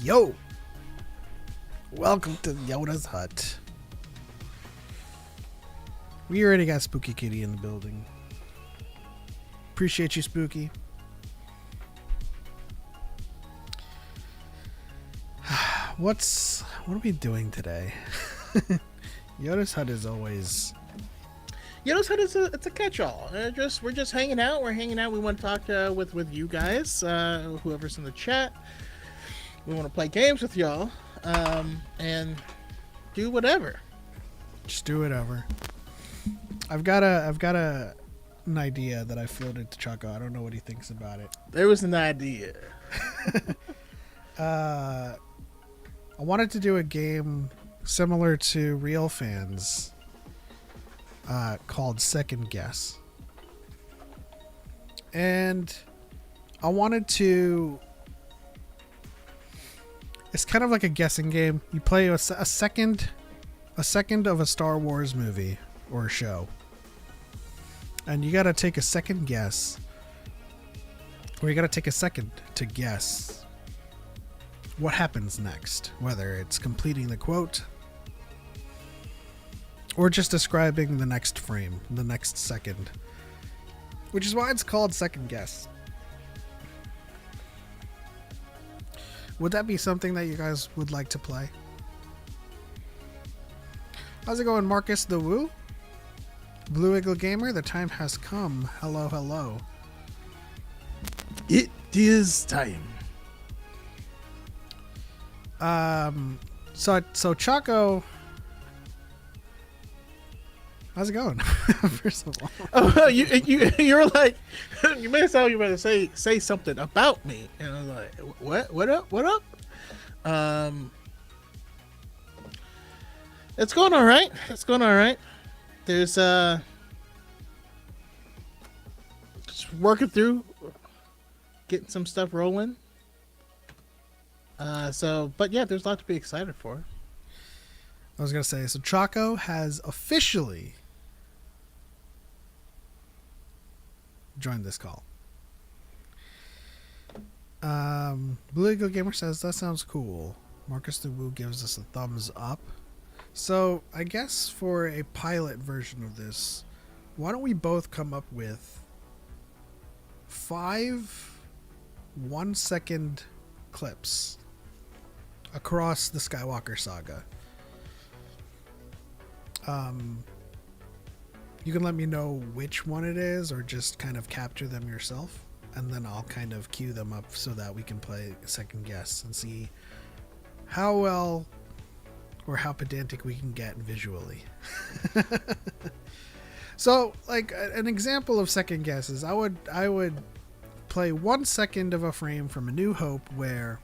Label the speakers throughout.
Speaker 1: Yo! Welcome to Yoda'S hut. We already got Spooky Kitty in the building. Appreciate you, Spooky. What are we doing today? Yoda'S hut is always...
Speaker 2: Yoda'S hut is it's a catch-all. We're just hanging out. We're hanging out. We want to talk with you guys, whoever's in the chat. We want to play games with y'all, and do whatever.
Speaker 1: Just do whatever. I've got an idea that I floated to Choco. I don't know what he thinks about it.
Speaker 2: There was an idea.
Speaker 1: I wanted to do a game similar to Real Fans, called Second Guess. And I wanted to... It's kind of like a guessing game. You play a second of a Star Wars movie or a show. And you got to take a second guess. Or you got to take a second to guess what happens next. Whether it's completing the quote or just describing the next frame, the next second. Which is why it's called Second Guess. Would that be something that you guys would like to play? How's it going, Marcus the Woo? Blue Eagle Gamer, the time has come. Hello, hello.
Speaker 2: It is time.
Speaker 1: So Choco, how's it going? First of all,
Speaker 2: Oh, you're like, you may have thought you were going to say something about me, and I was like, what up? It's going all right. There's just working through, getting some stuff rolling. But yeah, there's a lot to be excited for.
Speaker 1: I was gonna say, so Choco has officially joined this call. Blue Eagle Gamer says that sounds cool. Marcus the Woo gives us a thumbs up. So I guess for a pilot version of this, why don't we both come up with 5 1-second clips across the Skywalker saga. You can let me know which one it is, or just kind of capture them yourself, and then I'll kind of cue them up so that we can play second guess and see how well or how pedantic we can get visually. So, like an example of second guesses, I would play 1 second of a frame from A New Hope where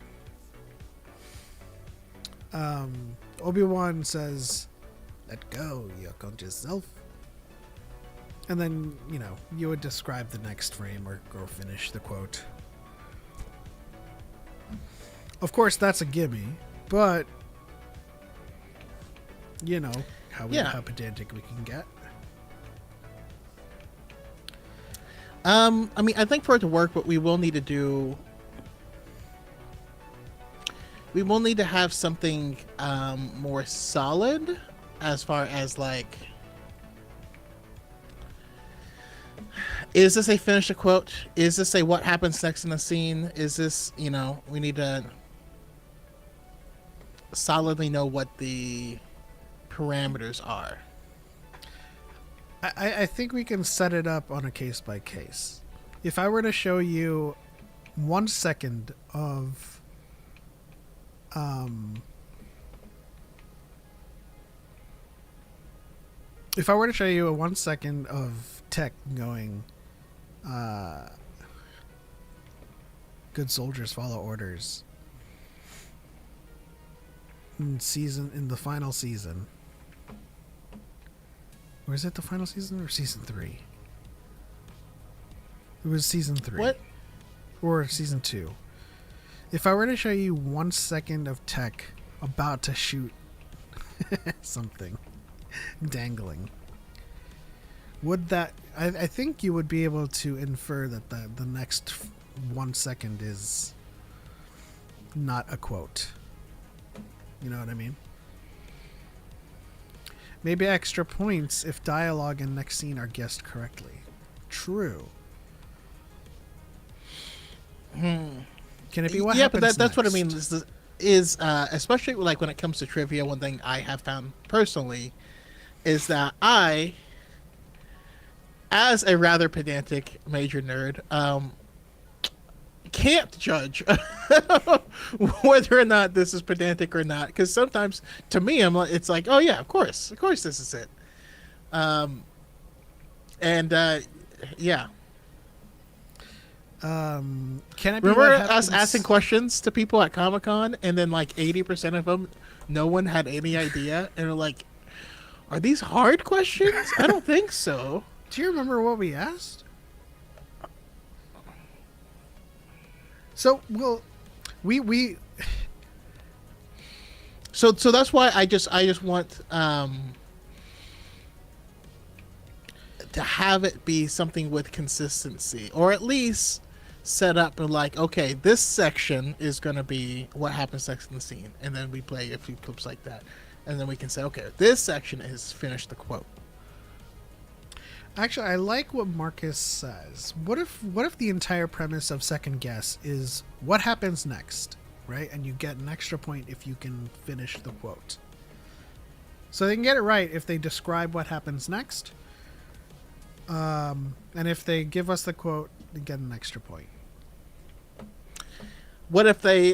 Speaker 1: Obi-Wan says, "Let go your conscious self," and then you would describe the next frame or finish the quote. Of course, that's a gimme, but how pedantic we can get.
Speaker 2: I think for it to work, what we will need to have something more solid as far as like, is this a finish a quote? Is this a what happens next in the scene? Is this, we need to solidly know what the parameters are.
Speaker 1: I think we can set it up on a case by case. If I were to show you 1 second of if I were to show you a 1 second of Tech going, "Good soldiers follow orders," in the final season. Or is it the final season or season 3? It was season 3.
Speaker 2: What?
Speaker 1: Or season 2. If I were to show you 1 second of Tech about to shoot something dangling, would that... I think you would be able to infer that the next 1 second is not a quote. You know what I mean? Maybe extra points if dialogue and next scene are guessed correctly. True. Can it be what happens
Speaker 2: but that's what I mean.
Speaker 1: next?
Speaker 2: Is especially like when it comes to trivia, one thing I have found personally is that I, as a rather pedantic major nerd, can't judge whether or not this is pedantic or not, because sometimes to me it's like, oh yeah, of course this is it. And yeah,
Speaker 1: Can it be
Speaker 2: remember
Speaker 1: what
Speaker 2: us
Speaker 1: happens?
Speaker 2: asking questions to people at Comic-Con, and then like 80% of them, no one had any idea, and they're like, are these hard questions? I don't think so.
Speaker 1: Do you remember what we asked? So, well, we
Speaker 2: So that's why I just want to have it be something with consistency, or at least set up and like, okay, this section is going to be what happens next in the scene, and then we play a few clips like that, and then we can say, okay, this section is finish the quote.
Speaker 1: actually I like what Marcus says. What if the entire premise of Second Guess is what happens next, right? And you get an extra point if you can finish the quote. So they can get it right if they describe what happens next. And if they give us the quote, they get an extra point.
Speaker 2: What if they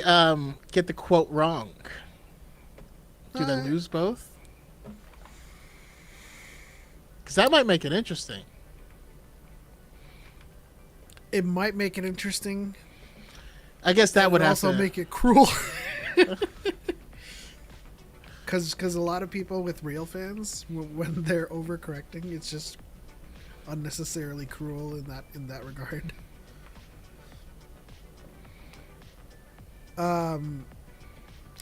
Speaker 2: get the quote wrong? Do they lose both? Because that might make it interesting.
Speaker 1: It might make it interesting.
Speaker 2: I guess that would have
Speaker 1: also
Speaker 2: to
Speaker 1: make it cruel. Because a lot of people with real fans, when they're overcorrecting, it's just unnecessarily cruel in that regard. I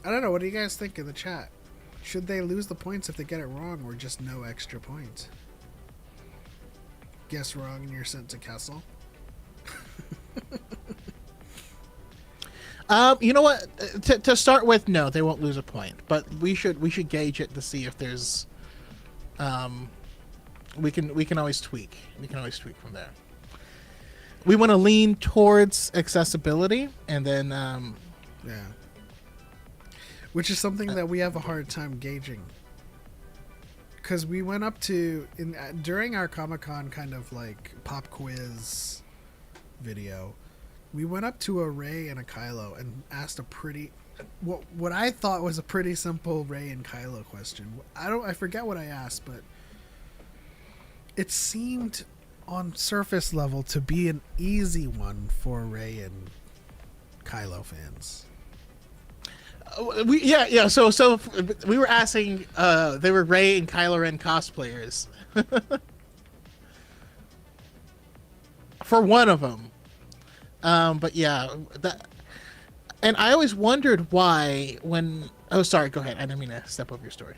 Speaker 1: don't know. What do you guys think in the chat? Should they lose the points if they get it wrong, or just no extra points? Guess wrong and you're sent to castle.
Speaker 2: You know what? To start with, no, they won't lose a point. But we should gauge it to see if there's, we can always tweak. We can always tweak from there. We want to lean towards accessibility, and then
Speaker 1: Yeah. Which is something that we have a hard time gauging. Because we went up to during our Comic-Con kind of like pop quiz video. We went up to a Rey and a Kylo and asked a pretty, what I thought was a pretty simple Rey and Kylo question. I forget what I asked, but it seemed on surface level to be an easy one for Rey and Kylo fans.
Speaker 2: So we were asking. They were Rey and Kylo Ren cosplayers. For one of them. But yeah, that, and I always wondered why when. Oh, sorry. Go ahead. I didn't mean to step over your story.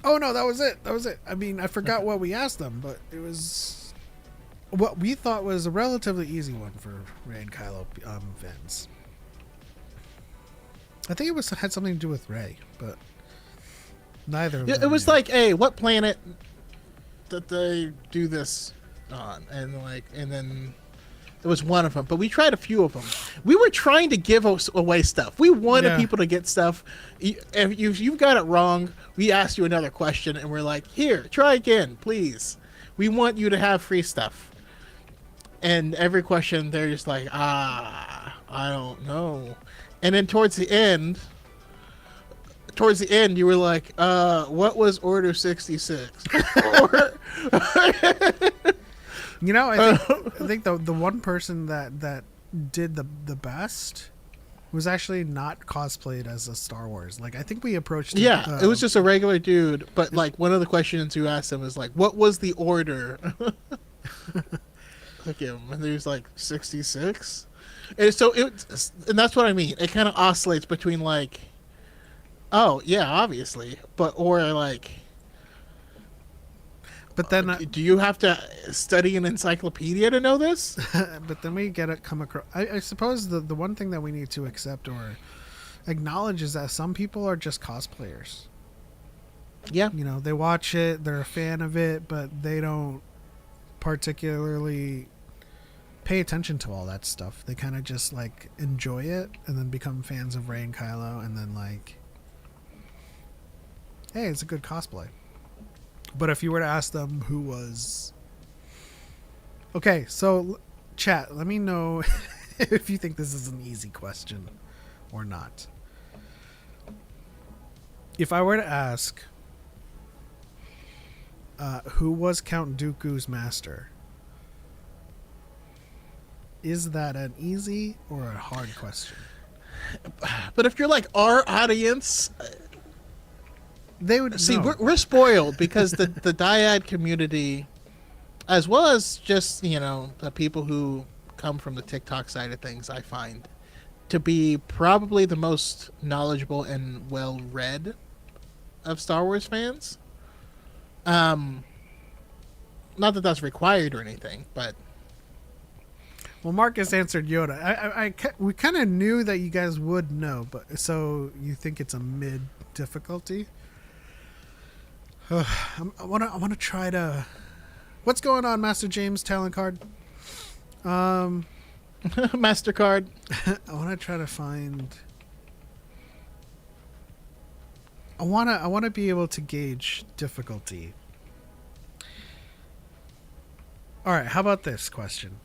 Speaker 1: Oh no, that was it. I mean, I forgot what we asked them, but it was what we thought was a relatively easy one for Rey and Kylo fans. I think it had something to do with Rey, but neither of them.
Speaker 2: It was like, hey, what planet did they do this on? And then there was one of them, but we tried a few of them. We were trying to give away stuff. We wanted people to get stuff. If you've got it wrong, we asked you another question, and we're like, here, try again, please. We want you to have free stuff. And every question, they're just like, I don't know. And then towards the end, you were like, what was Order 66?
Speaker 1: You know, I think the one person that did the best was actually not cosplayed as a Star Wars. Like, I think we approached it.
Speaker 2: Yeah, it was just a regular dude. But like one of the questions you asked him was like, what was the order? Like him, and he was like 66. And so and that's what I mean. It kind of oscillates between like, oh yeah, obviously, or like.
Speaker 1: But then,
Speaker 2: do you have to study an encyclopedia to know this?
Speaker 1: But then we come across. I suppose the one thing that we need to accept or acknowledges that some people are just cosplayers.
Speaker 2: Yeah.
Speaker 1: You know, they watch it, they're a fan of it, but they don't particularly pay attention to all that stuff. They kind of just like enjoy it and then become fans of Rey and Kylo, and then like, hey, it's a good cosplay. But if you were to ask them who was... Okay, so chat, let me know if you think this is an easy question or not. If I were to ask who was Count Dooku's master, is that an easy or a hard question?
Speaker 2: But if you're like our audience,
Speaker 1: They would
Speaker 2: see,
Speaker 1: know.
Speaker 2: we're spoiled because the Dyad community, as well as just, you know, the people who come from the TikTok side of things, I find to be probably the most knowledgeable and well read of Star Wars fans. Not that that's required or anything, but
Speaker 1: Well, Marcus answered Yoda. We kind of knew that you guys would know, but so you think it's a mid difficulty? I want to try to. What's going on, Master James Talent Card?
Speaker 2: MasterCard.
Speaker 1: I want to try to find. I want to be able to gauge difficulty. All right, how about this question?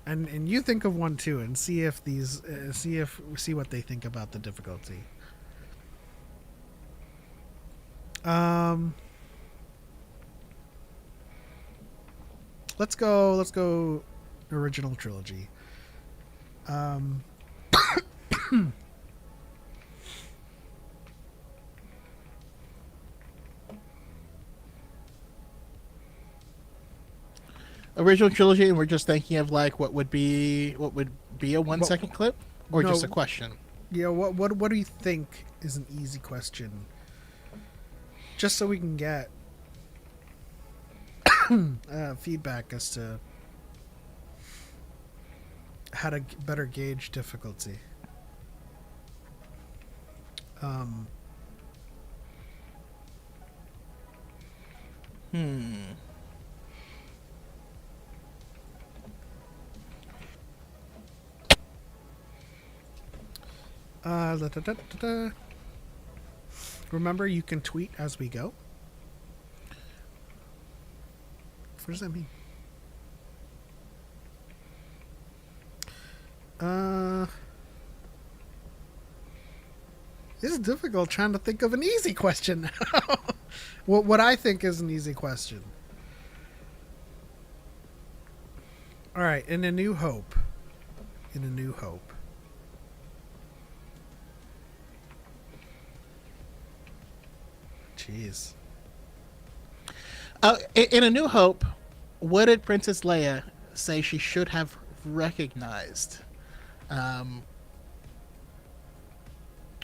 Speaker 1: And you think of one too, and see if these see what they think about the difficulty. Let's go original trilogy.
Speaker 2: Original trilogy, and we're just thinking of like what would be a 1 second clip, or
Speaker 1: No.
Speaker 2: just a question.
Speaker 1: Yeah, what do you think is an easy question? Just so we can get feedback as to how to better gauge difficulty. Remember, you can tweet as we go. What does that mean? This is difficult trying to think of an easy question now. What I think is an easy question. All right, in A New Hope. In A New Hope. Jeez.
Speaker 2: In A New Hope, what did Princess Leia say she should have recognized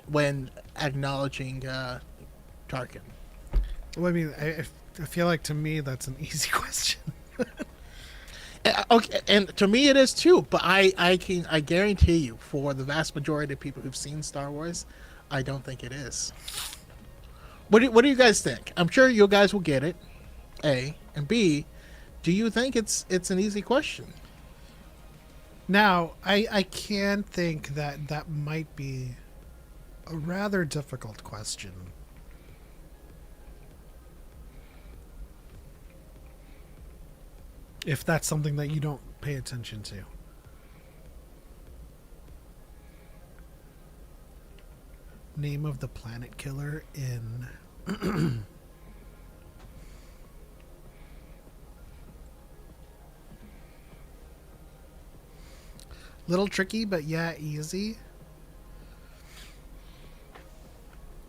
Speaker 2: when acknowledging Tarkin?
Speaker 1: Well, I mean, I feel like to me that's an easy question.
Speaker 2: Okay, and to me it is too. But I guarantee you, for the vast majority of people who've seen Star Wars, I don't think it is. What do you guys think? I'm sure you guys will get it. A and B. Do you think it's an easy question?
Speaker 1: Now, I can think that might be a rather difficult question. If that's something that you don't pay attention to. Name of the planet killer in... Little tricky, but yeah, easy.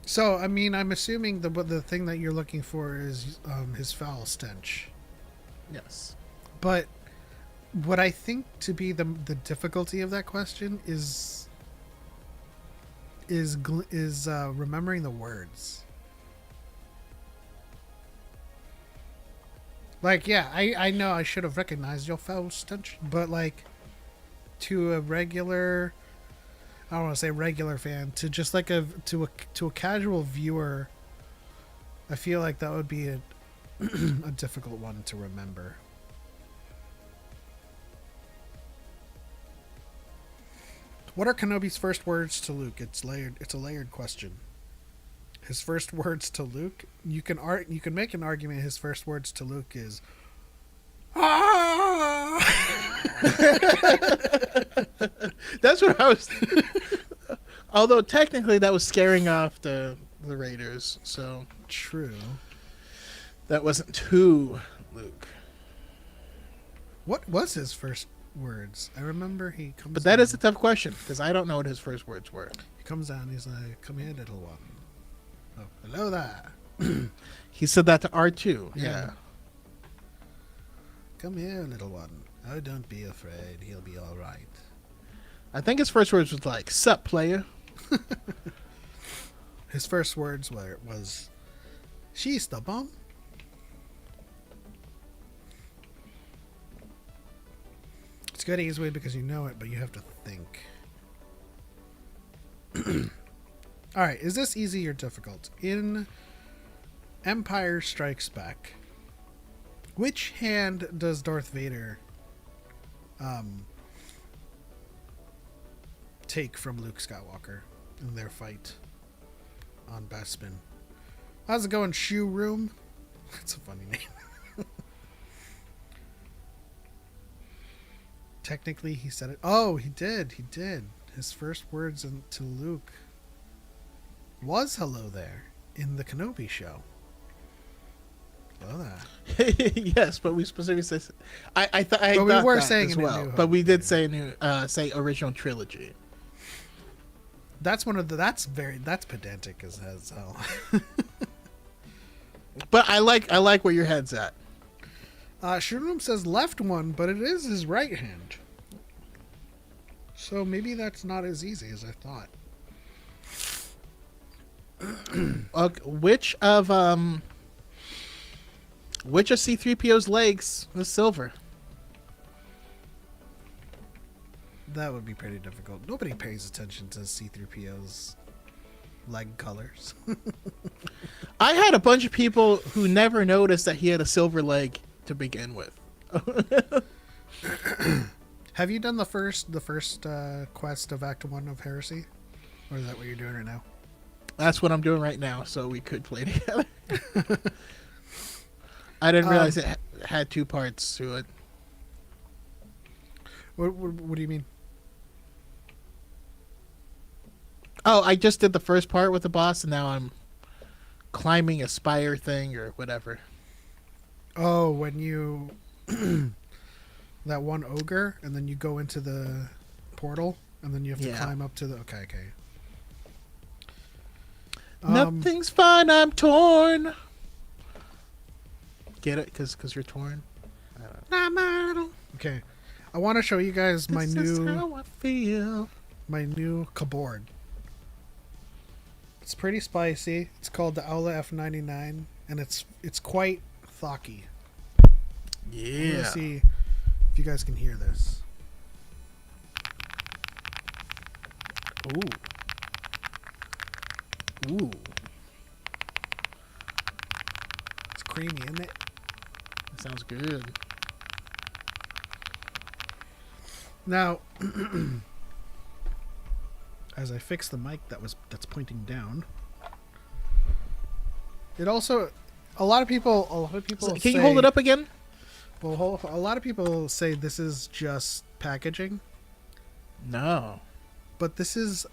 Speaker 1: So, I mean, I'm assuming the thing that you're looking for is his foul stench.
Speaker 2: Yes.
Speaker 1: But what I think to be the difficulty of that question is remembering the words. Like, yeah, I know I should have recognized your foul stench, but like to a regular, I don't want to say regular fan, to just like a casual viewer, I feel like that would be a a difficult one to remember. What are Kenobi's first words to Luke? It's layered. It's a layered question. His first words to Luke, you can make an argument. His first words to Luke is, "Ah!"
Speaker 2: That's what I was. Although technically that was scaring off the Raiders, so
Speaker 1: True.
Speaker 2: that wasn't too Luke.
Speaker 1: What was his first words? I remember he comes.
Speaker 2: But that
Speaker 1: down,
Speaker 2: is a tough question because I don't know what his first words were.
Speaker 1: He comes down. He's like, "Come here, little one." Oh, hello there.
Speaker 2: He said that to R2. Yeah.
Speaker 1: Come here, little one. Oh, don't be afraid. He'll be all right.
Speaker 2: I think his first words was like, "Sup, player."
Speaker 1: His first words was, "She's the bomb." It's good easily because you know it, but you have to think. All right, is this easy or difficult? In Empire Strikes Back, which hand does Darth Vader take from Luke Skywalker in their fight on Bespin? How's it going, Shoe Room? That's a funny name. Technically, he said it. Oh, he did. He did. His first words to Luke was "Hello there" in the Kenobi show. Hello there.
Speaker 2: Yes, but we specifically said. I thought
Speaker 1: we were
Speaker 2: that
Speaker 1: saying
Speaker 2: as
Speaker 1: in A
Speaker 2: well,
Speaker 1: New
Speaker 2: but
Speaker 1: Hope,
Speaker 2: we did say original trilogy.
Speaker 1: That's one of the. That's pedantic as hell.
Speaker 2: But I like where your head's at.
Speaker 1: Shroom says left one, but it is his right hand. So maybe that's not as easy as I thought.
Speaker 2: Which of C-3PO's legs was silver?
Speaker 1: That would be pretty difficult. Nobody pays attention to C-3PO's leg colors.
Speaker 2: I had a bunch of people who never noticed that he had a silver leg to begin with.
Speaker 1: Have you done the first quest of Act 1 of Heresy? Or is that what you're doing right now?
Speaker 2: That's what I'm doing right now, so we could play together. I didn't realize it had two parts to it.
Speaker 1: What do you mean?
Speaker 2: Oh, I just did the first part with the boss, and now I'm climbing a spire thing or whatever.
Speaker 1: Oh, when you that one ogre, and then you go into the portal, and then you have to climb up to the. Okay.
Speaker 2: Nothing's fine. I'm torn. Get it? Because you're torn.
Speaker 1: Okay, I want to show you guys my
Speaker 2: This is how I feel.
Speaker 1: new keyboard. It's pretty spicy. It's called the Aula F99, and it's quite thocky.
Speaker 2: Yeah.
Speaker 1: Let's see if you guys can hear this.
Speaker 2: Ooh.
Speaker 1: It's creamy, isn't it?
Speaker 2: That sounds good.
Speaker 1: Now, as I fix the mic that's pointing down, it also a lot of people
Speaker 2: Can you hold it up again?
Speaker 1: Well, a lot of people say this is just packaging,
Speaker 2: No.
Speaker 1: but this is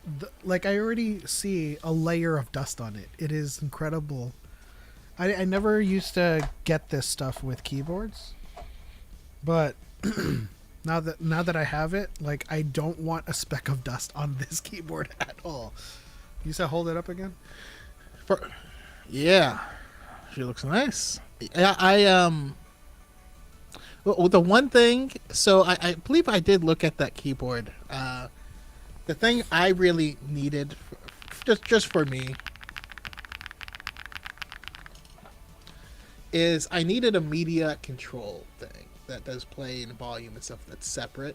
Speaker 1: like I already see a layer of dust on it. It is incredible. I never used to get this stuff with keyboards, but now that I have it, like I don't want a speck of dust on this keyboard at all. You said hold it up again?
Speaker 2: Yeah. She looks nice. Well, the one thing, so I believe I did look at that keyboard. The thing I really needed, just for me, is I needed a media control thing that does play and volume and stuff that's separate.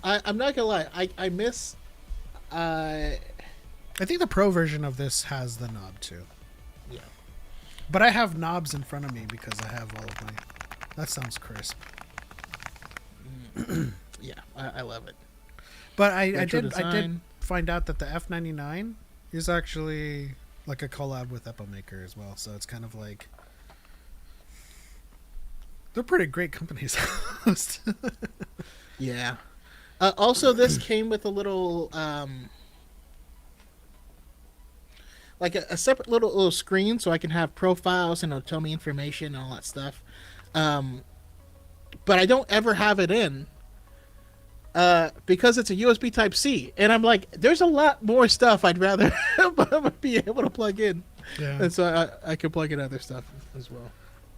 Speaker 2: I'm not gonna lie. I miss. Uh,
Speaker 1: I think the pro version of this has the knob too.
Speaker 2: yeah.
Speaker 1: But I have knobs in front of me because I have all of my. That sounds crisp.
Speaker 2: Yeah, I love it.
Speaker 1: But I
Speaker 2: Retro
Speaker 1: did
Speaker 2: design.
Speaker 1: find out that the F99 is actually like a collab with Epomaker as well. So it's kind of like they're pretty great companies.
Speaker 2: Yeah. Also, this came with a little, like a separate little screen, so I can have profiles and it'll tell me information and all that stuff. Um, but I don't ever have it in, because it's a USB Type C, and I'm like, there's a lot more stuff I'd rather be able to plug in,
Speaker 1: Yeah.
Speaker 2: and so I can plug in other stuff as well.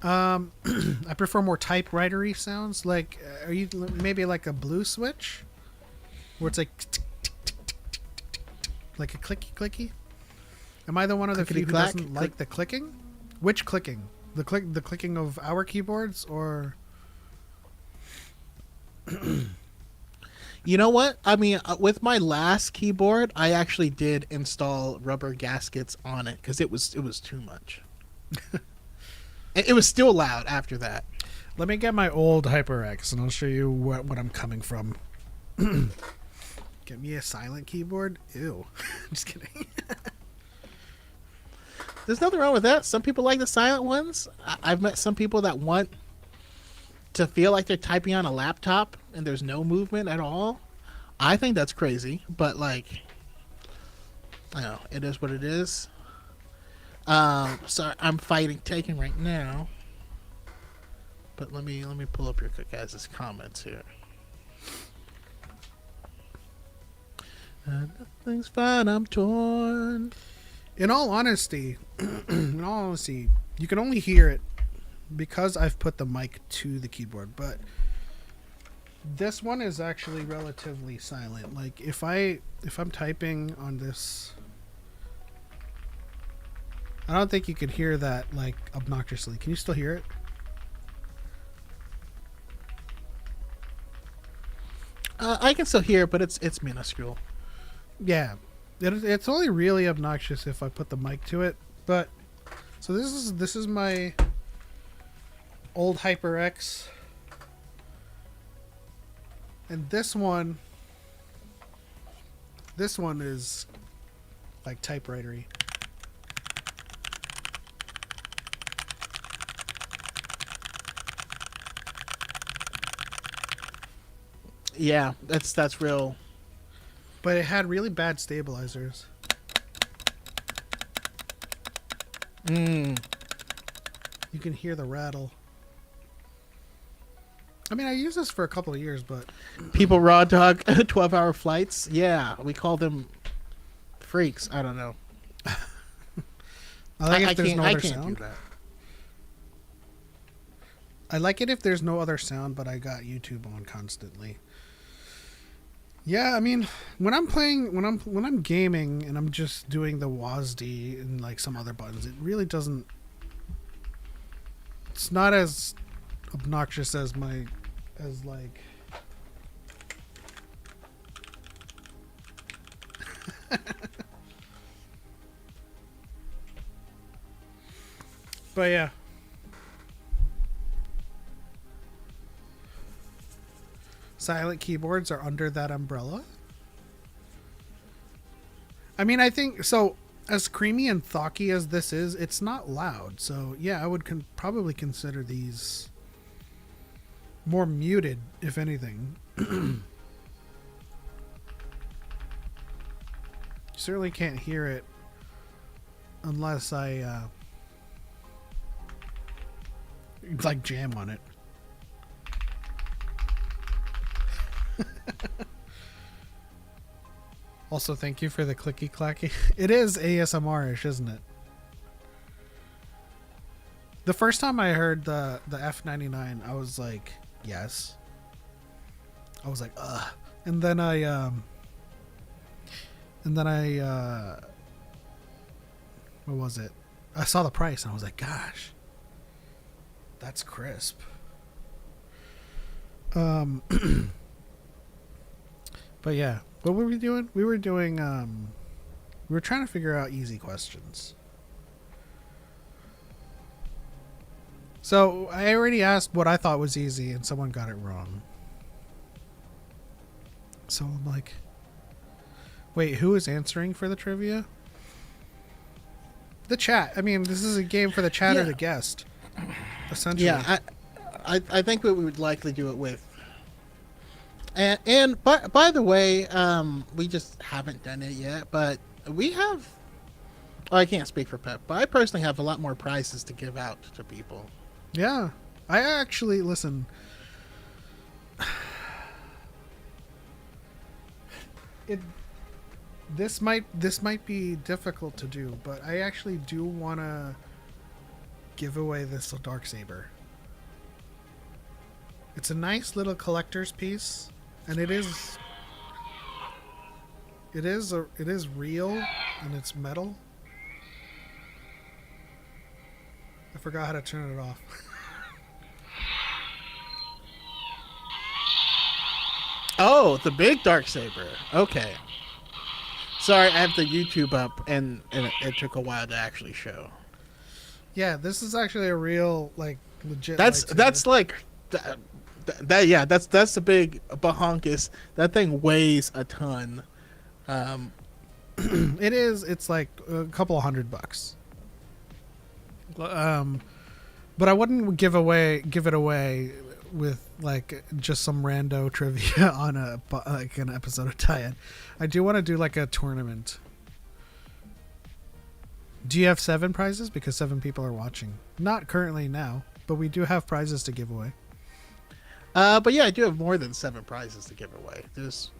Speaker 1: I prefer more typewritery sounds. Like, are you maybe like a blue switch, where it's like like a clicky clicky? Am I the one of the few who
Speaker 2: Clickety-clack?
Speaker 1: doesn't like the clicking? Which clicking? The clicking of our keyboards, or
Speaker 2: You know what? I mean, with my last keyboard, I actually did install rubber gaskets on it because it was too much. It was still loud after that.
Speaker 1: let me get my old HyperX and I'll show you what I'm coming from. Get me a silent keyboard? Ew. Just kidding.
Speaker 2: There's nothing wrong with that. Some people like the silent ones. I've met some people that want to feel like they're typing on a laptop and there's no movement at all. I think that's crazy, but like, I don't know, it is what it is. So I'm taking right now. But let me pull up your guys' comments here. Nothing's fine. I'm torn.
Speaker 1: In all honesty, you can only hear it because I've put the mic to the keyboard, but this one is actually relatively silent. Like if I'm typing on this, I don't think you could hear that like obnoxiously. Can you still hear it?
Speaker 2: I can still hear it, but it's minuscule.
Speaker 1: Yeah. It's only really obnoxious if I put the mic to it. But so this is my old HyperX. And this one is like typewritery.
Speaker 2: Yeah, that's real.
Speaker 1: But it had really bad stabilizers.
Speaker 2: Mm.
Speaker 1: You can hear the rattle. I mean, I used this for a couple of years, but
Speaker 2: People raw dog 12-hour flights. Yeah, we call them freaks. I don't know.
Speaker 1: I like it if there's no
Speaker 2: I
Speaker 1: other
Speaker 2: can't
Speaker 1: sound.
Speaker 2: do that.
Speaker 1: I like it if there's no other sound, but I got YouTube on constantly. Yeah, I mean, when I'm playing, when I'm gaming and I'm just doing the WASD and like some other buttons, it really doesn't. It's not as obnoxious as like. But yeah. Silent keyboards are under that umbrella. I mean, I think so. As creamy and thocky as this is, it's not loud. So yeah, I would probably consider these more muted, if anything. You certainly can't hear it unless I like jam on it. Also, thank you for the clicky clacky. It is ASMR-ish, isn't it? The first time I heard the F99, I was like, yes. I was like, ugh. And then I what was it? I saw the price and I was like, gosh, that's crisp. But yeah, what were we doing? We were doing. We were trying to figure out easy questions. So I already asked what I thought was easy, and someone got it wrong. So I'm like, wait, who is answering for the trivia? The chat. I mean, this is a game for the chat or the guest, essentially.
Speaker 2: Yeah, I think we would likely do it with. And by the way, we just haven't done it yet, but we have. Well, I can't speak for Pep, but I personally have a lot more prizes to give out to people.
Speaker 1: Yeah, I actually listen. This might be difficult to do, but I actually do want to give away this Darksaber. It's a nice little collector's piece, and it is real, and it's metal. I forgot how to turn it off.
Speaker 2: Oh, the big Darksaber. Okay. Sorry, I have the YouTube up, and it took a while to actually show.
Speaker 1: Yeah, this is actually a real, like, legit.
Speaker 2: That's like that. Yeah, that's the big bahonkus. That thing weighs a ton.
Speaker 1: It is. It's like a couple $100. But I wouldn't give it away with like just some rando trivia on an episode of Dyad. I do want to do like a tournament. Do you have 7 prizes? Because 7 people are watching. Not currently now, but we do have prizes to give away.
Speaker 2: But yeah, I do have more than 7 prizes to give away. There's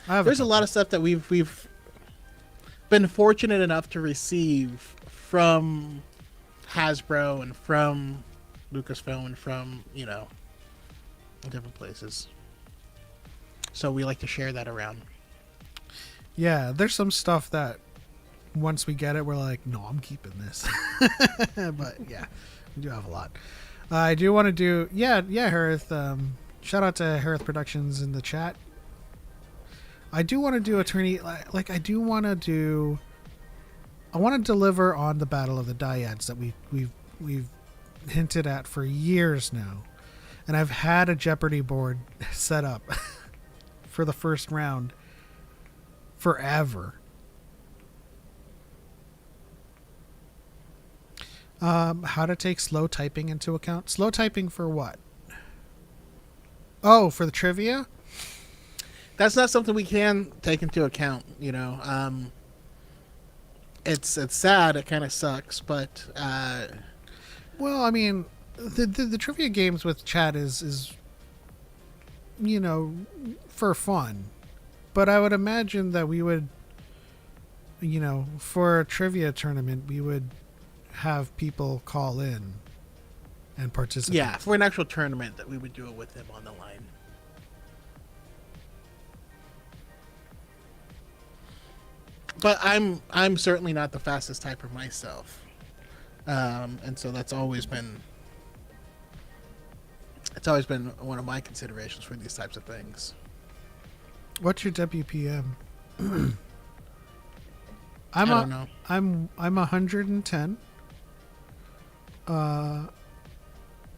Speaker 2: a lot of stuff that we've been fortunate enough to receive from Hasbro and from Lucasfilm and from different places. So we like to share that around.
Speaker 1: Yeah, there's some stuff that once we get it, we're like, no, I'm keeping this. But yeah, we do have a lot. I do want to do, Harith. Shout out to Harith Productions in the chat. I do want to do a tourney. Like I want to deliver on the Battle of the Dyads that we've hinted at for years now, and I've had a Jeopardy board set up for the first round forever. How to take slow typing into account? Slow typing for what? Oh, for the trivia?
Speaker 2: That's not something we can take into account. It's sad. It kind of sucks, but
Speaker 1: well, I mean, the trivia games with chat is for fun, but I would imagine that we would, for a trivia tournament, we would have people call in and participate.
Speaker 2: Yeah, for an actual tournament, that we would do it with them on the line. But I'm certainly not the fastest typer myself, and so that's always been one of my considerations for these types of things.
Speaker 1: What's your WPM?
Speaker 2: I don't know.
Speaker 1: I'm 110. I'm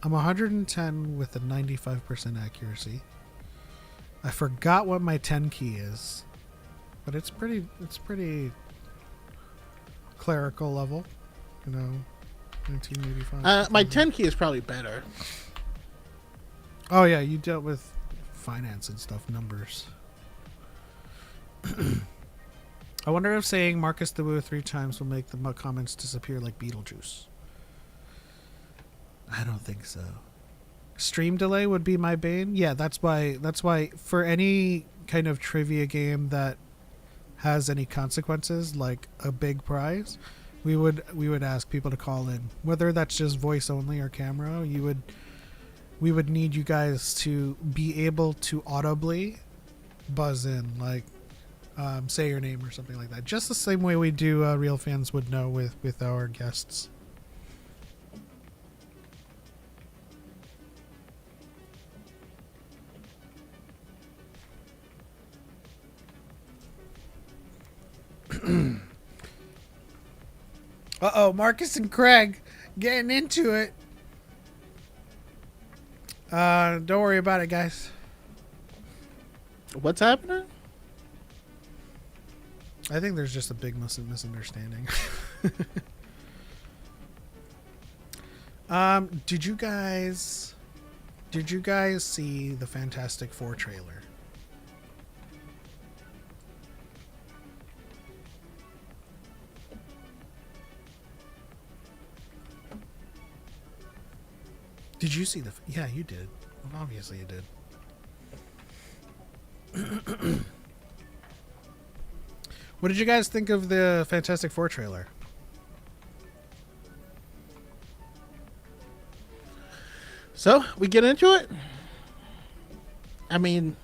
Speaker 1: 110 with a 95% accuracy. I forgot what my 10 key is, but it's pretty clerical level, 1985.
Speaker 2: My 10 key is probably better.
Speaker 1: Oh yeah, you dealt with finance and stuff, numbers. I wonder if saying Marcus the Woo 3 times will make the comments disappear like Beetlejuice. I don't think so. Stream delay would be my bane. Yeah, that's why for any kind of trivia game that has any consequences, like a big prize, we would ask people to call in. Whether that's just voice only or camera, we would need you guys to be able to audibly buzz in, like say your name or something like that. Just the same way we do real fans would know with our guests. Uh-oh, Marcus and Craig getting into it. Don't worry about it, guys.
Speaker 2: What's happening?
Speaker 1: I think there's just a big misunderstanding. Did you guys see the Fantastic Four trailer? Did you see the? Yeah, you did. Well, obviously, you did. What did you guys think of the Fantastic Four trailer?
Speaker 2: So we get into it. I mean,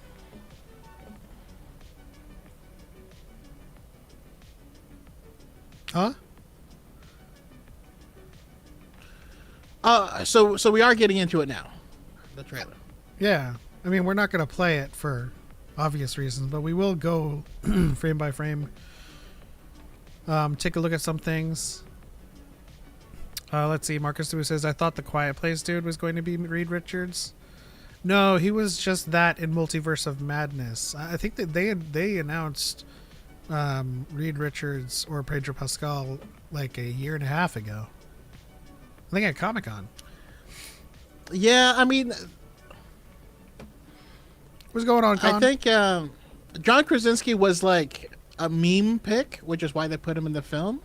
Speaker 1: Huh?
Speaker 2: so we are getting into it now. The trailer.
Speaker 1: Yeah. I mean, we're not going to play it for obvious reasons, but we will go frame by frame. Take a look at some things. Let's see. Marcus Lewis says, I thought the Quiet Place dude was going to be Reed Richards. No, he was just that in Multiverse of Madness. I think that they announced Reed Richards or Pedro Pascal like a year and a half ago. I think at Comic-Con.
Speaker 2: Yeah, I mean,
Speaker 1: What's going on, Con?
Speaker 2: I think John Krasinski was like a meme pick, which is why they put him in the film.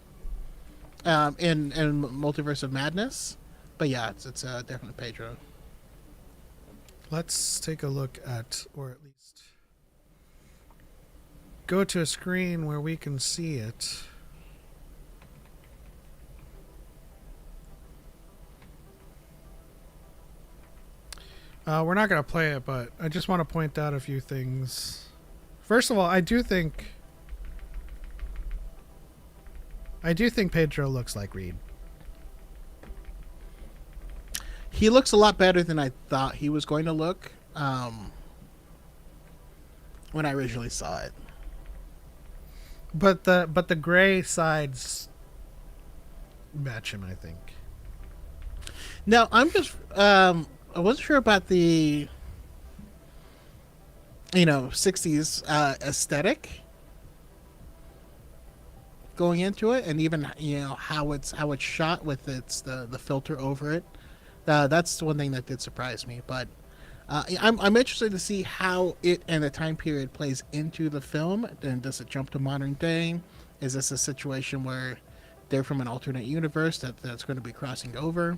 Speaker 2: In Multiverse of Madness, but yeah, it's definitely Pedro.
Speaker 1: Let's take a look at, or at least go to a screen where we can see it. We're not going to play it, but I just want to point out a few things. First of all, I do think Pedro looks like Reed.
Speaker 2: He looks a lot better than I thought he was going to look when I originally saw it.
Speaker 1: But the gray sides match him, I think.
Speaker 2: Now, I'm just I wasn't sure about the 60s aesthetic going into it, and even how it's shot with the filter over it. That's one thing that did surprise me, but I'm interested to see how it and the time period plays into the film. And does it jump to modern day? Is this a situation where they're from an alternate universe that's going to be crossing over?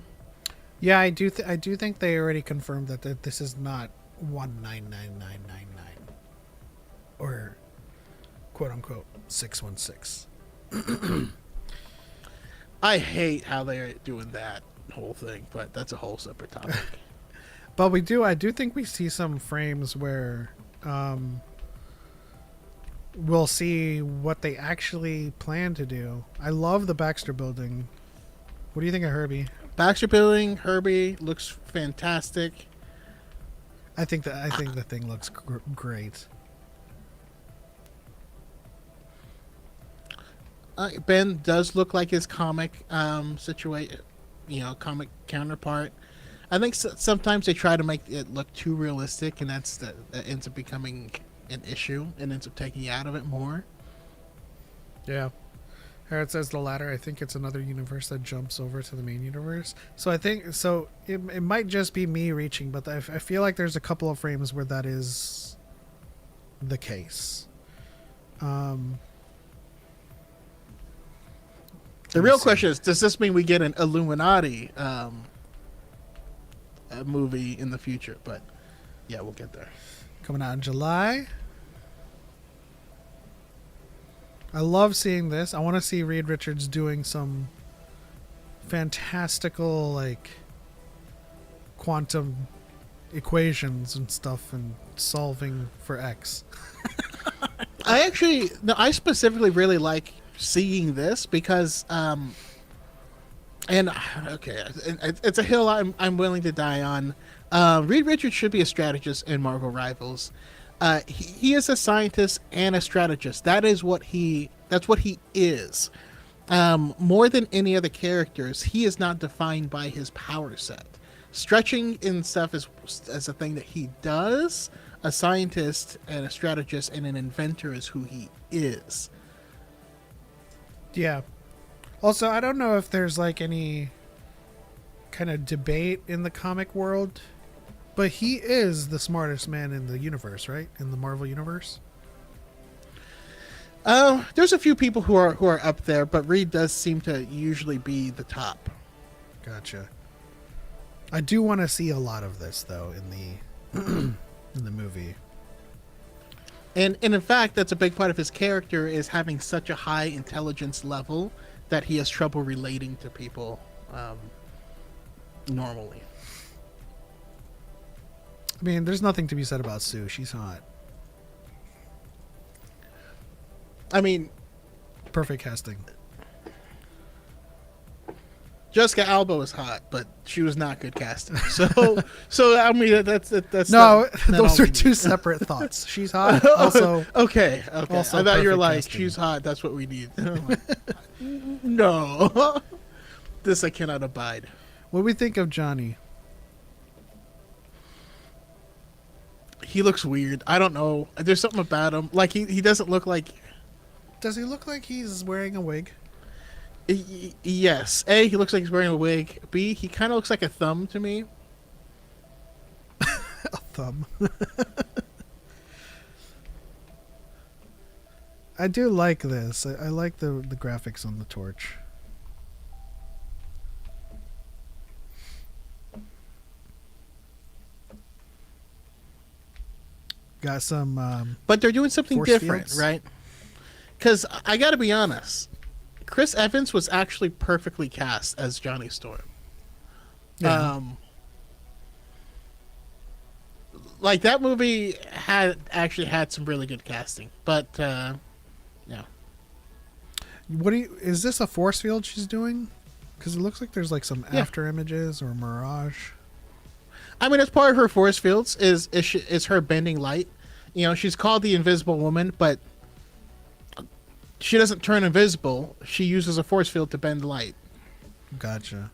Speaker 1: Yeah, I do think they already confirmed that this is not 199999 or quote unquote 616.
Speaker 2: I hate how they're doing that whole thing, but that's a whole separate topic.
Speaker 1: But I do think we see some frames where we'll see what they actually plan to do. I love the Baxter building. What do you think of Herbie?
Speaker 2: Baxter building, Herbie looks fantastic.
Speaker 1: I think the thing looks great.
Speaker 2: Ben does look like his comic situation, comic counterpart. I think sometimes they try to make it look too realistic, and that ends up becoming an issue and ends up taking you out of it more.
Speaker 1: Yeah. Here it says the latter. I think it's another universe that jumps over to the main universe. So I think it might just be me reaching, but I feel like there's a couple of frames where that is the case.
Speaker 2: The real question is, does this mean we get an Illuminati movie in the future? But yeah, we'll get there.
Speaker 1: Coming out in July. I love seeing this. I want to see Reed Richards doing some fantastical, like, quantum equations and stuff and solving for X.
Speaker 2: I specifically really like seeing this because, it's a hill I'm willing to die on. Reed Richards should be a strategist in Marvel Rivals. He is a scientist and a strategist. That is what he That's what he is. More than any other characters, he is not defined by his power set. Stretching and stuff is a thing that he does. A scientist and a strategist and an inventor is who he is.
Speaker 1: Yeah. Also, I don't know if there's like any kind of debate in the comic world, but he is the smartest man in the universe, right? In the Marvel universe.
Speaker 2: There's a few people who are up there, but Reed does seem to usually be the top.
Speaker 1: Gotcha. I do want to see a lot of this though in the in the movie.
Speaker 2: And in fact, that's a big part of his character is having such a high intelligence level that he has trouble relating to people normally.
Speaker 1: I mean, there's nothing to be said about Sue. She's hot.
Speaker 2: I mean,
Speaker 1: perfect casting.
Speaker 2: Jessica Alba was hot, but she was not good casting. So I mean, that's
Speaker 1: no.
Speaker 2: not
Speaker 1: those are two separate thoughts. She's hot. Also,
Speaker 2: okay.
Speaker 1: Also
Speaker 2: I thought you were like,
Speaker 1: casting.
Speaker 2: she's hot. That's what we need. No, this I cannot abide.
Speaker 1: What do we think of Johnny?
Speaker 2: He looks weird. I don't know. There's something about him. Like he doesn't look like.
Speaker 1: Does he look like he's wearing a wig?
Speaker 2: Yes. A, he looks like he's wearing a wig. B, he kind of looks like a thumb to me.
Speaker 1: A thumb. I do like this. I like the graphics on the torch. Got some
Speaker 2: but they're doing something different,
Speaker 1: fields.
Speaker 2: right? Because I got to be honest, Chris Evans was actually perfectly cast as Johnny Storm.
Speaker 1: Yeah.
Speaker 2: Like that movie had some really good casting, but yeah.
Speaker 1: Is this a force field she's doing? Because it looks like there's like some after images or mirage.
Speaker 2: I mean, it's part of her force fields is her bending light. You know, she's called the Invisible Woman, but she doesn't turn invisible. She uses a force field to bend light.
Speaker 1: Gotcha.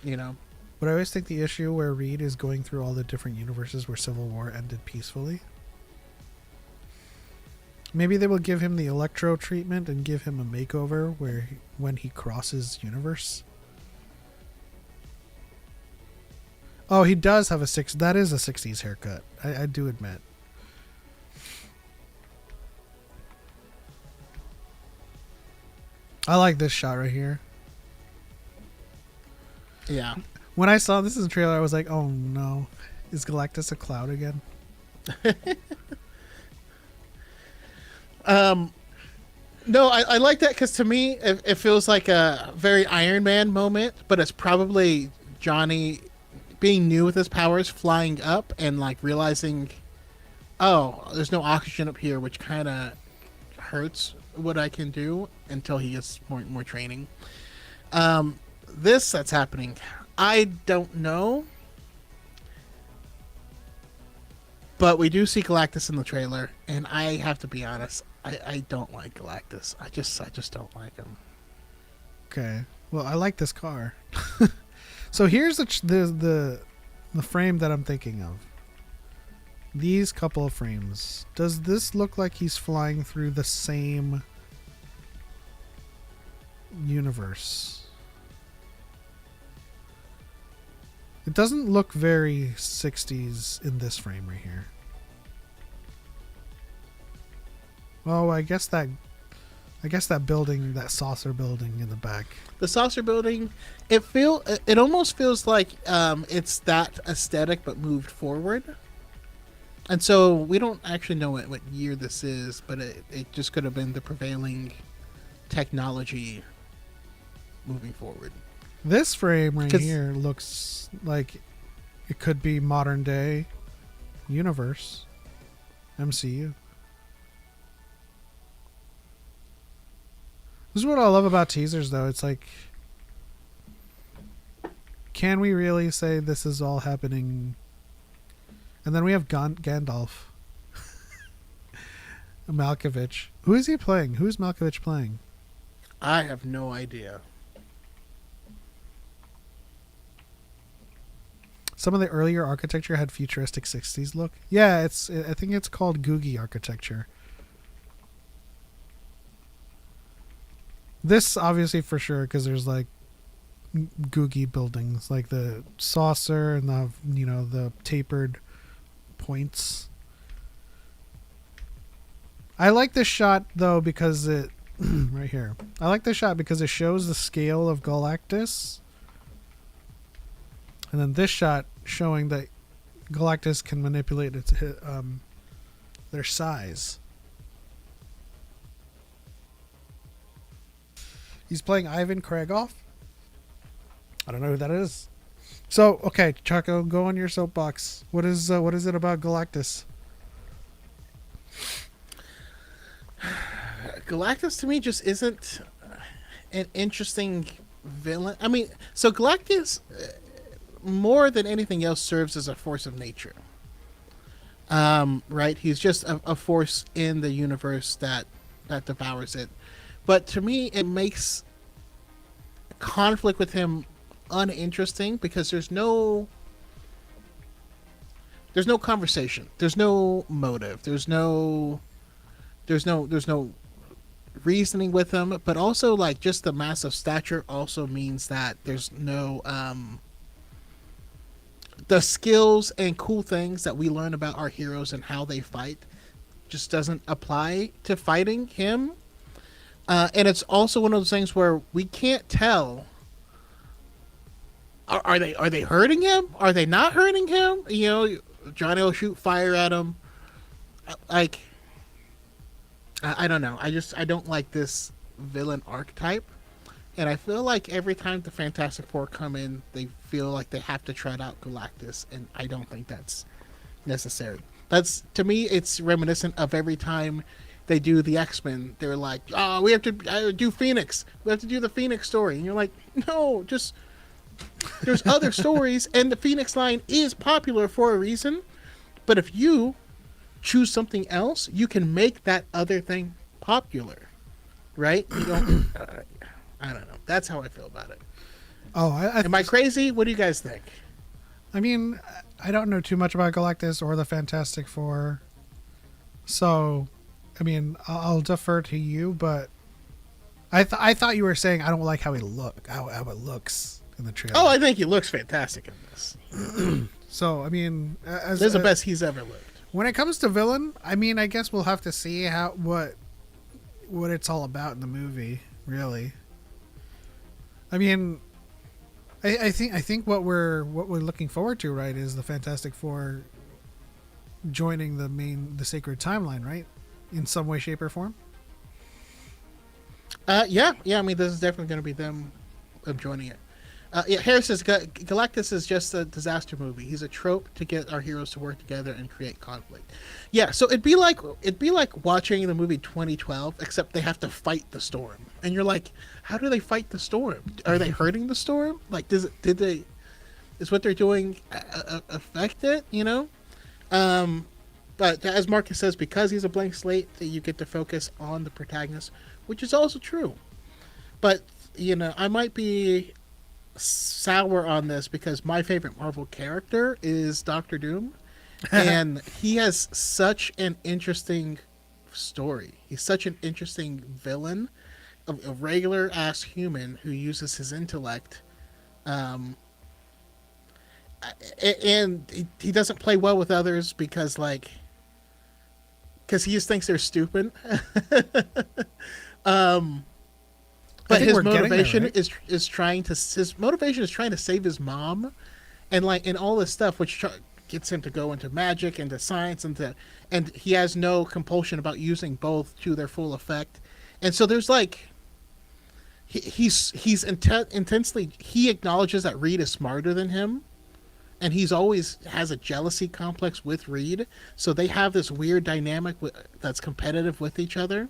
Speaker 2: You know.
Speaker 1: But I always think the issue where Reed is going through all the different universes where Civil War ended peacefully. Maybe they will give him the Electro treatment and give him a makeover when he crosses universe. Oh, he does have that is a 60s haircut. I do admit. I like this shot right here.
Speaker 2: Yeah.
Speaker 1: When I saw this in the trailer, I was like, oh no. Is Galactus a cloud again?
Speaker 2: No, I like that because to me, it feels like a very Iron Man moment, but it's probably Johnny being new with his powers, flying up and like realizing, oh, there's no oxygen up here, which kind of hurts what I can do until he gets more training. That's happening. I don't know, but we do see Galactus in the trailer, and I have to be honest, I don't like Galactus. I just don't like him.
Speaker 1: Okay. Well, I like this car. So here's the frame that I'm thinking of. These couple of frames. Does this look like he's flying through the same universe? It doesn't look very 60s in this frame right here. Oh, I guess that building, that saucer building in the back.
Speaker 2: The saucer building, it almost feels like it's that aesthetic but moved forward. And so we don't actually know what year this is, but it just could have been the prevailing technology moving forward.
Speaker 1: This frame right here looks like it could be modern day universe, MCU. This is what I love about teasers, though. It's like, can we really say this is all happening? And then we have Gandalf. Malkovich. Who is he playing? Who is Malkovich playing?
Speaker 2: I have no idea.
Speaker 1: Some of the earlier architecture had futuristic 60s look. Yeah, I think it's called Googie architecture. This obviously for sure because there's like Googie buildings like the saucer and the tapered points. I like this shot though because it right here. I like this shot because it shows the scale of Galactus. And then this shot showing that Galactus can manipulate their size. He's playing Ivan Kragoff. I don't know who that is. So, okay, Chaco, go on your soapbox. What is it about Galactus?
Speaker 2: Galactus to me just isn't an interesting villain. I mean, so Galactus, more than anything else, serves as a force of nature. Right? He's just a force in the universe that devours it. But to me, it makes conflict with him uninteresting because there's no conversation, there's no motive, there's no reasoning with him. But also, like, just the massive stature also means that there's no the skills and cool things that we learn about our heroes and how they fight just doesn't apply to fighting him. And it's also one of those things where we can't tell. Are they hurting him? Are they not hurting him? You know, Johnny will shoot fire at him. Like, I don't know. I don't like this villain archetype. And I feel like every time the Fantastic Four come in, they feel like they have to trot out Galactus. And I don't think that's necessary. To me, it's reminiscent of every time they do the X-Men. They're like, oh, we have to do Phoenix. We have to do the Phoenix story. And you're like, no, just there's other stories. And the Phoenix line is popular for a reason. But if you choose something else, you can make that other thing popular. Right? You don't, I don't know. That's how I feel about it.
Speaker 1: Oh,
Speaker 2: am I crazy? What do you guys think?
Speaker 1: I mean, I don't know too much about Galactus or the Fantastic Four. So, I mean, I'll defer to you, but I thought you were saying I don't like how it looks in the trailer.
Speaker 2: Oh, I think he looks fantastic in this.
Speaker 1: So, I mean,
Speaker 2: this is the best he's ever looked.
Speaker 1: When it comes to villain, I mean, I guess we'll have to see what it's all about in the movie, really. I mean, I think what we're looking forward to, right, is the Fantastic Four joining the sacred timeline, right? In some way, shape, or form.
Speaker 2: Yeah. I mean, this is definitely going to be them joining it. Yeah, Harris says Galactus is just a disaster movie. He's a trope to get our heroes to work together and create conflict. Yeah, so it'd be like watching the movie 2012, except they have to fight the storm, and you're like, how do they fight the storm? Are they hurting the storm? Like, is what they're doing affect it? You know? But as Marcus says, because he's a blank slate, that you get to focus on the protagonist, which is also true. But you know, I might be sour on this because my favorite Marvel character is Doctor Doom, and he has such an interesting story. He's such an interesting villain, a regular ass human who uses his intellect, and he doesn't play well with others because he just thinks they're stupid. But his motivation is trying to save his mom, and all this stuff, which gets him to go into magic, into science, and he has no compulsion about using both to their full effect. And so there's he's intensely, he acknowledges that Reed is smarter than him, and he's always has a jealousy complex with Reed. So they have this weird dynamic that's competitive with each other.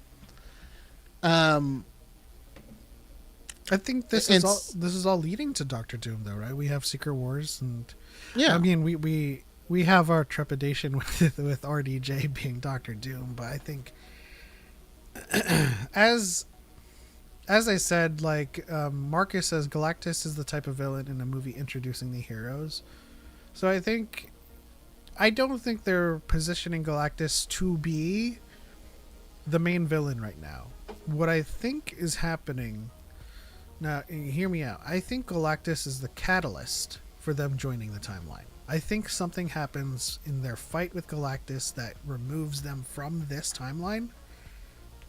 Speaker 1: I think this is all leading to Doctor Doom, though, right? We have Secret Wars, and
Speaker 2: yeah,
Speaker 1: I mean, we have our trepidation with RDJ being Doctor Doom, but I think as I said, like Marcus says, Galactus is the type of villain in a movie introducing the heroes. So I don't think they're positioning Galactus to be the main villain right now. What I think is happening now, hear me out. I think Galactus is the catalyst for them joining the timeline. I think something happens in their fight with Galactus that removes them from this timeline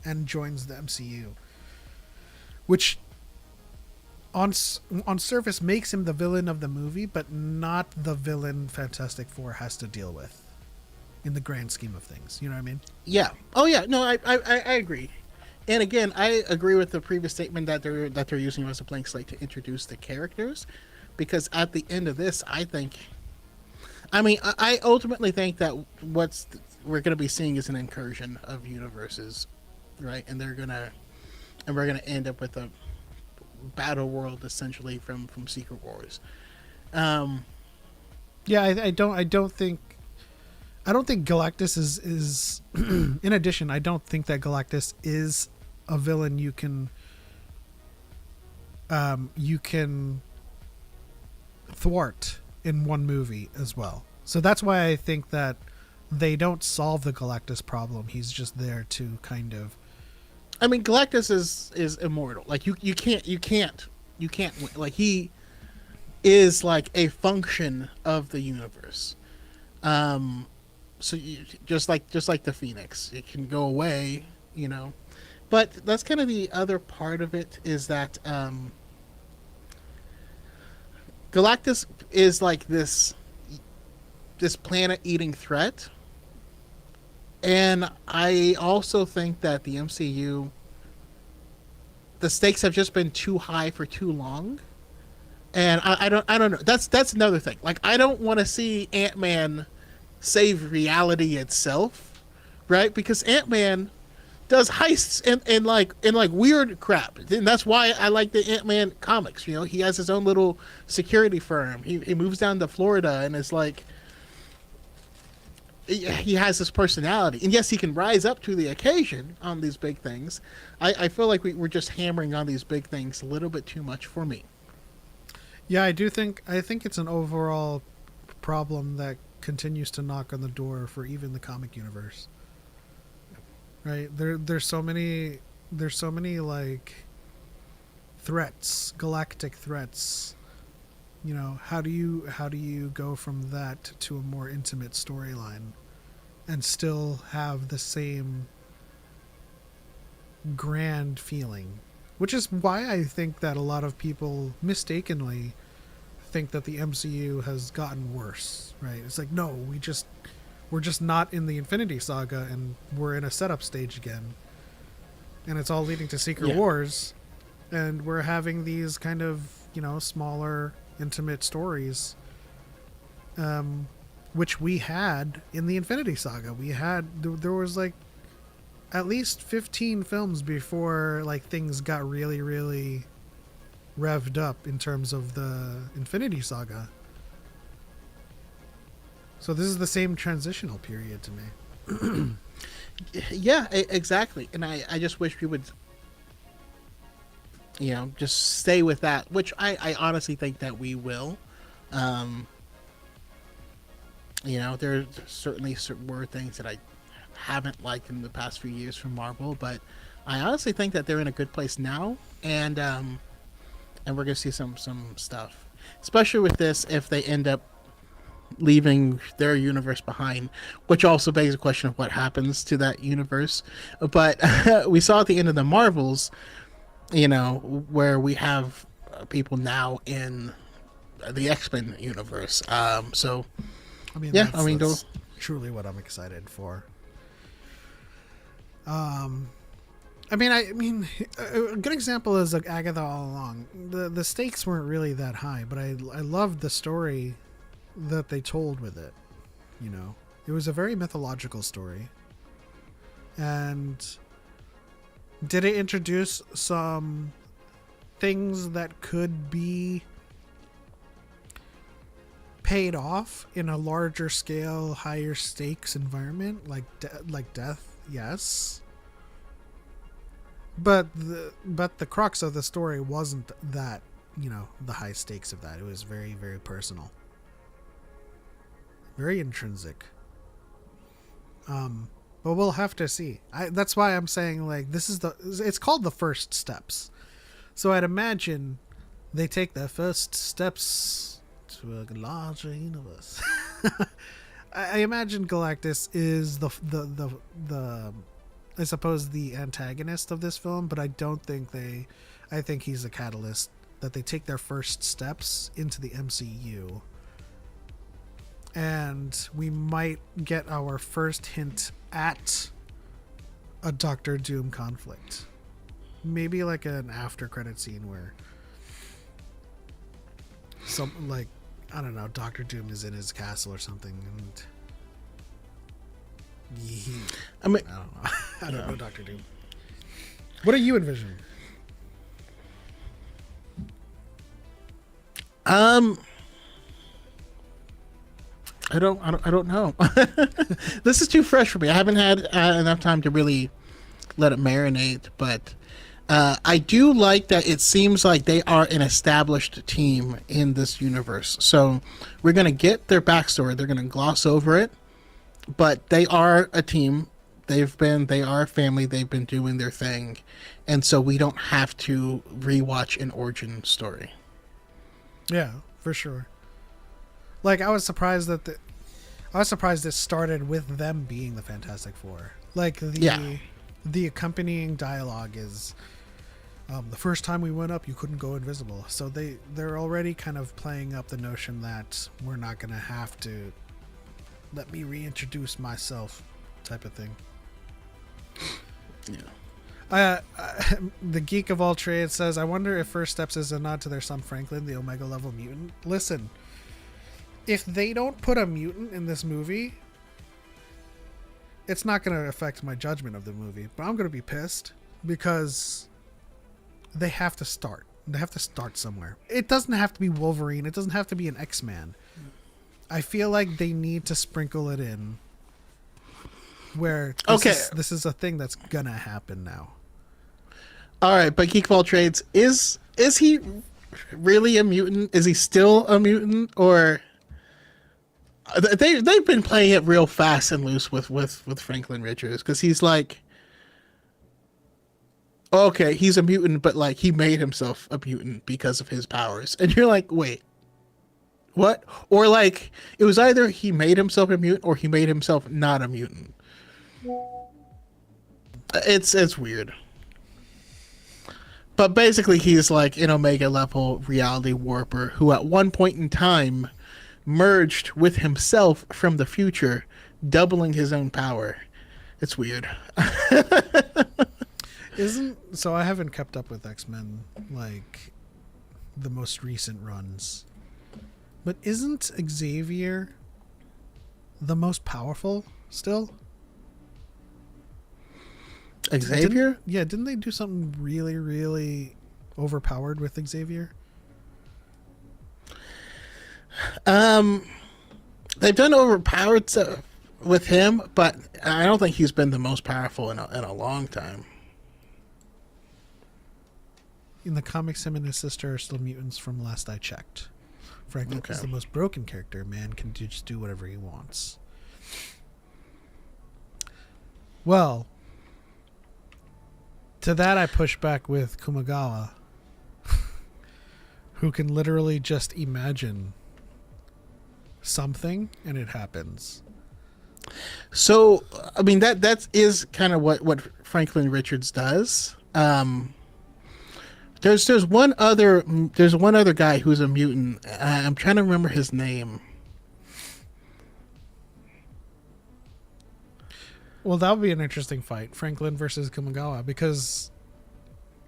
Speaker 1: and joins the MCU, which on surface makes him the villain of the movie, but not the villain Fantastic Four has to deal with in the grand scheme of things. You know what I mean?
Speaker 2: Yeah. Oh yeah. No, I agree. And again, I agree with the previous statement that they're using him as a blank slate to introduce the characters, because at the end of this, I ultimately think that we're going to be seeing is an incursion of universes, right? And we're gonna end up with a battle world essentially from Secret Wars.
Speaker 1: Yeah, I don't think Galactus is in addition, I don't think that Galactus is a villain you can thwart in one movie as well. So that's why I think that they don't solve the Galactus problem. He's just there to kind of
Speaker 2: I mean, Galactus is immortal. Like you can't like he is like a function of the universe. So just like the Phoenix, it can go away, you know. But that's kind of the other part of it is that Galactus is like this planet-eating threat, and I also think that the MCU, the stakes have just been too high for too long, and I don't know. That's another thing. Like I don't want to see Ant-Man save reality itself, right? Because Ant-Man does heists and like weird crap, and that's why I like the Ant-Man comics. You know, he has his own little security firm. He moves down to Florida and is like, he has this personality, and yes, he can rise up to the occasion on these big things. I feel like we're just hammering on these big things a little bit too much for me.
Speaker 1: Yeah, I think it's an overall problem that continues to knock on the door for even the comic universe. Right? There's so many like threats, galactic threats. You know, how do you go from that to a more intimate storyline and still have the same grand feeling? Which is why I think that a lot of people mistakenly think that the MCU has gotten worse, right? It's like, no, we're just not in the Infinity Saga and we're in a setup stage again. And it's all leading to Secret Wars, and we're having these kind of, you know, smaller intimate stories, which we had in the Infinity Saga. There was like at least 15 films before like things got really, really revved up in terms of the Infinity Saga. So this is the same transitional period to me.
Speaker 2: Yeah, exactly. And I just wish we would, you know, just stay with that, which I honestly think that we will. You know, there certainly were things that I haven't liked in the past few years from Marvel, but I honestly think that they're in a good place now, and we're gonna see some stuff, especially with this if they end up leaving their universe behind, which also begs the question of what happens to that universe. But we saw at the end of the Marvels, you know, where we have people now in the X-Men universe. So
Speaker 1: I mean,
Speaker 2: yeah,
Speaker 1: that's truly what I'm excited for. I mean, a good example is like Agatha All Along. The stakes weren't really that high, but I loved the story that they told with it. You know, it was a very mythological story. And did it introduce some things that could be paid off in a larger scale, higher stakes environment, like death? Yes. but the crux of the story wasn't that, the high stakes of that. It was very, very personal, very intrinsic. But we'll have to see. That's why I'm saying, like, it's called The First Steps. So I'd imagine they take their first steps to a larger universe. I imagine Galactus is the I suppose the antagonist of this film, but I don't think I think he's a catalyst, that they take their first steps into the MCU. And we might get our first hint at a Doctor Doom conflict. Maybe like an after credit scene where I don't know, Doctor Doom is in his castle or something, and I don't know. I don't know Doctor Doom. What do you envision?
Speaker 2: I don't know. This is too fresh for me. I haven't had enough time to really let it marinate, but I do like that it seems like they are an established team in this universe. So we're going to get their backstory. They're going to gloss over it, but they are a team. They are a family. They've been doing their thing. And so we don't have to rewatch an origin story.
Speaker 1: Yeah, for sure. Like, I was surprised this started with them being the Fantastic Four. Like, the accompanying dialogue is, the first time we went up, you couldn't go invisible. So they're already kind of playing up the notion that we're not going to have to let me reintroduce myself type of thing. Yeah. The Geek of All Trades says, I wonder if First Steps is a nod to their son Franklin, the Omega level mutant. Listen, if they don't put a mutant in this movie, it's not going to affect my judgment of the movie, but I'm going to be pissed because they have to start. They have to start somewhere. It doesn't have to be Wolverine. It doesn't have to be an X-Man. I feel like they need to sprinkle it in where this is a thing that's going to happen now.
Speaker 2: All right, but Geek of All Trades, is he really a mutant? Is he still a mutant, or they've been playing it real fast and loose with Franklin Richards, because he's like, okay, he's a mutant, but like he made himself a mutant because of his powers, and you're like, wait, what? Or like it was either he made himself a mutant or he made himself not a mutant. It's weird. But basically, he's like an Omega level reality warper who at one point in time merged with himself from the future, doubling his own power. It's weird.
Speaker 1: So I haven't kept up with X-Men, like the most recent runs. But isn't Xavier the most powerful still?
Speaker 2: Xavier?
Speaker 1: Didn't they do something really, really overpowered with Xavier?
Speaker 2: They've done overpowered stuff with him, but I don't think he's been the most powerful in a long time.
Speaker 1: In the comics, him and his sister are still mutants from last I checked. Franklin is the most broken character. Man can just do whatever he wants. Well, to that I push back with Kumagawa, who can literally just imagine something and it happens.
Speaker 2: So, I mean, that is kind of what Franklin Richards does. There's one other guy who's a mutant. I'm trying to remember his name.
Speaker 1: Well, that would be an interesting fight, Franklin versus Kumagawa, because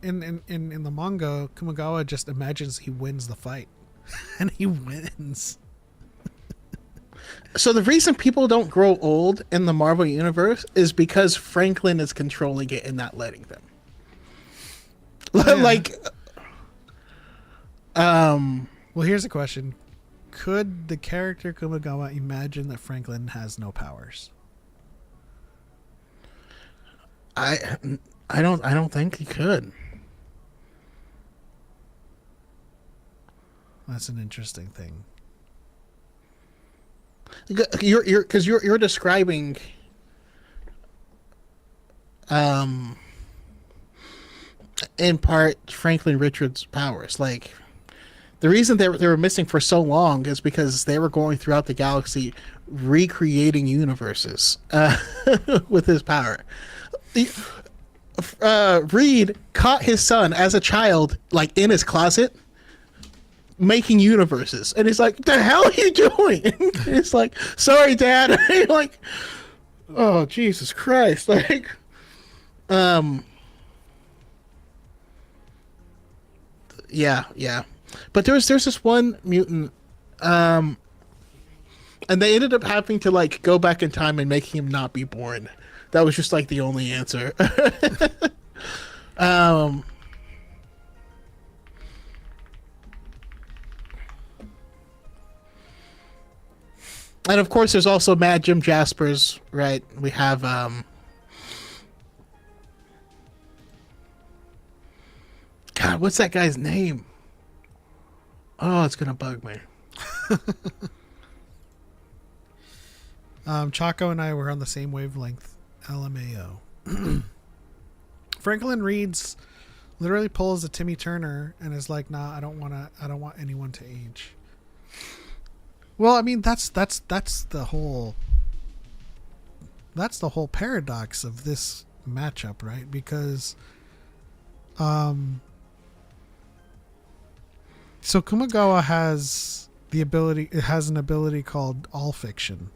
Speaker 1: in the manga, Kumagawa just imagines he wins the fight, and he wins.
Speaker 2: So the reason people don't grow old in the Marvel Universe is because Franklin is controlling it and not letting them. Yeah. Like,
Speaker 1: well, here's a question. Could the character Kumagawa imagine that Franklin has no powers?
Speaker 2: I I don't think he could.
Speaker 1: That's an interesting thing.
Speaker 2: You're describing um in part Franklin Richards' powers. Like the reason they were missing for so long is because they were going throughout the galaxy recreating universes with his power. Reed caught his son as a child, like in his closet, making universes, and he's like, "The hell are you doing?" It's like, "Sorry, Dad." Like, oh Jesus Christ! Like, yeah. But there's this one mutant, and they ended up having to like go back in time and make him not be born. That was just like the only answer. um, and of course, there's also Mad Jim Jaspers, right? We have God, what's that guy's name? Oh, it's gonna bug me.
Speaker 1: Chaco and I were on the same wavelength. LMAO. Franklin Reed's literally pulls a Timmy Turner and is like, "Nah, I don't want anyone to age." Well, I mean, that's the whole paradox of this matchup, right? Because so Kumagawa has an ability called all fiction,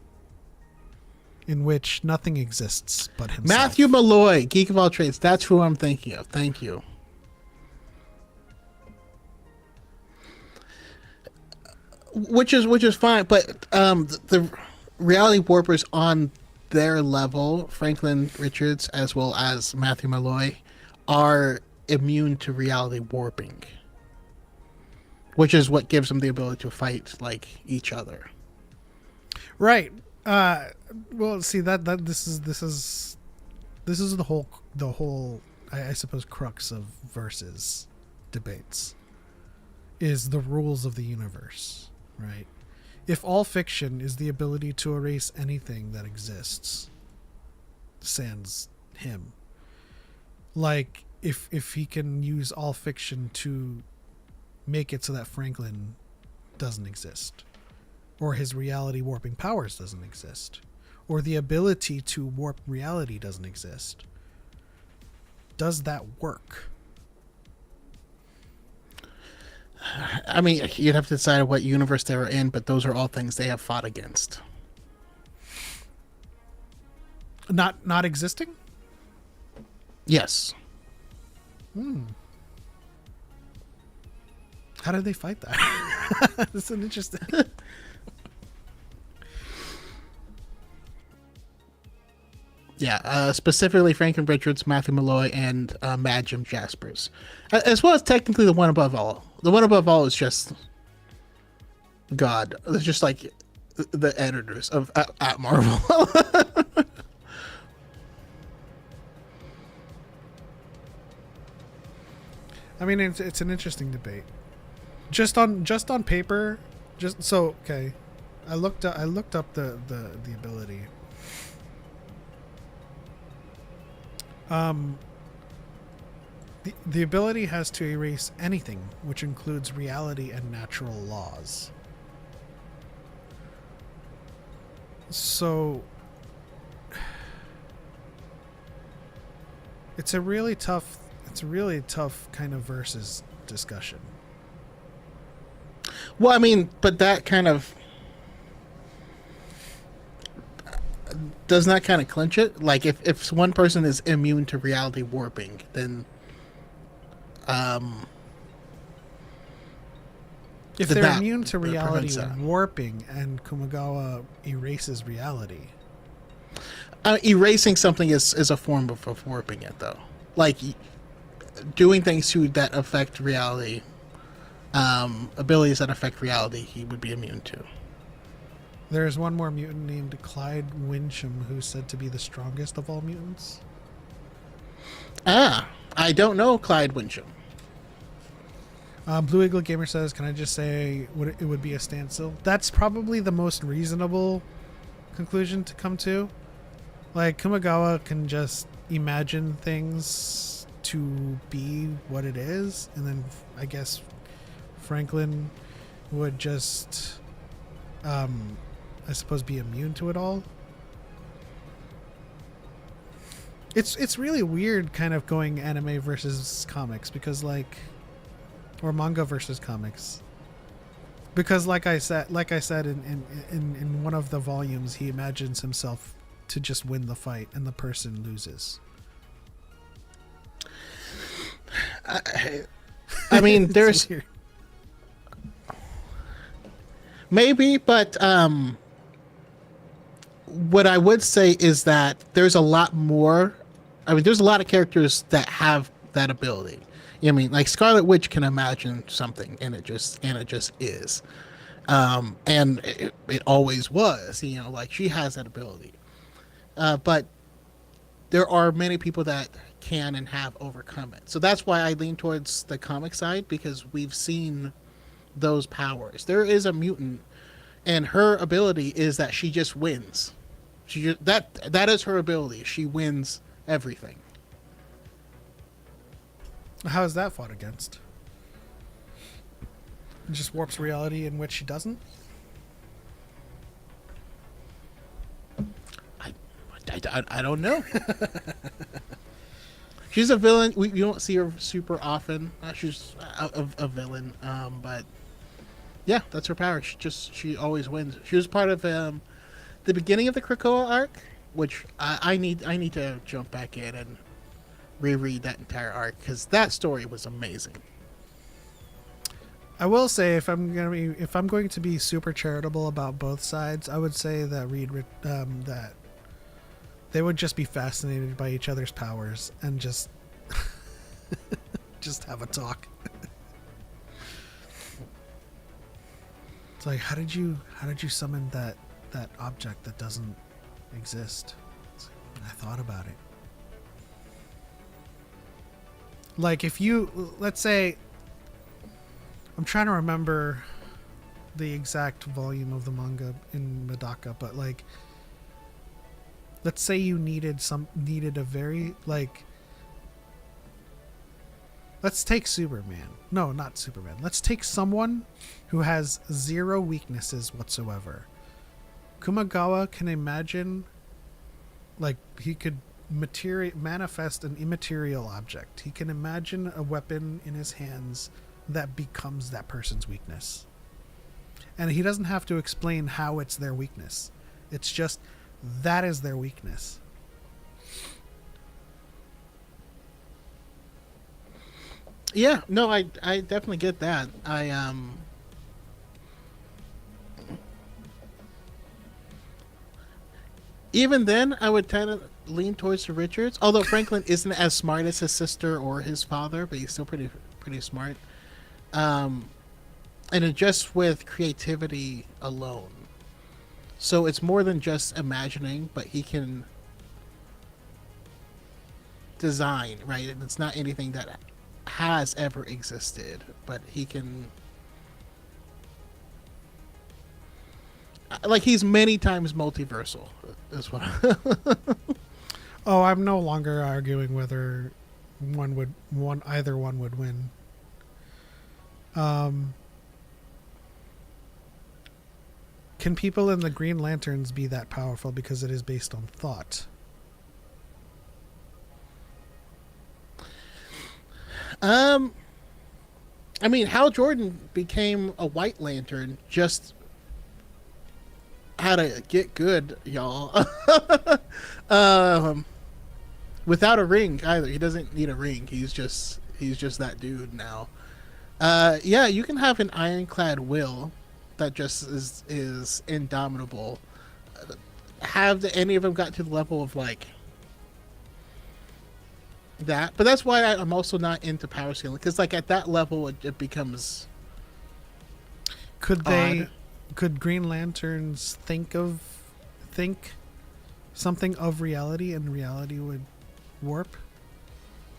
Speaker 1: in which nothing exists but himself.
Speaker 2: Matthew Malloy, Geek of All Trades. That's who I'm thinking of. Thank you. Which is fine, but the reality warpers on their level, Franklin Richards as well as Matthew Malloy, are immune to reality warping, which is what gives them the ability to fight like each other.
Speaker 1: Right. Well, see that this is the whole I suppose crux of versus debates is the rules of the universe, right? If all fiction is the ability to erase anything that exists, sans him, like if he can use all fiction to make it so that Franklin doesn't exist, or his reality warping powers doesn't exist, or the ability to warp reality doesn't exist, does that work?
Speaker 2: I mean, you'd have to decide what universe they were in, but those are all things they have fought against.
Speaker 1: Not existing?
Speaker 2: Yes.
Speaker 1: How did they fight that? That's an interesting.
Speaker 2: Yeah, specifically Franklin Richards, Matthew Malloy, and Mad Jim Jaspers, as well as technically the one above all. The one above all is just God. It's just like the editors of at Marvel.
Speaker 1: I mean, it's an interesting debate. Just on paper, just so okay. I looked up the ability. The ability has to erase anything, which includes reality and natural laws. So it's a really tough kind of versus discussion.
Speaker 2: Well, I mean, but that kind of doesn't that kind of clinch it? Like, if one person is immune to reality warping, then
Speaker 1: if they're immune to reality warping and Kumagawa erases reality,
Speaker 2: erasing something is a form of warping it, though. Like doing things that affect reality, abilities that affect reality, he would be immune to.
Speaker 1: There's one more mutant named Clyde Wincham who's said to be the strongest of all mutants.
Speaker 2: I don't know Clyde Wincham.
Speaker 1: Blue Eagle Gamer says, "Can I just say it would be a standstill?" That's probably the most reasonable conclusion to come to. Like, Kumagawa can just imagine things to be what it is, and then I guess Franklin would just, I suppose, be immune to it all. It's really weird, kind of going anime versus comics, because or manga versus comics, because like I said in one of the volumes, he imagines himself to just win the fight and the person loses.
Speaker 2: I mean, there's maybe, but what I would say is that there's a lot more. I mean, there's a lot of characters that have that ability. I mean, like Scarlet Witch can imagine something, and it just is, and it always was. You know, like she has that ability, but there are many people that can and have overcome it. So that's why I lean towards the comic side, because we've seen those powers. There is a mutant, and her ability is that she just wins. That is her ability. She wins everything.
Speaker 1: How is that fought against? It just warps reality in which she doesn't?
Speaker 2: I don't know. She's a villain. We don't see her super often. She's a villain, but yeah, that's her power. She always wins. She was part of the beginning of the Krakoa arc, which I need to jump back in and reread that entire arc, because that story was amazing.
Speaker 1: I will say, if I'm going to be super charitable about both sides, I would say that that they would just be fascinated by each other's powers and just just have a talk. It's like, how did you summon that object that doesn't exist? I thought about it. Like, if you, let's say, I'm trying to remember the exact volume of the manga in Medaka, but like, let's say you needed a very, like, let's take Superman. No, not Superman. Let's take someone who has zero weaknesses whatsoever. Kumagawa can imagine, like, he could manifest an immaterial object. He can imagine a weapon in his hands that becomes that person's weakness. And he doesn't have to explain how it's their weakness. It's just, that is their weakness.
Speaker 2: Yeah, no, I definitely get that. Even then, I would tend to lean towards the Richards. Although Franklin isn't as smart as his sister or his father, but he's still pretty smart. And just with creativity alone. So it's more than just imagining, but he can design, right? And it's not anything that has ever existed, but he can, like, he's many times multiversal as well.
Speaker 1: Oh, I'm no longer arguing whether either one would win. Can people in the Green Lanterns be that powerful because it is based on thought?
Speaker 2: I mean, Hal Jordan became a White Lantern just how to get good, y'all. Without a ring either. He doesn't need a ring. He's just that dude now. Yeah, you can have an ironclad will that just is indomitable. Have any of them got to the level of like that? But that's why I'm also not into power scaling, because like at that level it becomes
Speaker 1: Could Green Lanterns think something of reality, and reality would warp?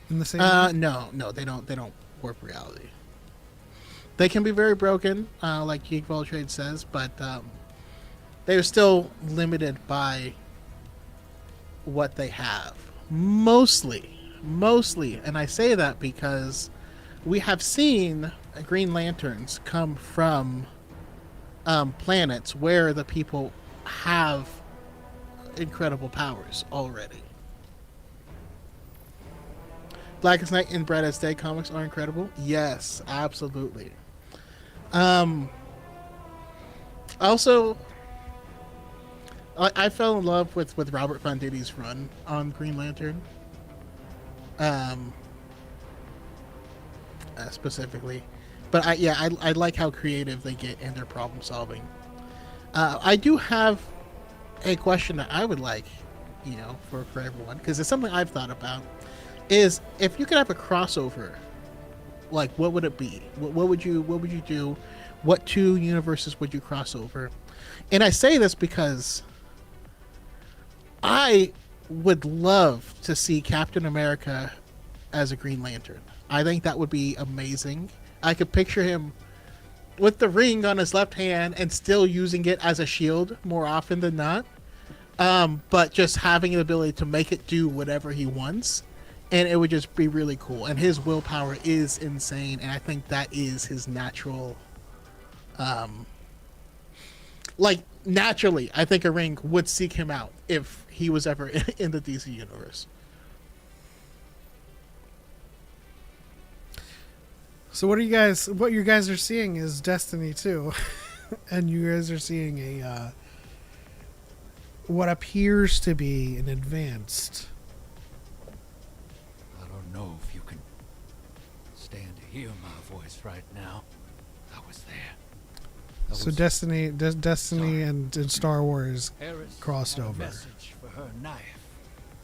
Speaker 1: in the same way?
Speaker 2: No, they don't. They don't warp reality. They can be very broken, like Geek of All Trades says, but they are still limited by what they have. Mostly, and I say that because we have seen Green Lanterns come from planets where the people have incredible powers already. Blackest Night and Brightest Day comics are incredible. Yes, absolutely. Also, I fell in love with Robert Venditti's run on Green Lantern. Specifically, but I like how creative they get in their problem solving. I do have a question that I would like, for everyone, because it's something I've thought about. Is if you could have a crossover, like what would it be? What would you do? What two universes would you cross over? And I say this because I would love to see Captain America as a Green Lantern. I think that would be amazing. I could picture him with the ring on his left hand and still using it as a shield more often than not. But just having the ability to make it do whatever he wants. And it would just be really cool. And his willpower is insane. And I think that is his natural... naturally, I think a ring would seek him out if he was ever in the DC universe.
Speaker 1: So what you guys are seeing is Destiny 2. And you guys are seeing a what appears to be an advanced...
Speaker 3: I don't know if you can stand to hear my voice right now. I was there.
Speaker 1: So Destiny and Star Wars
Speaker 3: Harris
Speaker 1: crossed
Speaker 3: had a
Speaker 1: over.
Speaker 3: message for her knife.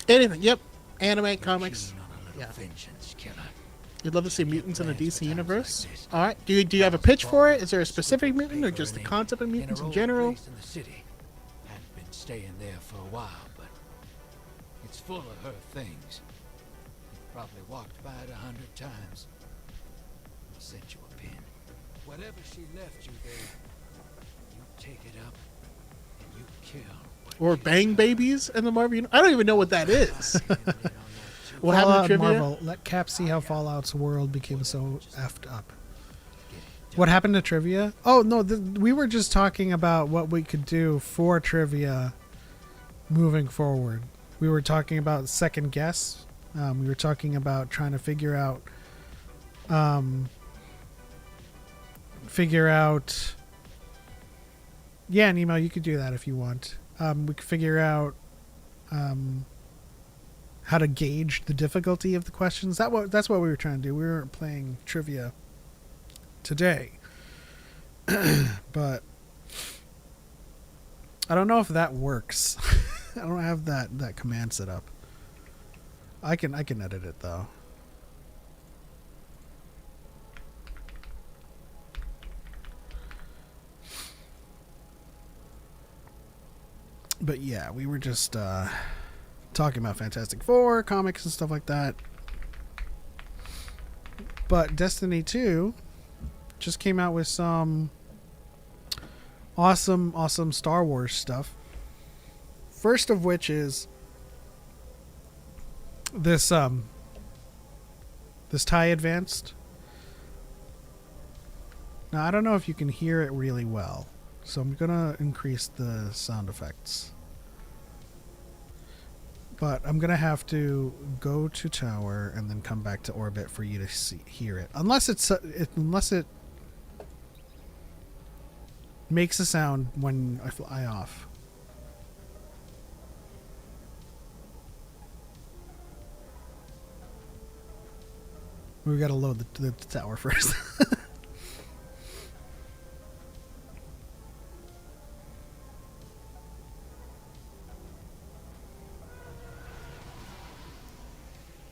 Speaker 2: Anything. Yep. Anime, comics.
Speaker 3: Keen on a little
Speaker 2: Yeah.
Speaker 3: vengeance, killer.
Speaker 2: You'd love to see mutants in the DC universe. All right. Do you have a pitch for it? Is there a specific mutant or just the concept of mutants in general?
Speaker 3: In the city. Hadn't been staying there for a while, but it's full of her things. You've probably walked by it 100 times. I sent you a pin. Whatever she left you there, you take it up and you kill.
Speaker 2: Or Bang Babies in the Marvel universe? I don't even know what that is. What happened
Speaker 1: Fallout
Speaker 2: to trivia?
Speaker 1: Marvel. Let Cap see how Fallout's world became so effed up. What happened to trivia? Oh, no, we were just talking about what we could do for trivia moving forward. We were talking about second guess. We were talking about trying to figure out... Yeah, Nemo, you could do that if you want. We could figure out... how to gauge the difficulty of the questions. That's what we were trying to do. We weren't playing trivia today. But I don't know if that works. I don't have that command set up. I can edit it though. But yeah, we were just talking about Fantastic Four comics and stuff like that. But Destiny 2 just came out with some awesome Star Wars stuff. First of which is this TIE Advanced. Now I don't know if you can hear it really well, so I'm gonna increase the sound effects. But I'm going to have to go to tower and then come back to orbit for you to hear it. Unless it makes a sound when I fly off. We got to load the tower first.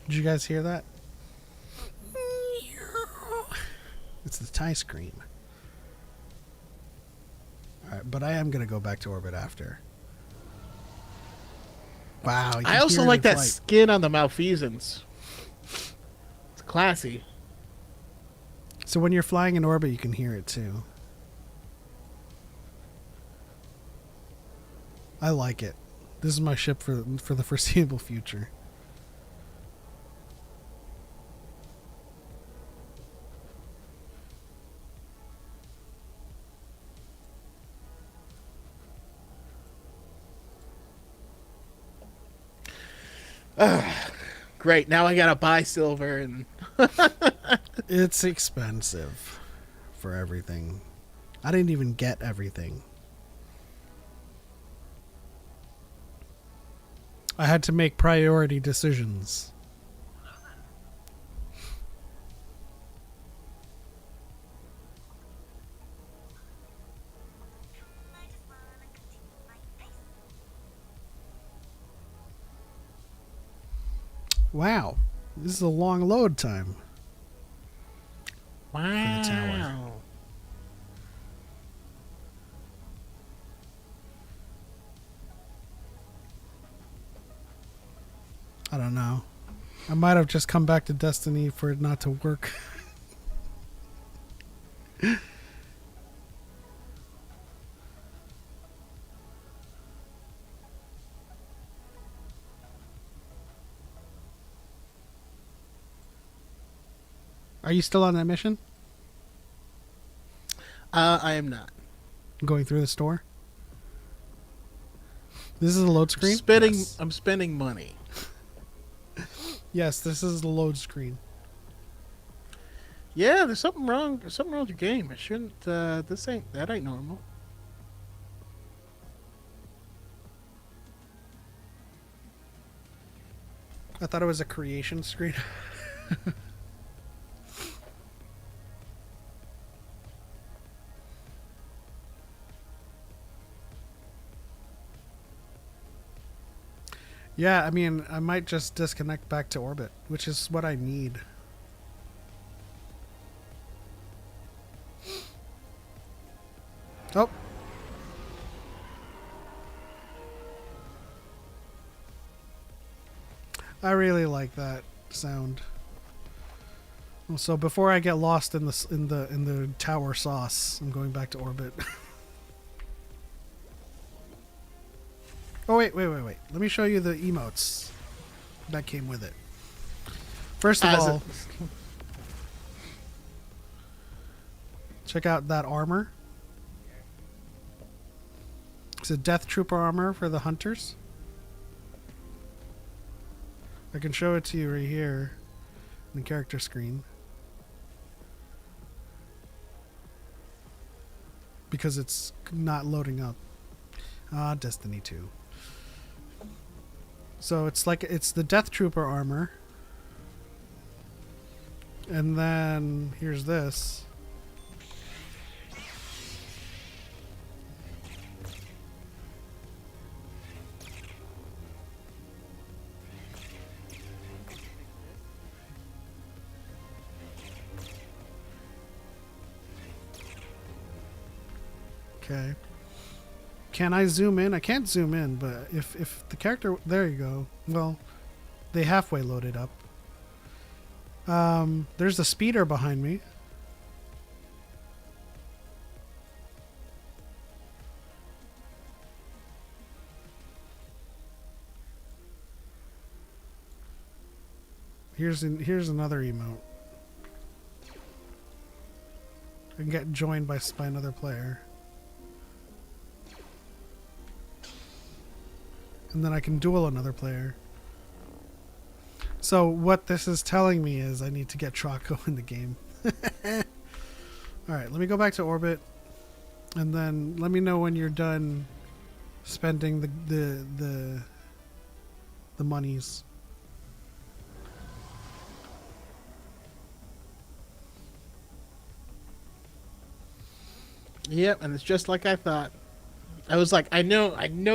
Speaker 1: Did you guys hear that? It's the TIE scream. Alright, but I am going to go back to orbit after. Wow.
Speaker 2: I also like that skin on the malfeasance. classy.
Speaker 1: So when you're flying in orbit, you can hear it too. I like it. This is my ship for the foreseeable future.
Speaker 2: Great. Now I gotta buy silver and
Speaker 1: It's expensive for everything. I didn't even get everything. I had to make priority decisions. Wow. This is a long load time.
Speaker 2: wow.
Speaker 1: the tower. I don't know. I might have just come back to Destiny for it not to work. Are you still on that mission?
Speaker 2: I am not.
Speaker 1: Going through the store? This is the load screen?
Speaker 2: Spending.
Speaker 1: Yes.
Speaker 2: I'm spending money.
Speaker 1: Yes, this is the load screen.
Speaker 2: Yeah, there's something wrong. There's something wrong with your game. It shouldn't. That ain't normal.
Speaker 1: I thought it was a creation screen. Yeah, I mean, I might just disconnect back to orbit, which is what I need. Oh. I really like that sound. So before I get lost in the tower sauce, I'm going back to orbit. Oh wait. Let me show you the emotes that came with it. First of all, check out that armor. It's a Death Trooper armor for the hunters. I can show it to you right here in the character screen. Because it's not loading up. Destiny 2. So it's the Death Trooper armor. And then here's this. Okay. Can I zoom in? I can't zoom in, but if the character... There you go. Well, they halfway loaded up. There's the speeder behind me. Here's another emote. I can get joined by another player. And then I can duel another player. So what this is telling me is I need to get Traco in the game. Alright, let me go back to orbit. And then let me know when you're done spending the monies.
Speaker 2: Yep, and it's just like I thought. I was like, I know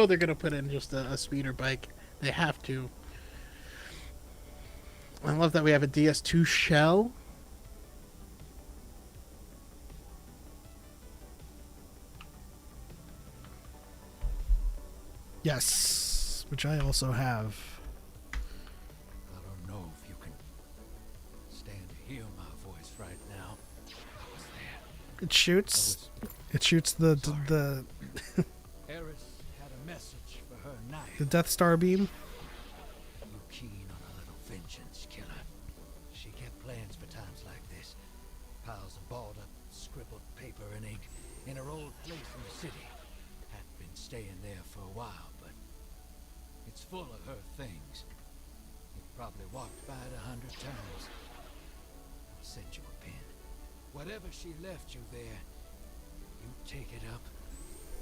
Speaker 2: they're gonna put in just a speeder bike. They have to. I love that we have a DS2 shell.
Speaker 1: Yes, which I also have.
Speaker 3: I don't know if you can stand
Speaker 1: It shoots. It shoots the
Speaker 3: Eris had a message for her knife.
Speaker 1: the Death Star beam.
Speaker 3: You keen on a little vengeance, killer? She kept plans for times like this. Piles of balled up, scribbled paper and ink in her old place in the city. Hadn't been staying there for a while, but it's full of her things. You've probably walked by it 100 times. I'll send you a pin. Whatever she left you there, you take it up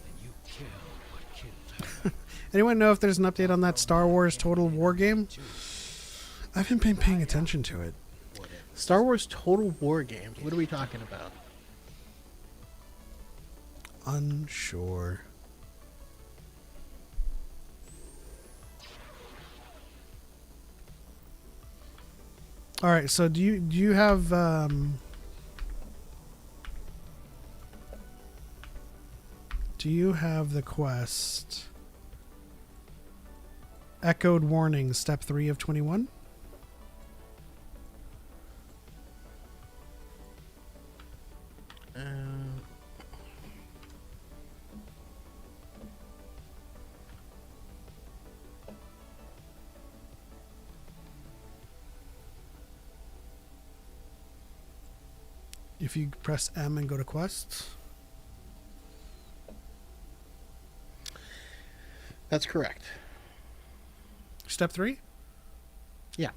Speaker 3: and you kill what killed her.
Speaker 1: Anyone know if there's an update on that Star Wars Total War game? I haven't been paying attention to it.
Speaker 2: Star Wars Total War games. What are we talking about?
Speaker 1: Unsure. All right, so do you have do you have the quest Echoed Warning Step 3 of 21? If you press M and go to quests.
Speaker 2: That's correct.
Speaker 1: Step 3?
Speaker 2: Yeah.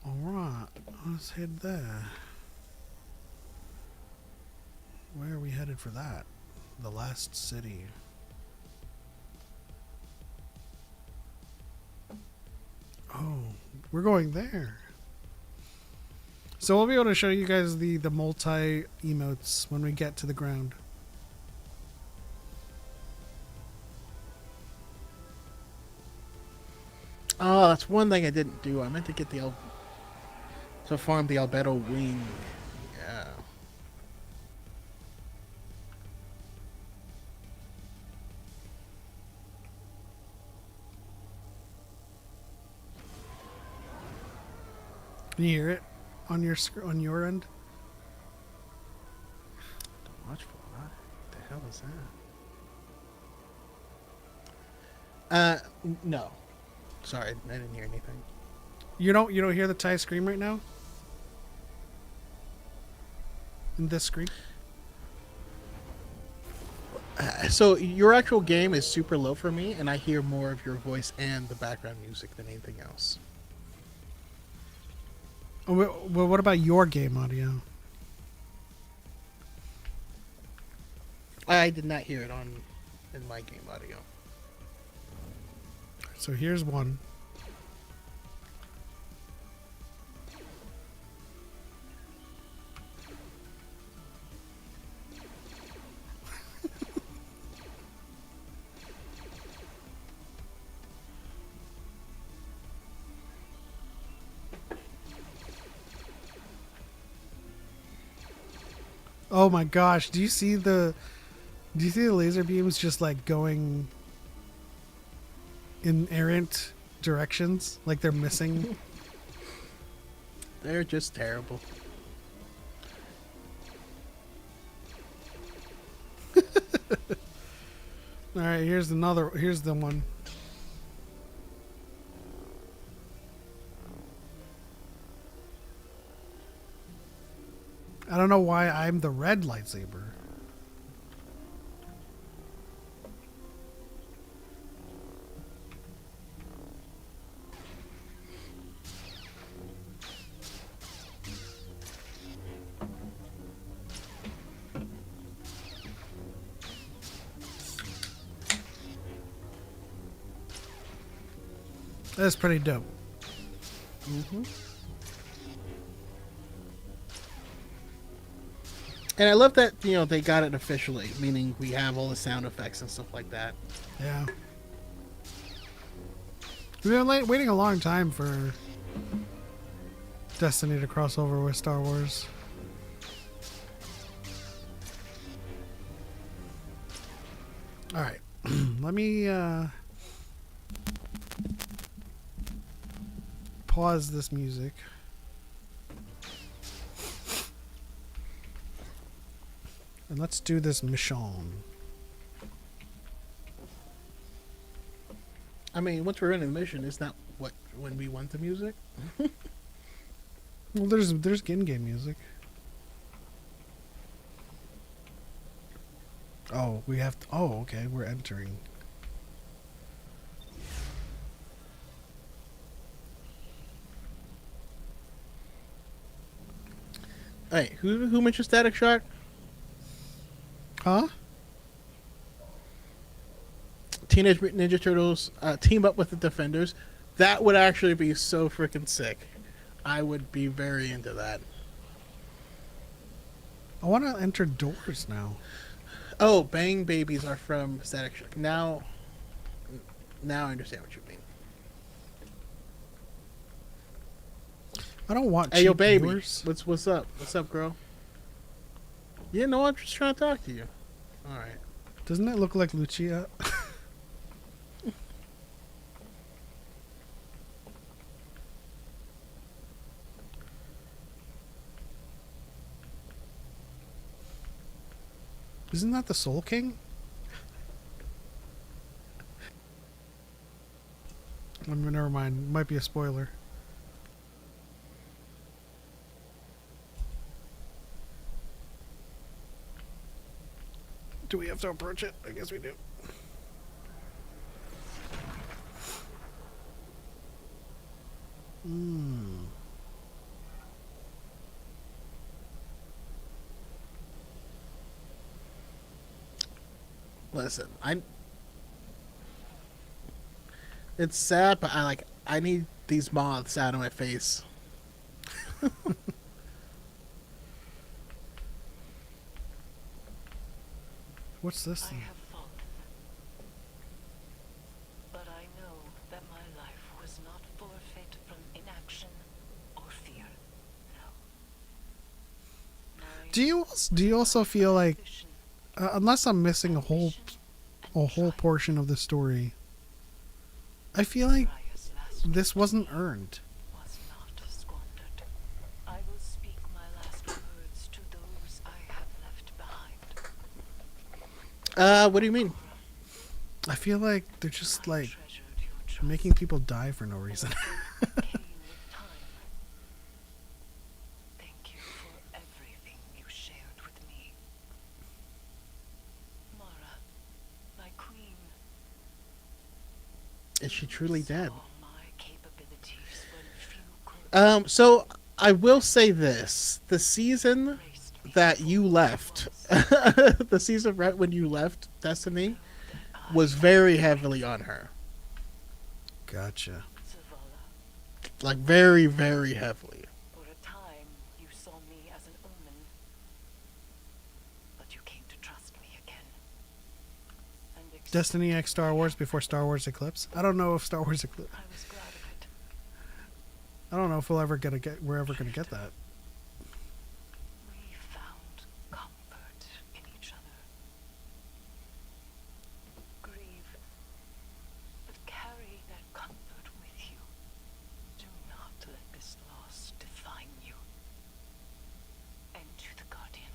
Speaker 1: All right, let's head there. Where are we headed for that? The last city. Oh, we're going there. So we'll be able to show you guys the multi emotes when we get to the ground.
Speaker 2: Oh, that's one thing I didn't do. I meant to get to farm the Albedo wing. Yeah.
Speaker 1: Can you hear it on your end?
Speaker 2: Watch for that. What the hell is that? No. Sorry, I didn't hear anything.
Speaker 1: You don't hear the Thai scream right now? In this screen?
Speaker 2: So your actual game is super low for me, and I hear more of your voice and the background music than anything else.
Speaker 1: Oh, well, what about your game audio?
Speaker 2: I did not hear it in my game audio.
Speaker 1: So here's one. Oh my gosh, do you see the laser beams just like going in errant directions? Like they're missing?
Speaker 2: They're just terrible.
Speaker 1: Alright, here's the one. I don't know why I'm the red lightsaber. That's pretty dope.
Speaker 2: Mm-hmm. And I love that, they got it officially, meaning we have all the sound effects and stuff like that.
Speaker 1: Yeah. We've been waiting a long time for Destiny to cross over with Star Wars. Alright. Let me pause this music. And let's do this mission.
Speaker 2: I mean, once we're in the mission, it's not what when we want the music.
Speaker 1: Well, there's in-game music. Oh, we have to, oh, okay, we're entering.
Speaker 2: Hey, who mentioned Static Shock?
Speaker 1: Huh?
Speaker 2: Teenage Mutant Ninja Turtles team up with the Defenders. That would actually be so freaking sick. I would be very into that.
Speaker 1: I want to enter doors now.
Speaker 2: Oh, Bang Babies are from Static Shock. Now I understand what you mean.
Speaker 1: I don't want
Speaker 2: Hey, yo,
Speaker 1: cheap
Speaker 2: baby.
Speaker 1: doors.
Speaker 2: What's up? What's up, girl? Yeah, no, I'm just trying to talk to you. All right.
Speaker 1: Doesn't it look like Lucia? Isn't that the Soul King? Never mind. Might be a spoiler. Do we have to approach it? I guess we do.
Speaker 2: Listen, it's sad, but I need these moths out of my face.
Speaker 1: What's this
Speaker 4: I
Speaker 1: thing?
Speaker 4: have fallen, but I know that my life was not forfeit from inaction or fear. No.
Speaker 1: Do you also feel like, unless I'm missing a whole portion of the story, I feel like this wasn't earned.
Speaker 4: Was not squandered. I will speak my last words to those I have left behind.
Speaker 2: What do you mean?
Speaker 1: I feel like they're just like
Speaker 4: Treasured your trust.
Speaker 1: making people die for no reason.
Speaker 4: Came with time. Thank you for everything you shared with me. Mara, my queen.
Speaker 2: Is she truly dead?
Speaker 4: Saw my capabilities when few could.
Speaker 2: So I will say this: the season
Speaker 4: Embraced me
Speaker 2: that you
Speaker 4: for
Speaker 2: left,
Speaker 4: what I was.
Speaker 2: the season right when you left Destiny, was very heavily on her.
Speaker 1: Gotcha.
Speaker 4: Zavala,
Speaker 2: Like very, very heavily.
Speaker 4: for a time you saw me as an omen, but you came to trust me again. And
Speaker 1: Destiny X Star Wars before Star Wars Eclipse. I don't know if Star Wars Eclipse.
Speaker 4: I was glad of it.
Speaker 1: I don't know if we're ever gonna get that.
Speaker 4: We found comfort in each other. Grieve, but carry that comfort with you. Do not let this loss define you. And to the Guardian.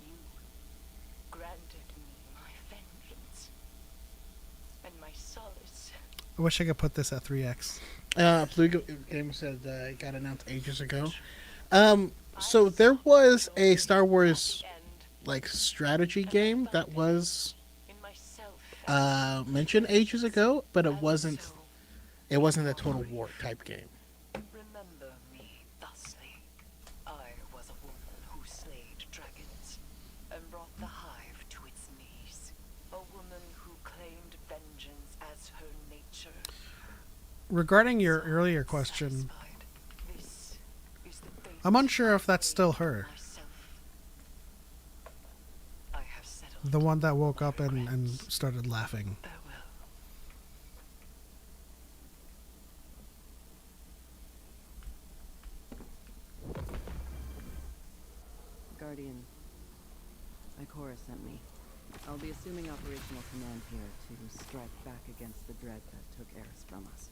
Speaker 4: You granted me my vengeance and my solace.
Speaker 1: I wish I could put this at 3x.
Speaker 2: Blue Game said it got announced ages ago. So there was a Star Wars like strategy game that was
Speaker 4: In myself,
Speaker 2: mentioned ages ago, but it wasn't a Total War type game.
Speaker 4: remember me thusly. I was a woman who slayed dragons and brought the hive to its knees. A woman who claimed vengeance as her nature.
Speaker 1: Regarding your earlier question,
Speaker 4: Satisfied. This is the fate
Speaker 1: I'm unsure if that's
Speaker 4: I
Speaker 1: still
Speaker 4: made
Speaker 1: her.
Speaker 4: myself. I have settled.
Speaker 1: The one that woke up and started laughing.
Speaker 4: Farewell.
Speaker 5: Guardian, Ikora sent me. I'll be assuming operational command here to strike back against the dread that took Eris from us.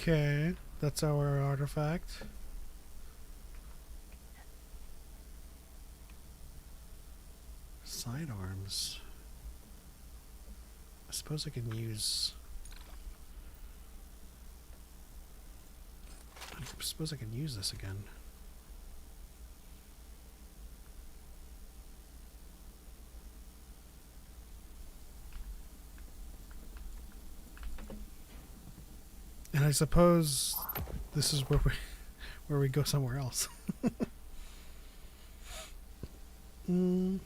Speaker 1: Okay, that's our artifact. Sidearms. I suppose I can use... I suppose I can use this again. And I suppose this is where we go somewhere else. mm.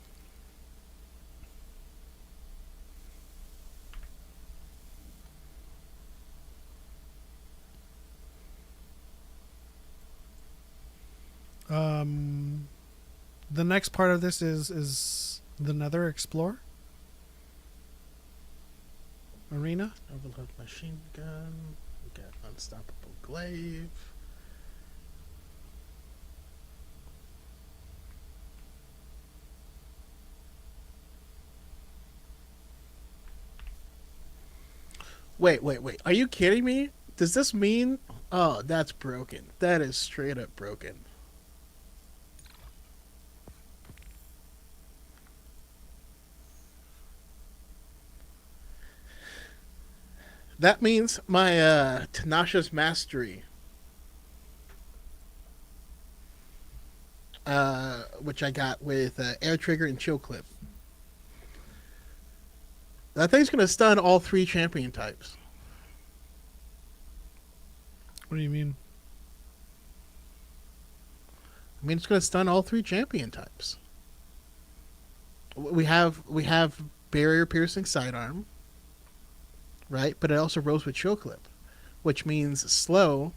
Speaker 1: The next part of this is the Nether Explore arena.
Speaker 2: Overload machine gun. We got unstoppable glaive. Wait. Are you kidding me? Does this mean... Oh, that's broken. That is straight up broken. That means my Tenacious Mastery, which I got with Air Trigger and Chill Clip. That thing's going to stun all 3 champion types.
Speaker 1: What do you mean?
Speaker 2: I mean, it's going to stun all 3 champion types. We have barrier piercing sidearm. Right, but it also rolls with chill clip, which means slow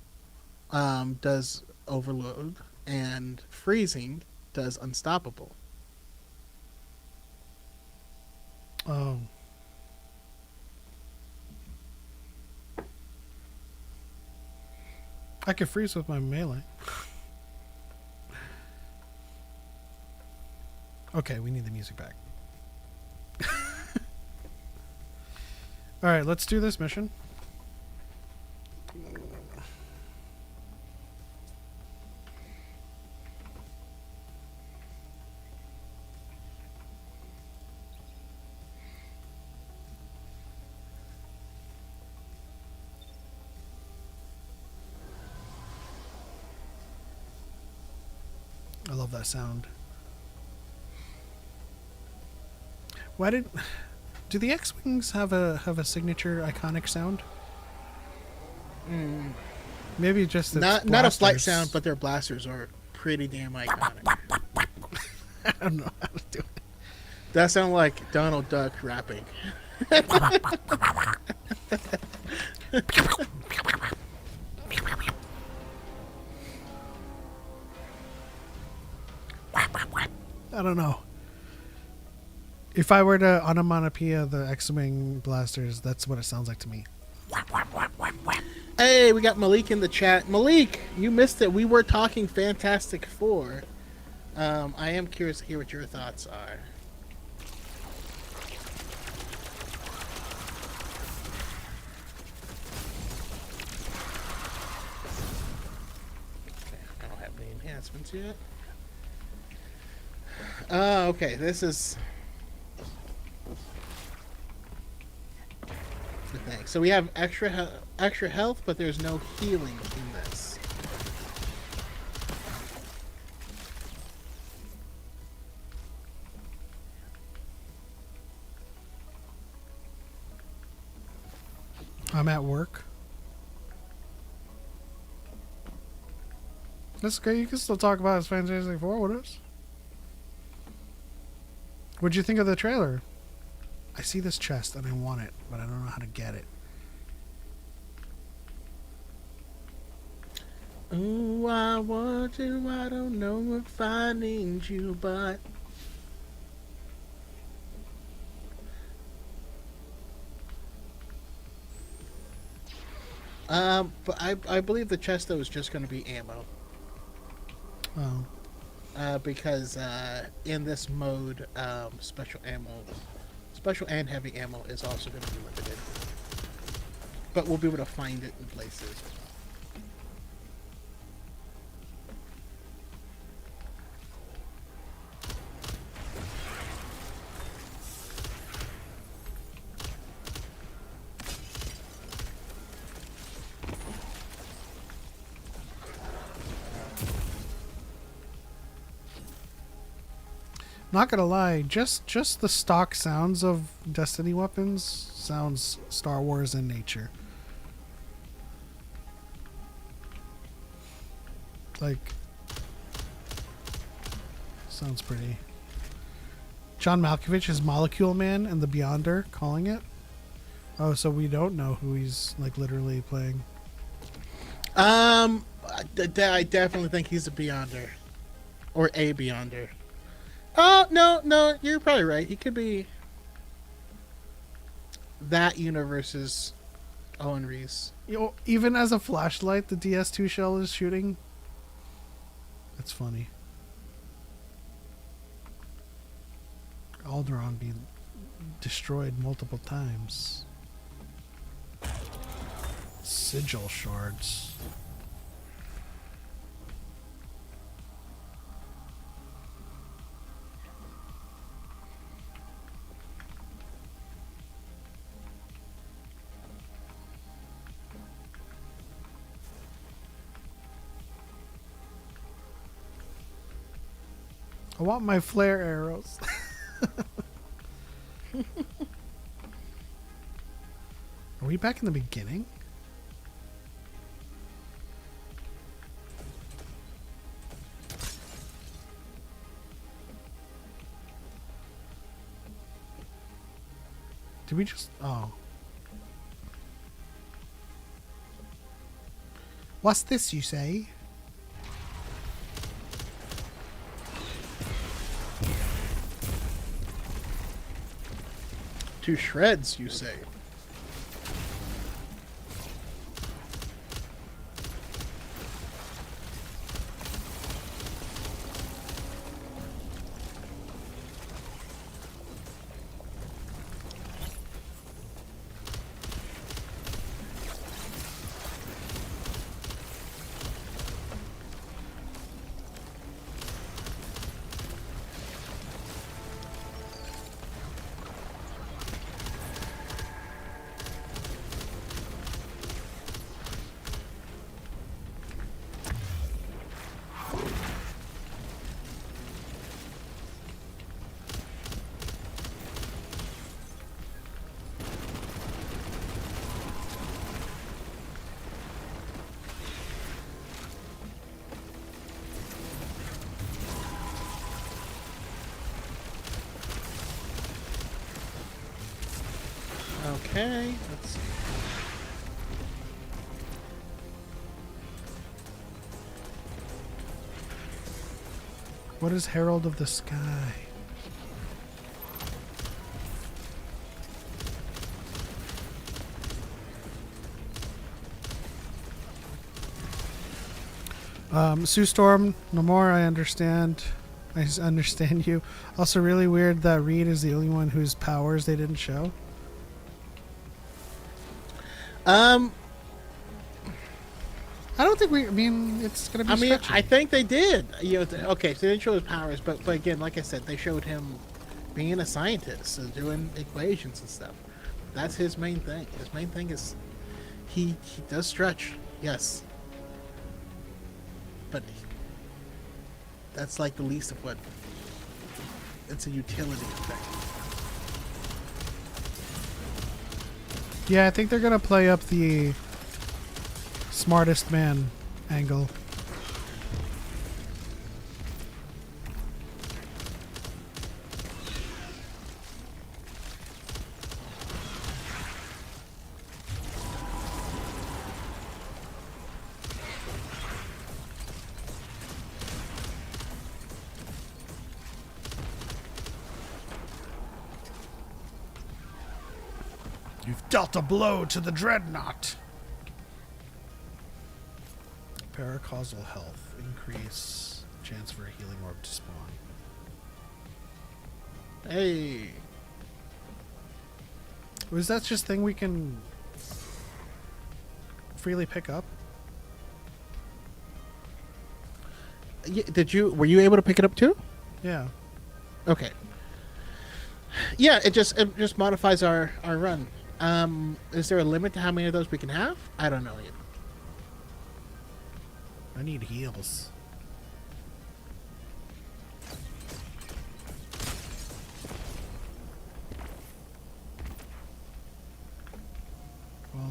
Speaker 2: does overload and freezing does unstoppable.
Speaker 1: Oh. I can freeze with my melee. Okay, we need the music back. Alright, let's do this mission. I love that sound. Why did... Do the X-Wings have a signature iconic sound? Maybe just
Speaker 2: not a flight sound, but their blasters are pretty damn iconic.
Speaker 1: I don't know how to do it.
Speaker 2: That sounds like Donald Duck rapping.
Speaker 1: I don't know. If I were to onomatopoeia the X-Wing blasters, that's what it sounds like to me.
Speaker 2: Hey, we got Malik in the chat. Malik, you missed it. We were talking Fantastic Four. I am curious to hear what your thoughts are. Okay, I don't have any enhancements yet. Okay, this is... the thing. So we have extra health, but there's no healing in this.
Speaker 1: I'm at work. That's okay. You can still talk about his Fantastic Four with us. What'd you think of the trailer? I see this chest and I want it, but I don't know how to get it.
Speaker 2: Ooh, I want you, I don't know if I need you, but... But I believe the chest, though, is just going to be ammo.
Speaker 1: Oh.
Speaker 2: Because in this mode, special and heavy ammo is also going to be limited. But we'll be able to find it in places.
Speaker 1: Not gonna lie, just the stock sounds of Destiny weapons sounds Star Wars in nature. Like, sounds pretty. John Malkovich is Molecule Man and the Beyonder calling it. Oh, so we don't know who he's like literally playing.
Speaker 2: I definitely think he's a Beyonder, or a Beyonder. Oh no, you're probably right. He could be that universe's Owen Reese.
Speaker 1: You know, even as a flashlight, the DS2 shell is shooting. That's funny. Alderaan be destroyed multiple times. Sigil shards. I want my flare arrows. Are we back in the beginning? Did we just... Oh. What's this, you say?
Speaker 2: To shreds, you say? Okay, let's see.
Speaker 1: What is Herald of the Sky? Sue Storm, no more, I understand. I understand you. Also really weird that Reed is the only one whose powers they didn't show.
Speaker 2: Um,
Speaker 1: I don't think I mean, it's going to be
Speaker 2: I mean,
Speaker 1: stretchy.
Speaker 2: I think they did. You know, okay, so they didn't show his powers, but again, like I said, they showed him being a scientist and doing equations and stuff. That's his main thing. His main thing is he does stretch, yes, but that's like the least of what. It's a utility thing.
Speaker 1: Yeah, I think they're going to play up the smartest man angle. You've dealt a blow to the dreadnought. Paracausal health. Increase chance for a healing orb to spawn.
Speaker 2: Hey,
Speaker 1: Was that just thing we can freely pick up?
Speaker 2: were you able to pick it up too?
Speaker 1: Yeah.
Speaker 2: Okay. Yeah, it just modifies our run. Is there a limit to how many of those we can have? I don't know yet.
Speaker 1: I need heals.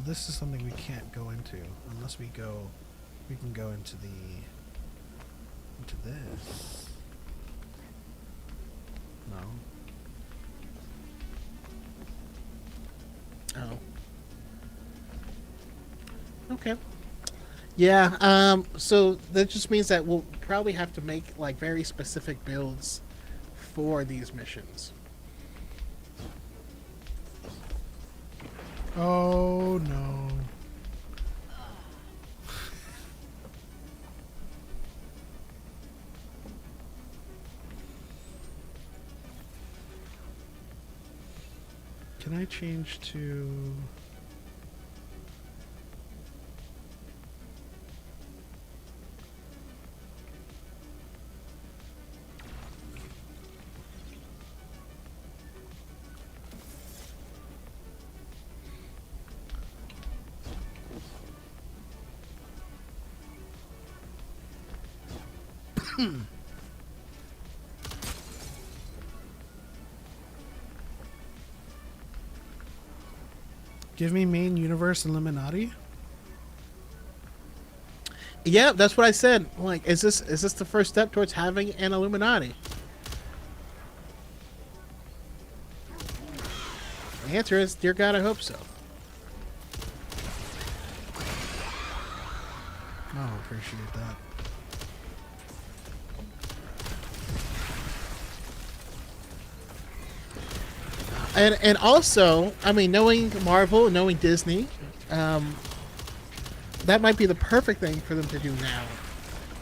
Speaker 1: this is something we can't go into unless we go. We can go into this. No.
Speaker 2: Oh. Okay. Yeah. So that just means that we'll probably have to make like very specific builds for these missions.
Speaker 1: Oh no. Can I change to... Give me main universe Illuminati?
Speaker 2: Yeah, that's what I said. Like, is this the first step towards having an Illuminati? The answer is, dear God, I hope so.
Speaker 1: Oh, appreciate that.
Speaker 2: And also, I mean, knowing Marvel, knowing Disney, that might be the perfect thing for them to do now,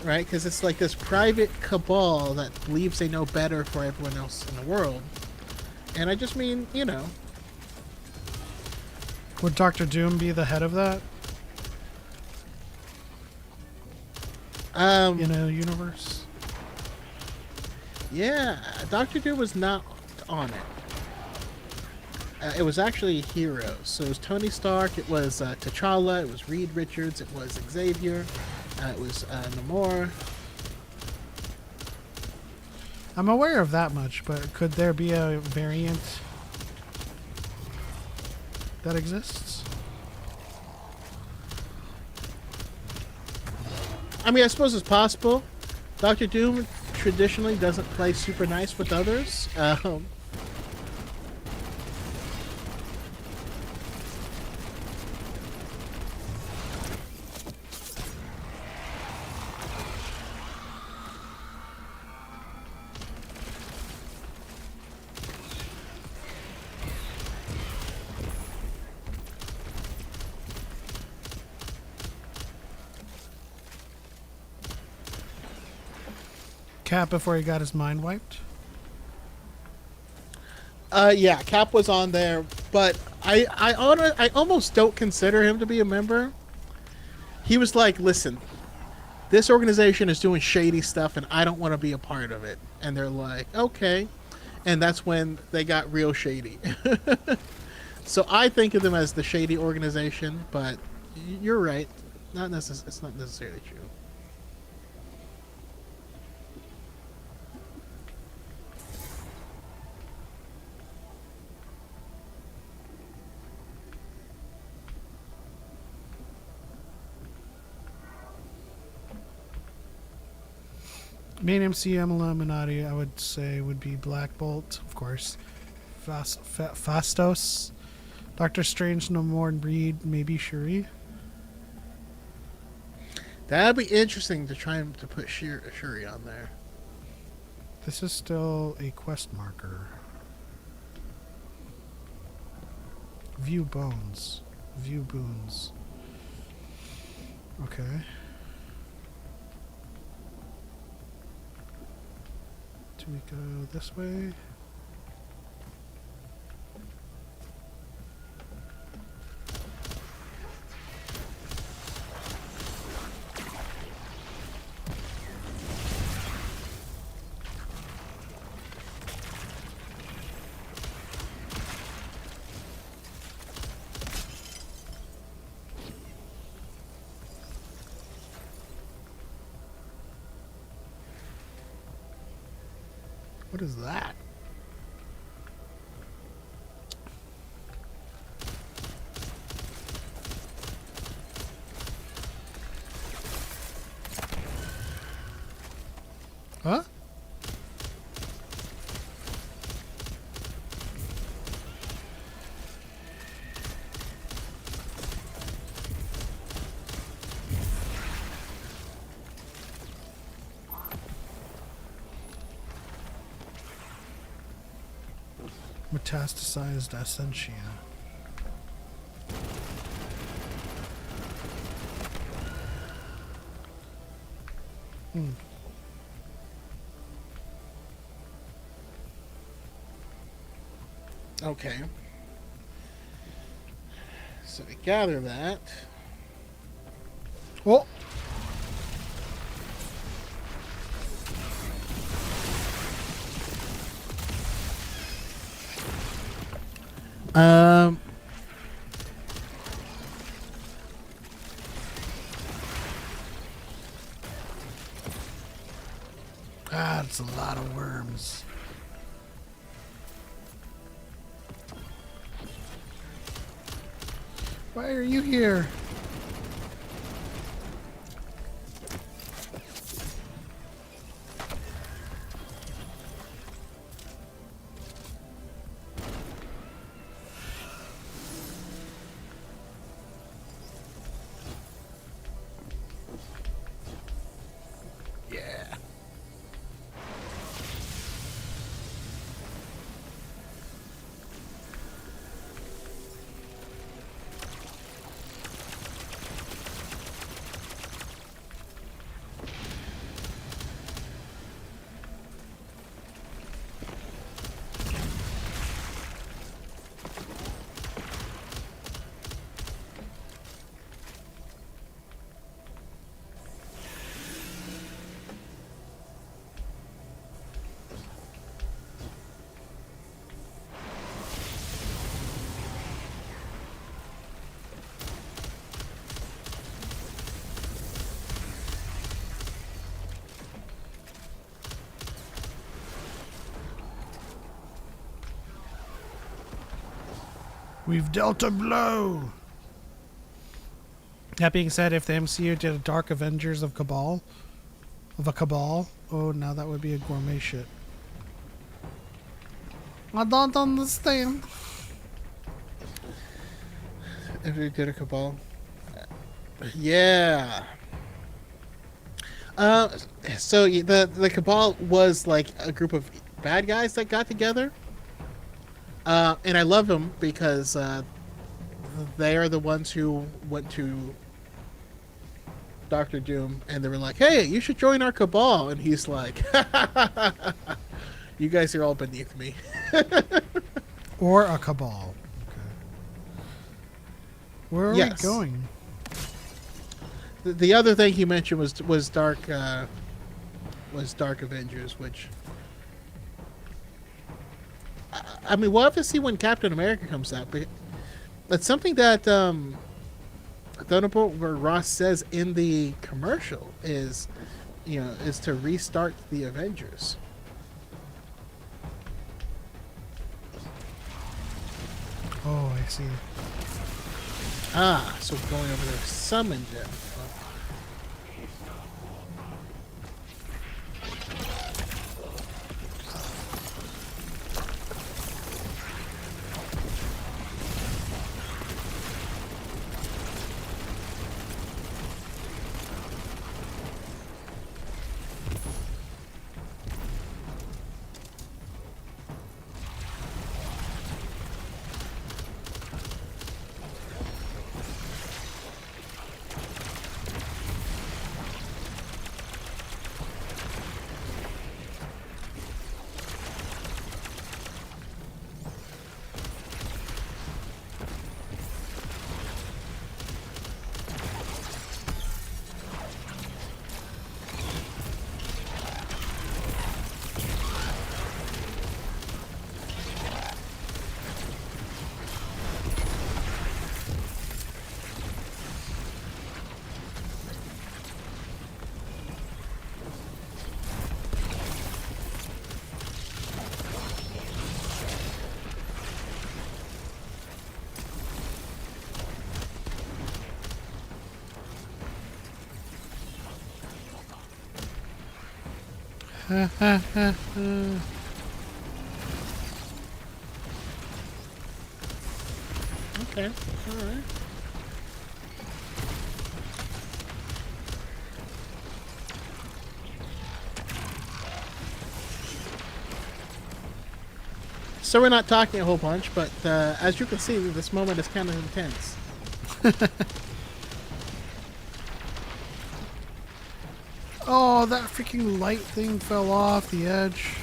Speaker 2: right? Because it's like this private cabal that believes they know better for everyone else in the world. And I just mean, you know.
Speaker 1: Would Doctor Doom be the head of that? In a universe?
Speaker 2: Yeah, Doctor Doom was not on it. It was actually heroes. So it was Tony Stark, it was T'Challa, it was Reed Richards, it was Xavier, it was Namor.
Speaker 1: I'm aware of that much, but could there be a variant that exists?
Speaker 2: I mean, I suppose it's possible. Doctor Doom traditionally doesn't play super nice with others.
Speaker 1: Cap before he got his mind wiped?
Speaker 2: Yeah, Cap was on there, but I almost don't consider him to be a member. He was like, listen, this organization is doing shady stuff and I don't want to be a part of it. And they're like, okay. And that's when they got real shady. So I think of them as the shady organization, but you're right. It's not necessarily true.
Speaker 1: Main MCM Illuminati, I would say, would be Black Bolt, of course. Fastos. Doctor Strange, Namor, and Reed, maybe Shuri.
Speaker 2: That'd be interesting to try to put Shuri on there.
Speaker 1: This is still a quest marker. View bones. View boons. Okay. Do we go this way? What is that? Huh? Metastasized Essentia.
Speaker 2: Okay. So we gather that.
Speaker 1: Oh!
Speaker 2: Um.
Speaker 1: Ah, it's a lot of worms. Why are you here? Yeah. We've dealt a blow. That being said, if the MCU did a Dark Avengers of Cabal, oh, now that would be a gourmet shit. I don't understand.
Speaker 2: If we did a Cabal. Yeah. So the Cabal was like a group of bad guys that got together. And I love them because they are the ones who went to Doctor Doom and they were like, "Hey, you should join our Cabal," and he's like, "You guys are all beneath me."
Speaker 1: Or a Cabal. Okay. Where are we going?
Speaker 2: The other thing he mentioned was Dark Avengers, which I mean, we'll have to see when Captain America comes out, but that's something that Thunderbolt where Ross says in the commercial is to restart the Avengers.
Speaker 1: Oh, I see.
Speaker 2: Ah, so going over there, summon them. Okay, alright. So we're not talking a whole bunch, but as you can see, this moment is kind of intense.
Speaker 1: Oh, that freaking light thing fell off the edge.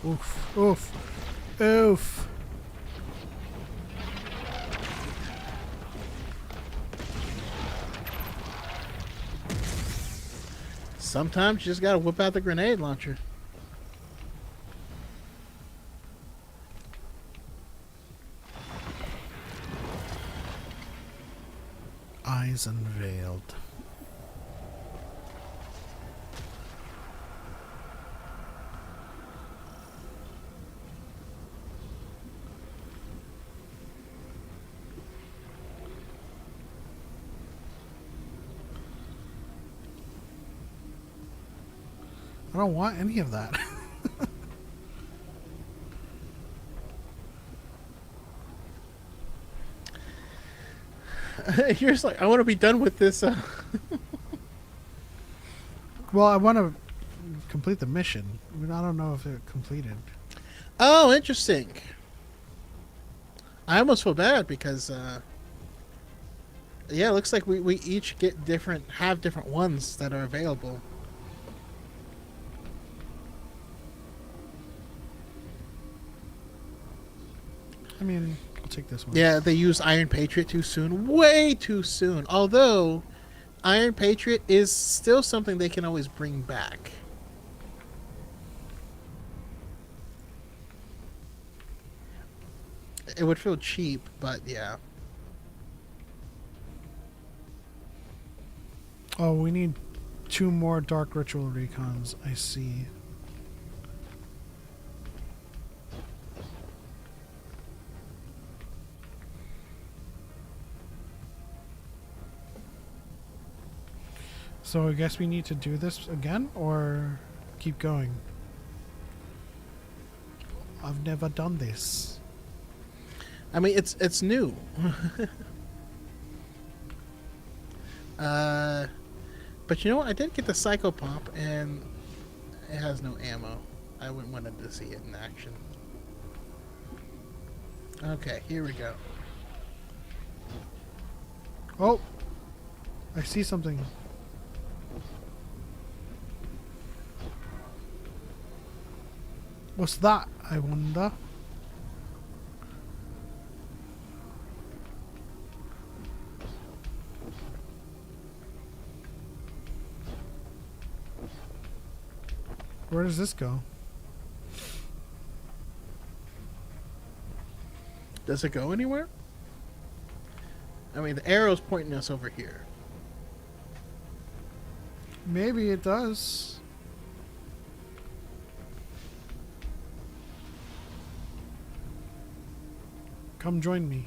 Speaker 1: Oof, oof, oof.
Speaker 2: Sometimes you just gotta whip out the grenade launcher.
Speaker 1: Eyes unveiled. I don't want any of that.
Speaker 2: You're just like, I want to be done with this.
Speaker 1: Well, I want to complete the mission. I mean, I don't know if it completed.
Speaker 2: Oh, interesting. I almost feel bad because, yeah, it looks like we each get have different ones that are available.
Speaker 1: I mean, I'll take this one.
Speaker 2: Yeah, they used Iron Patriot too soon. Way too soon. Although, Iron Patriot is still something they can always bring back. It would feel cheap, but yeah.
Speaker 1: Oh, we need 2 more Dark Ritual recons. I see. So I guess we need to do this again or keep going. I've never done this.
Speaker 2: I mean, it's new. But you know what? I did get the Psycho Pump, and it has no ammo. I wouldn't wanted to see it in action. Okay, here we go.
Speaker 1: Oh! I see something. What's that, I wonder? Where does this go?
Speaker 2: Does it go anywhere? I mean, the arrow's pointing us over here.
Speaker 1: Maybe it does. Come join me.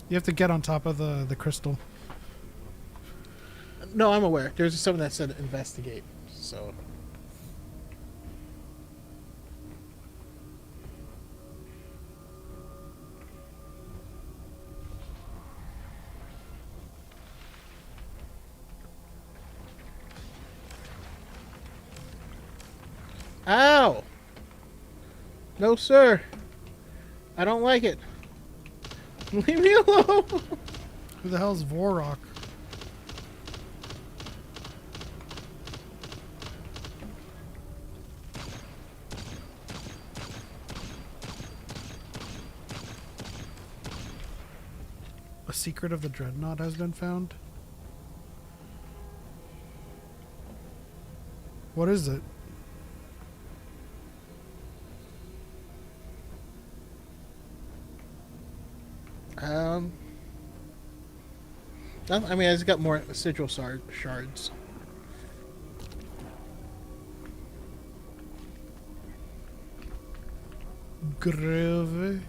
Speaker 1: You have to get on top of the crystal.
Speaker 2: No, I'm aware. There's someone that said investigate, so... Ow! No, sir. I don't like it. Leave me alone.
Speaker 1: Who the hell is Vorok? secret of the dreadnought has been found. What is it?
Speaker 2: I mean, it's got more sigil shards.
Speaker 1: Groovy.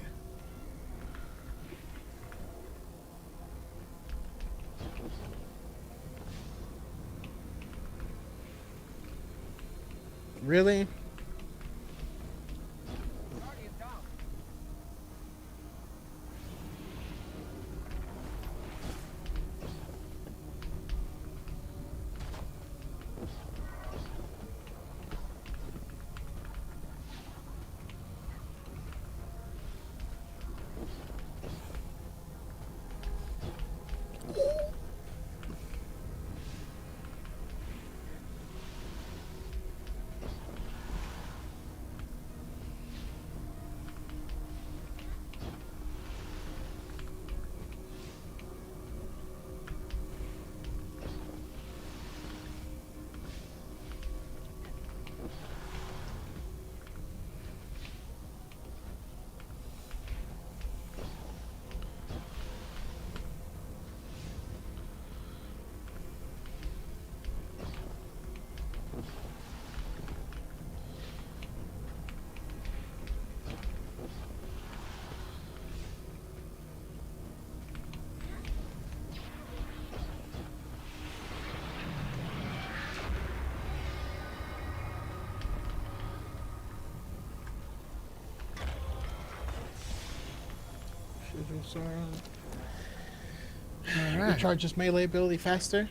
Speaker 2: Really? Sigil shard.
Speaker 1: All right.
Speaker 2: Recharges melee ability faster.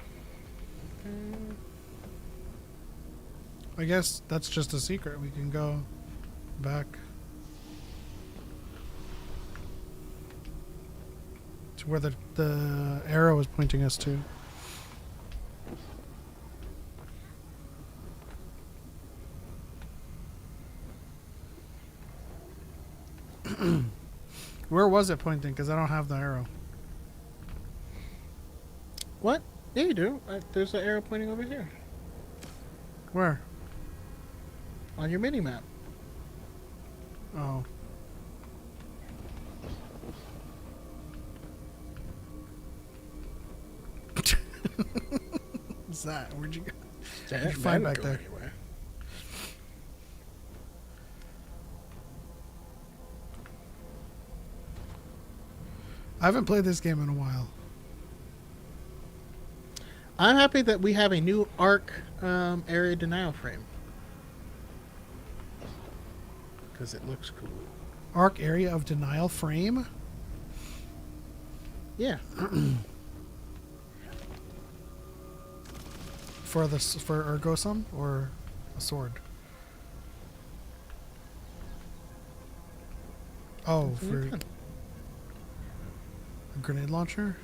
Speaker 1: I guess that's just a secret. We can go back to where the arrow is pointing us to. Where was it pointing? Because I don't have the arrow.
Speaker 2: What? Yeah, you do. There's an arrow pointing over here
Speaker 1: Where?
Speaker 2: on your mini map.
Speaker 1: Oh. What's that? Where'd you go? What'd you find back there?
Speaker 2: Anywhere.
Speaker 1: I haven't played this game in a while.
Speaker 2: I'm happy that we have a new arc area denial frame because it looks cool.
Speaker 1: Arc area of denial frame?
Speaker 2: Yeah.
Speaker 1: For Ergosum or a sword? Oh, for a grenade launcher?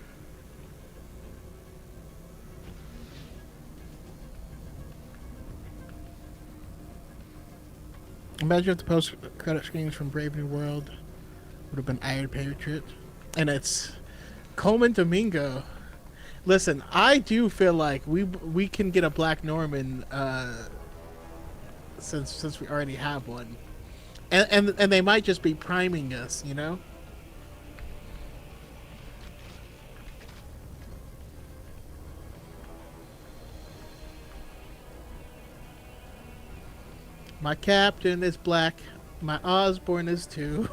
Speaker 2: Imagine if the post-credit screens from Brave New World would have been Iron Patriot, and it's Coleman Domingo. Listen, I do feel like we can get a Black Norman since we already have one, and they might just be priming us, you know. My captain is black. My Osborne is too.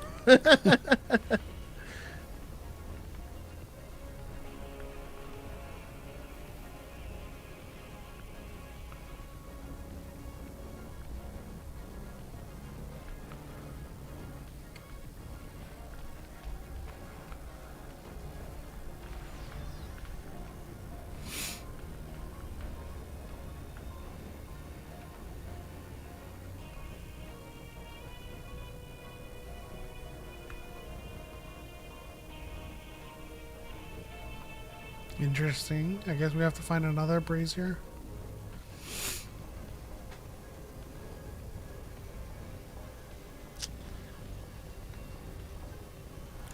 Speaker 1: Interesting. I guess we have to find another brazier.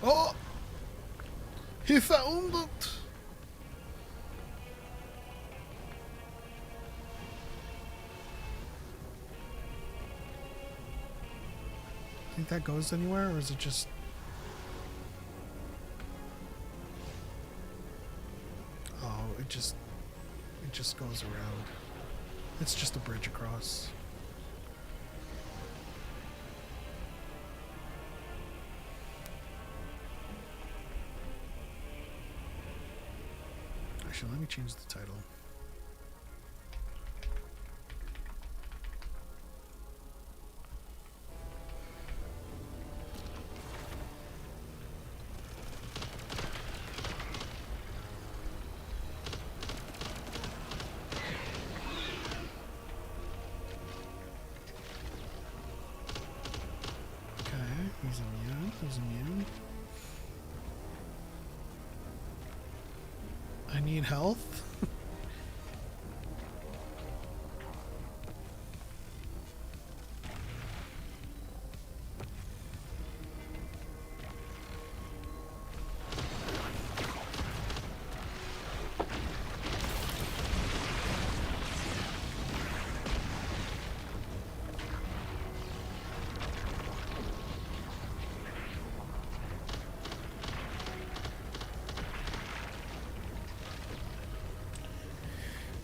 Speaker 1: Oh! He found it. Think that goes anywhere, or is it just... Oh, it just goes around. It's just a bridge across. Actually, let me change the title. He's immune. He's immune. I need health.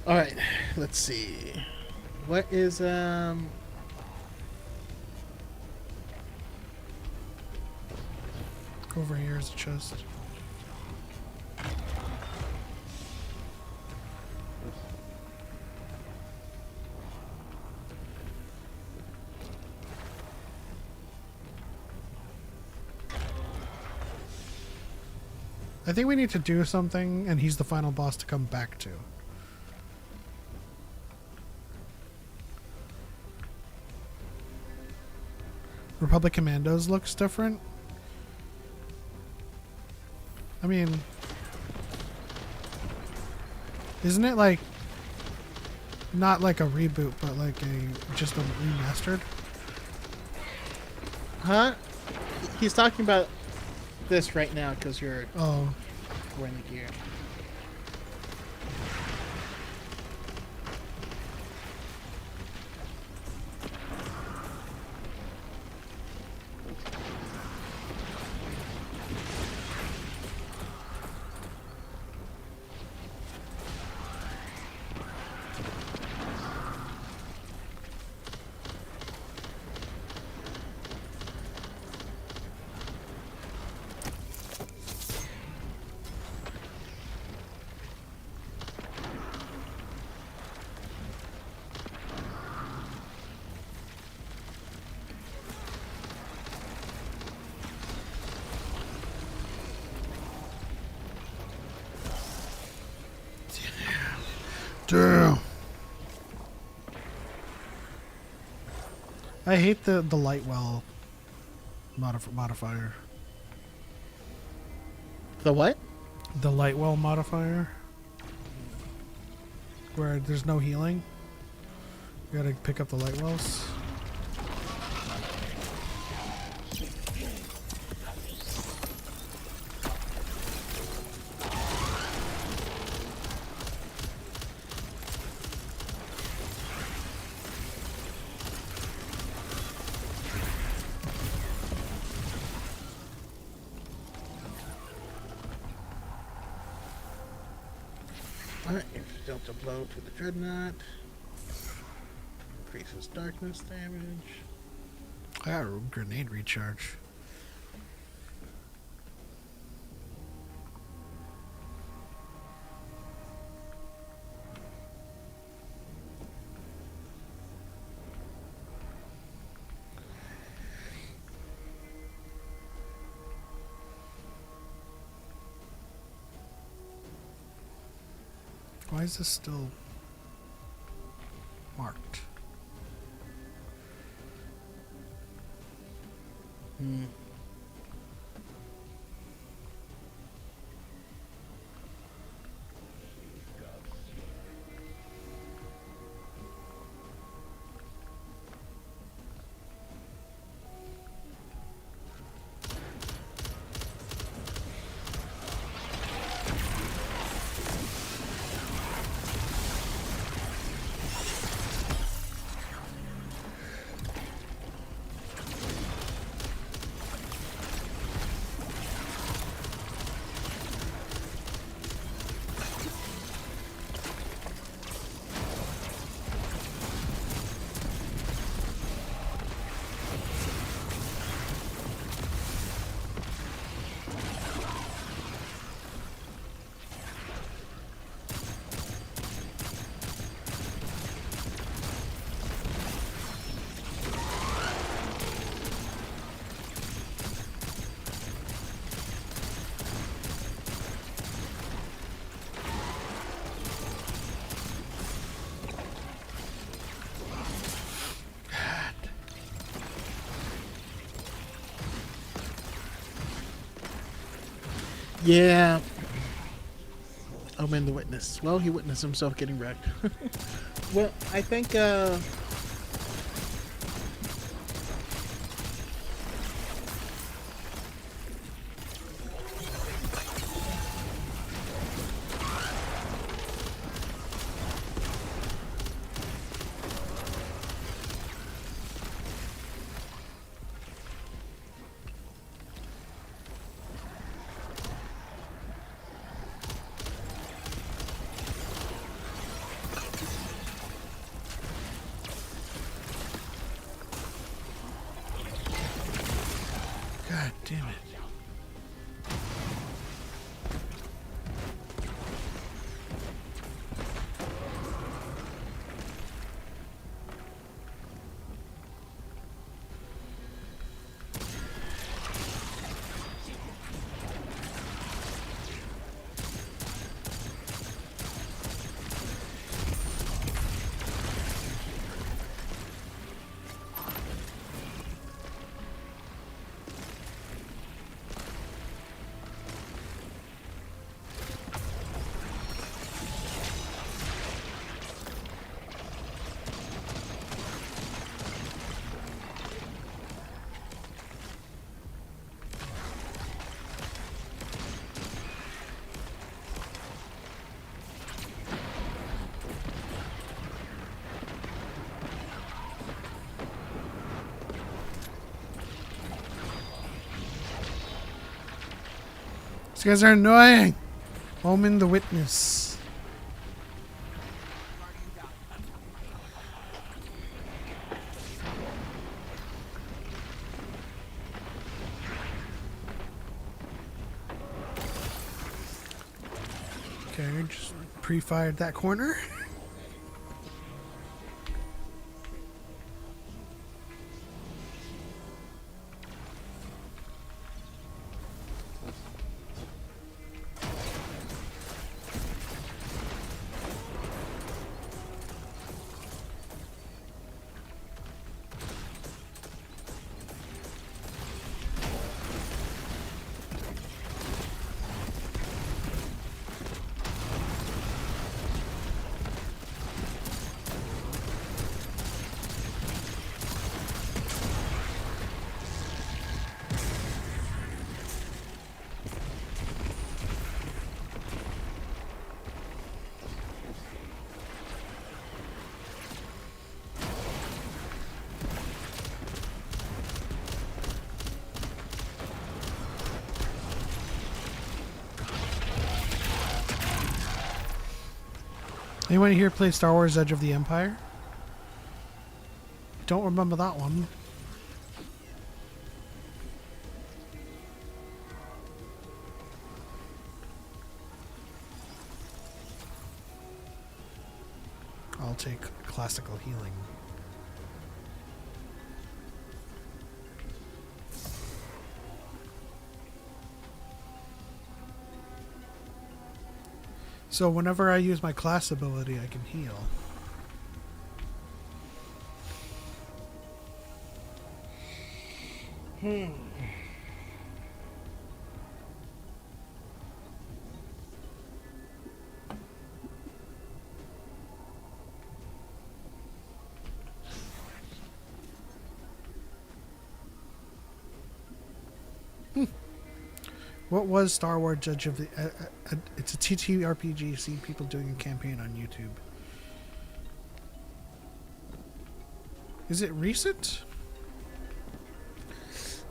Speaker 2: All right, let's see. What is
Speaker 1: Over here is a chest. I think we need to do something, and he's the final boss to come back to. Republic Commandos looks different. I mean, isn't it like not like a reboot, but like just a remastered?
Speaker 2: Huh? He's talking about this right now because you're wearing the gear.
Speaker 1: Damn. I hate the light well modifier.
Speaker 2: The what?
Speaker 1: The light well modifier. Where there's no healing. You gotta pick up the light wells.
Speaker 2: Alright, dealt a blow to the dreadnought. Increases darkness damage.
Speaker 1: I got a grenade recharge. Why is this still marked?
Speaker 2: Yeah. Omen the witness. Well, he witnessed himself getting wrecked. Well, I think
Speaker 1: God damn it. These guys are annoying. Omen the witness. Okay, just pre-fired that corner. Anyone here play Star Wars Edge of the Empire? Don't remember that one. I'll take classical healing. So whenever I use my class ability, I can heal. What was Star Wars Judge of the... it's a TTRPG. See people doing a campaign on YouTube. Is it recent?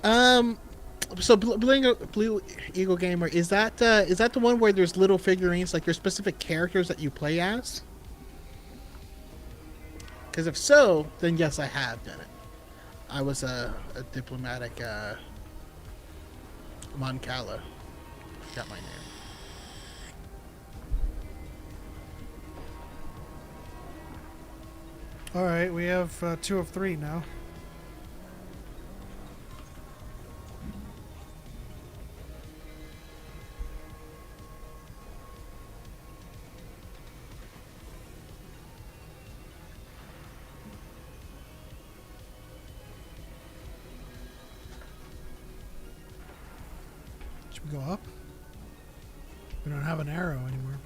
Speaker 2: So Blue Eagle Gamer, is that the one where there's little figurines, like there's specific characters that you play as? Because if so, then yes, I have done it. I was a diplomatic Moncala. Got my name.
Speaker 1: All right, we have 2 of 3 now. Should we go up? We don't have an arrow anymore.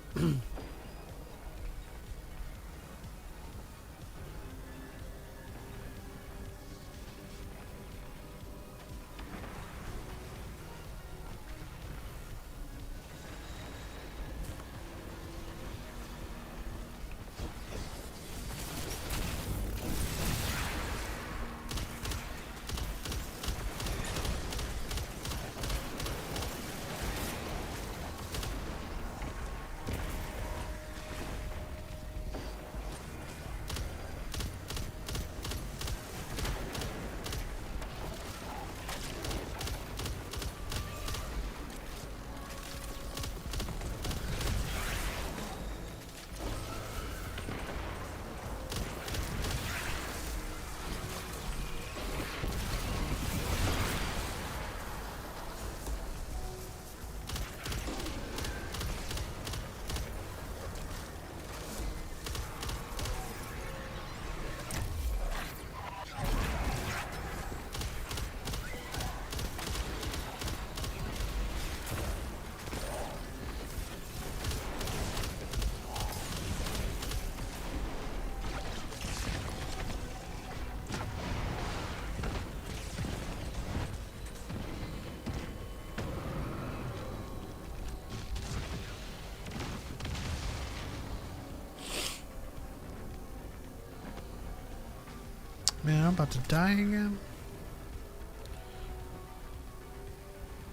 Speaker 1: Man, I'm about to die again.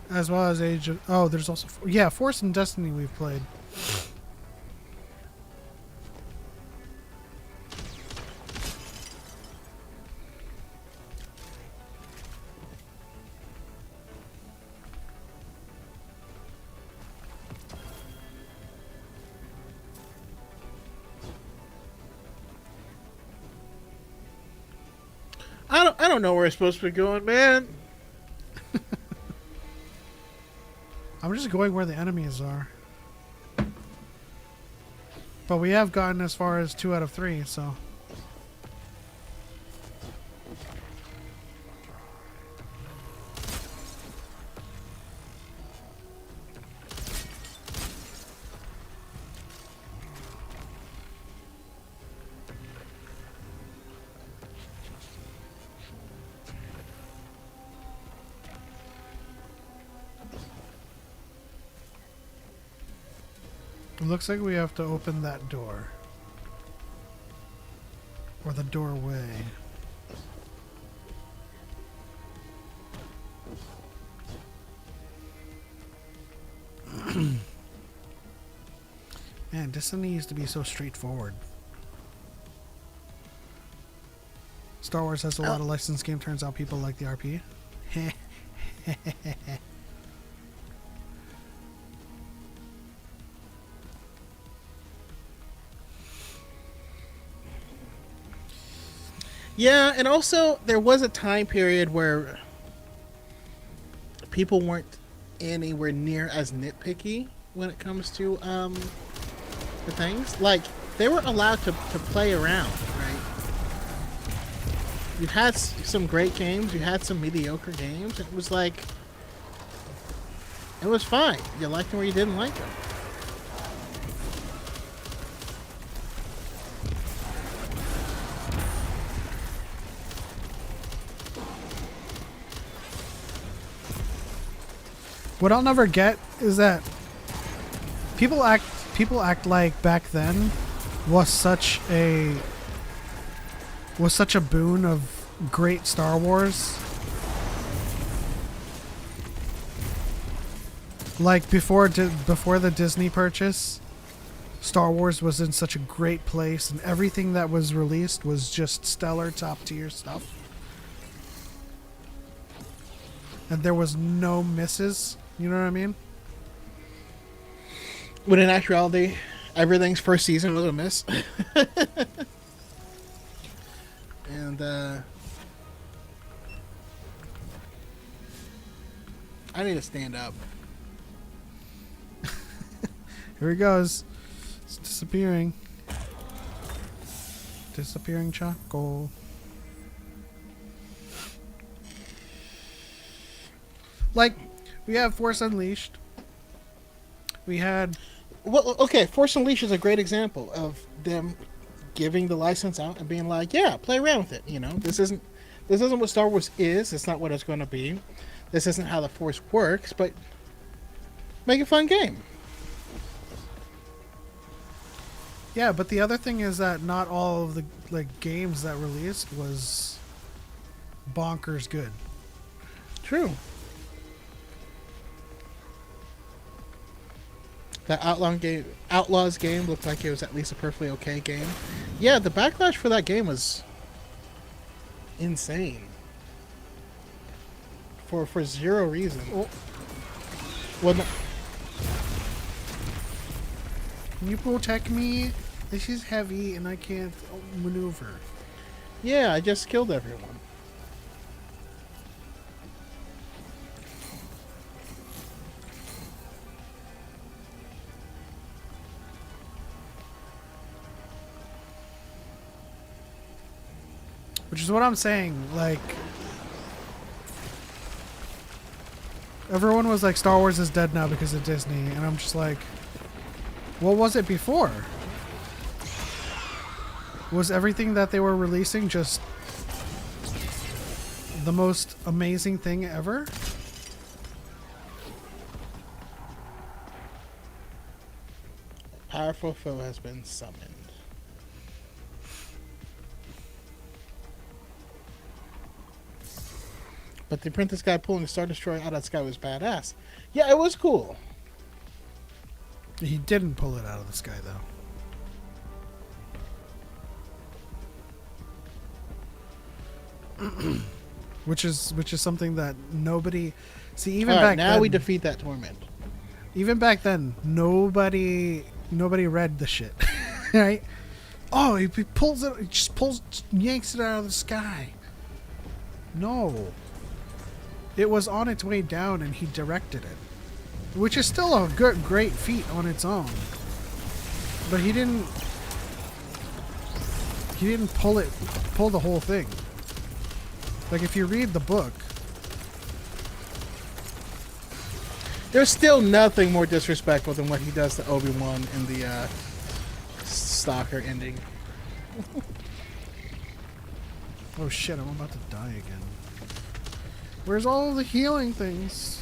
Speaker 1: As well as Age of... Oh, there's also... Yeah, Force and Destiny we've played.
Speaker 2: I don't know where I'm supposed to be going, man.
Speaker 1: I'm just going where the enemies are. But we have gotten as far as 2 out of 3, so... It looks like we have to open that door. Or the doorway. Man, Destiny used to be so straightforward. Star Wars has a lot of licensed game. Turns out people like the RP.
Speaker 2: Yeah, and also there was a time period where people weren't anywhere near as nitpicky when it comes to the things. Like, they were allowed to play around, right? You had some great games, you had some mediocre games. It was like, it was fine. You liked them or you didn't like them.
Speaker 1: What I'll never get is that people act like back then was such a boon of great Star Wars. Like before the Disney purchase, Star Wars was in such a great place and everything that was released was just stellar, top tier stuff. And there was no misses. You know what I mean?
Speaker 2: When in actuality, everything's first season was a miss. And I need to stand up.
Speaker 1: Here he goes. It's disappearing. Disappearing Choco. Like, we have Force Unleashed. We had
Speaker 2: Well, okay, Force Unleashed is a great example of them giving the license out and being like, "Yeah, play around with it." You know, this isn't what Star Wars is. It's not what it's going to be. This isn't how the Force works. But make a fun game.
Speaker 1: yeah, but the other thing is that not all of the games that released was bonkers good.
Speaker 2: True. That Outlaws game looked like it was at least a perfectly okay game. Yeah, the backlash for that game was insane. For zero reason. Well, no,
Speaker 1: Can you protect me? This is heavy and I can't maneuver.
Speaker 2: yeah, I just killed everyone.
Speaker 1: Which is what I'm saying. Like, everyone was like, Star Wars is dead now because of Disney. And I'm just like, what was it before? Was everything that they were releasing just the most amazing thing ever?
Speaker 2: Powerful foe has been summoned. But the apprentice guy pulling the Star Destroyer out of the sky was badass. Yeah, it was cool.
Speaker 1: He didn't pull it out of the sky, though. which is something that nobody see even
Speaker 2: All right,
Speaker 1: back
Speaker 2: now
Speaker 1: then.
Speaker 2: we defeat that torment.
Speaker 1: Even back then, nobody read the shit, right? Oh, he pulls it, he just yanks it out of the sky. No, it was on its way down, and he directed it, which is still a great feat on its own. But he didn't pull the whole thing. Like, if you read the book,
Speaker 2: There's still nothing more disrespectful than what he does to Obi-Wan in the Stalker ending.
Speaker 1: oh shit, I'm about to die again. Where's all the healing things?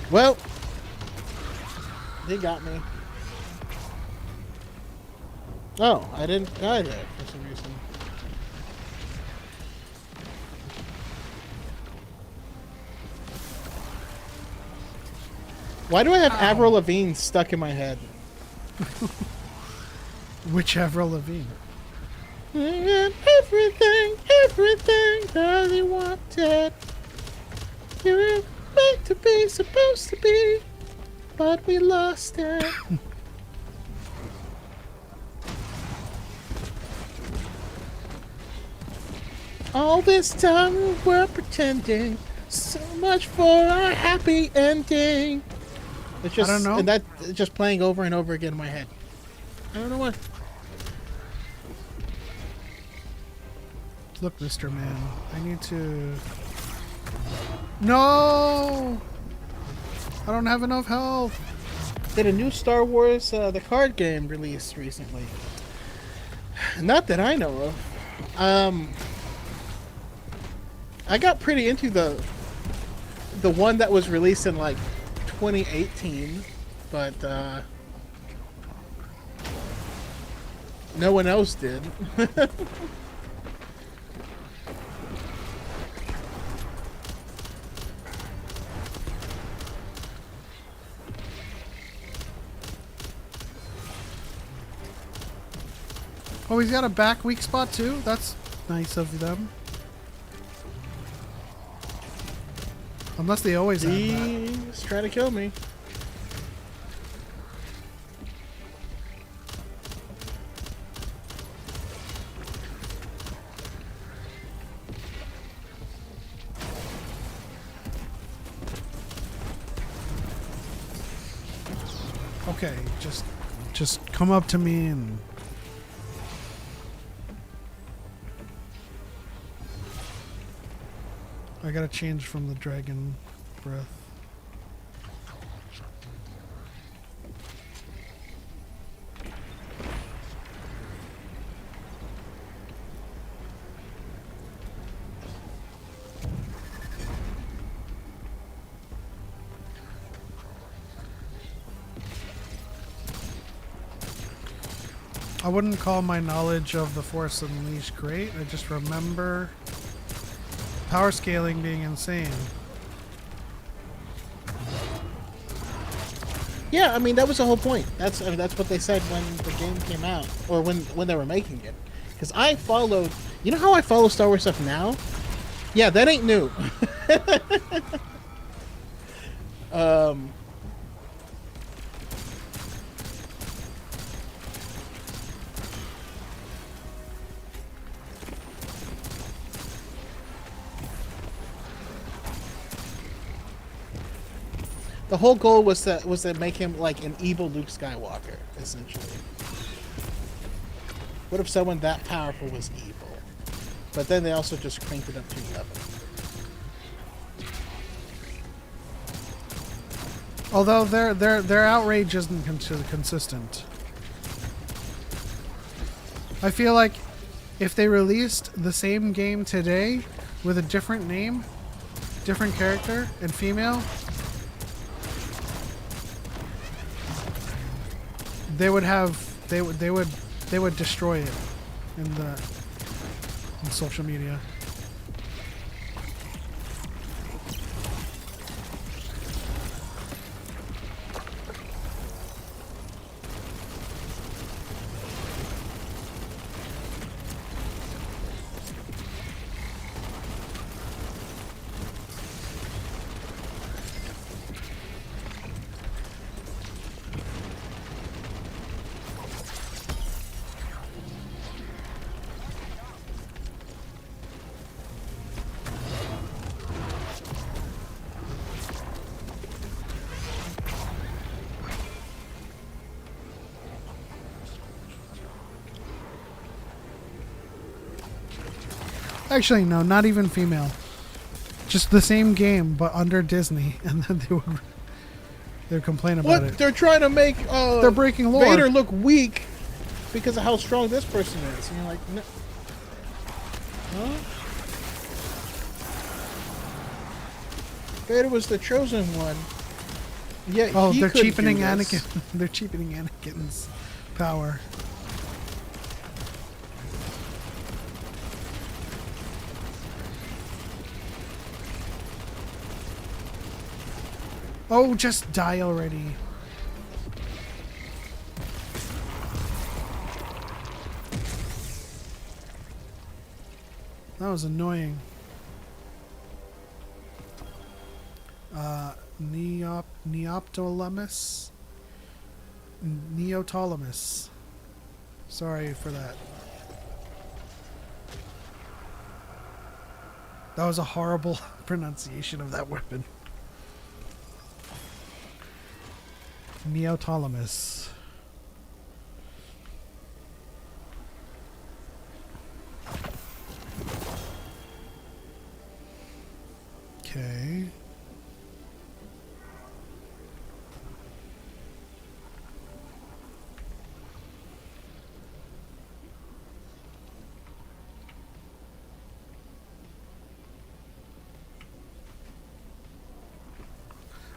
Speaker 2: Well, they got me. Oh, I didn't die there for some reason. Why do I have Avril Lavigne stuck in my head?
Speaker 1: Which Avril Lavigne?
Speaker 2: Everything that he wanted. You were meant to be, supposed to be, but we lost it. All this time we're pretending, so much for a happy ending. It's just,
Speaker 1: I don't know.
Speaker 2: And that it's just playing over and over again in my head. I don't know what.
Speaker 1: Look, Mr. Man, I need to... No! I don't have enough health.
Speaker 2: Did a new Star Wars the card game released recently? Not that I know of. I got pretty into the one that was released in like 2018, but no one else did.
Speaker 1: Oh, he's got a back weak spot too? That's nice of them. Unless they always have that.
Speaker 2: He's trying to kill me.
Speaker 1: Okay, just just come up to me and... I gotta change from the dragon breath. I wouldn't call my knowledge of the Force Unleashed great. I just remember power scaling being insane.
Speaker 2: Yeah, I mean that was the whole point. That's what they said when the game came out, or when they were making it. Because I followed, you know how I follow Star Wars stuff now? Yeah, that ain't new. The whole goal was to make him like an evil Luke Skywalker, essentially. What if someone that powerful was evil? But then they also just cranked it up to 11.
Speaker 1: Although their outrage isn't consistent. I feel like if they released the same game today with a different name, different character, and female, they would destroy it in social media. Actually, no, not even female. Just the same game, but under Disney, and then they would complain about it.
Speaker 2: They're trying to make
Speaker 1: they're breaking lore.
Speaker 2: Vader look weak because of how strong this person is. And you're like, no. Huh? Vader was the chosen one. Yeah.
Speaker 1: Oh, they're cheapening Anakin. They're cheapening Anakin's power. Oh, just die already. That was annoying. Neoptolemus? Neoptolemus. Sorry for that. That was a horrible pronunciation of that weapon. Neoptolemus. Okay.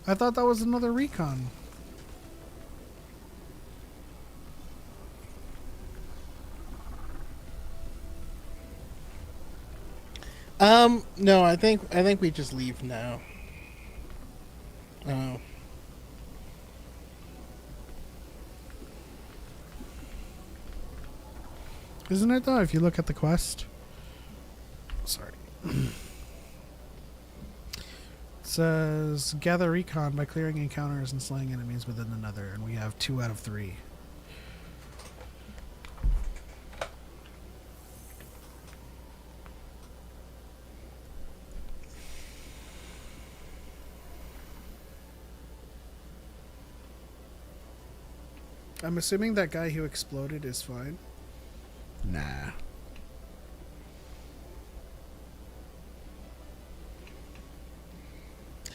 Speaker 1: I thought that was another recon.
Speaker 2: No, I think we just leave now. Oh.
Speaker 1: Isn't it though, if you look at the quest? Sorry. It says gather recon by clearing encounters and slaying enemies within another, and we have 2 out of 3. I'm assuming that guy who exploded is fine. Nah.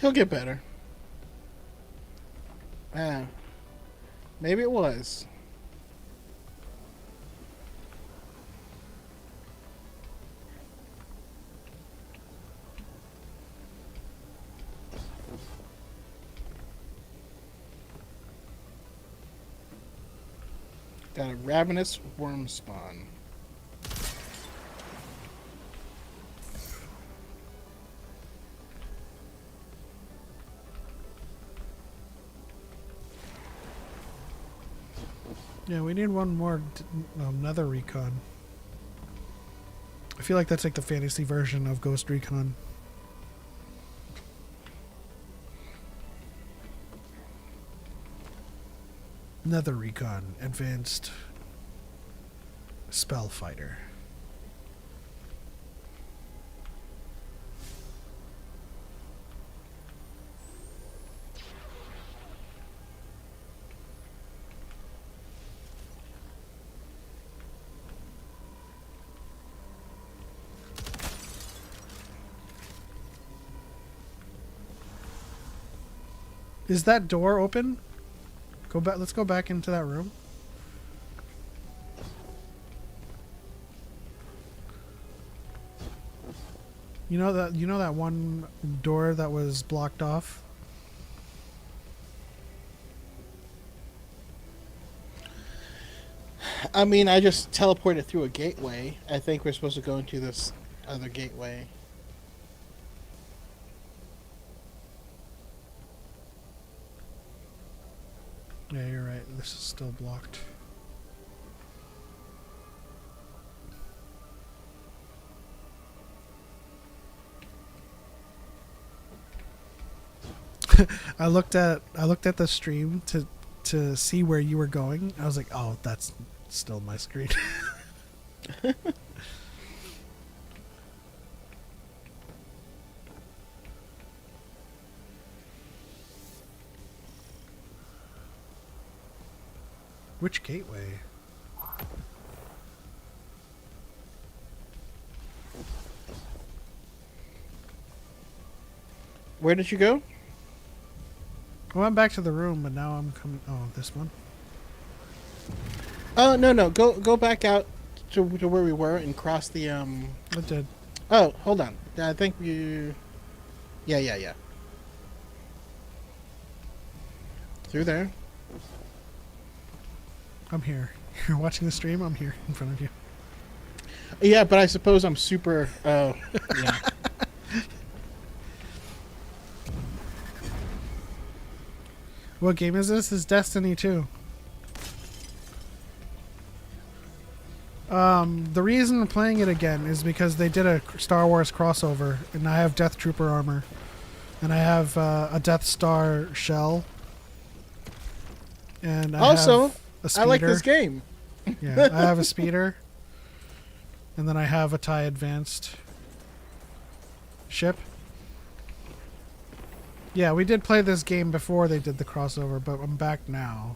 Speaker 2: He'll get better. Maybe it was. Got a ravenous worm spawn.
Speaker 1: Yeah, we need one more another recon. I feel like that's like the fantasy version of Ghost Recon. Another recon, advanced spell fighter. Is that door open? Go back. Let's go back into that room. You know that one door that was blocked off?
Speaker 2: I mean, I just teleported through a gateway. I think we're supposed to go into this other gateway.
Speaker 1: Yeah, you're right. This is still blocked. I looked at the stream to see where you were going. I was like, "Oh, that's still my screen." Which gateway?
Speaker 2: Where did you go?
Speaker 1: I went back to the room, but now I'm coming. Oh, this one.
Speaker 2: Oh no! Go back out to where we were and cross the
Speaker 1: I did.
Speaker 2: Oh, hold on. I think you. Yeah. Through there.
Speaker 1: I'm here. You're watching the stream. I'm here in front of you.
Speaker 2: Yeah, but I suppose I'm super. Oh, yeah.
Speaker 1: What game is this? It's Destiny 2. The reason I'm playing it again is because they did a Star Wars crossover, and I have Death Trooper armor, and I have a Death Star shell, and I
Speaker 2: Also,
Speaker 1: have a speeder.
Speaker 2: I like this game.
Speaker 1: Yeah, I have a speeder, and then I have a TIE Advanced ship. Yeah, we did play this game before they did the crossover, but I'm back now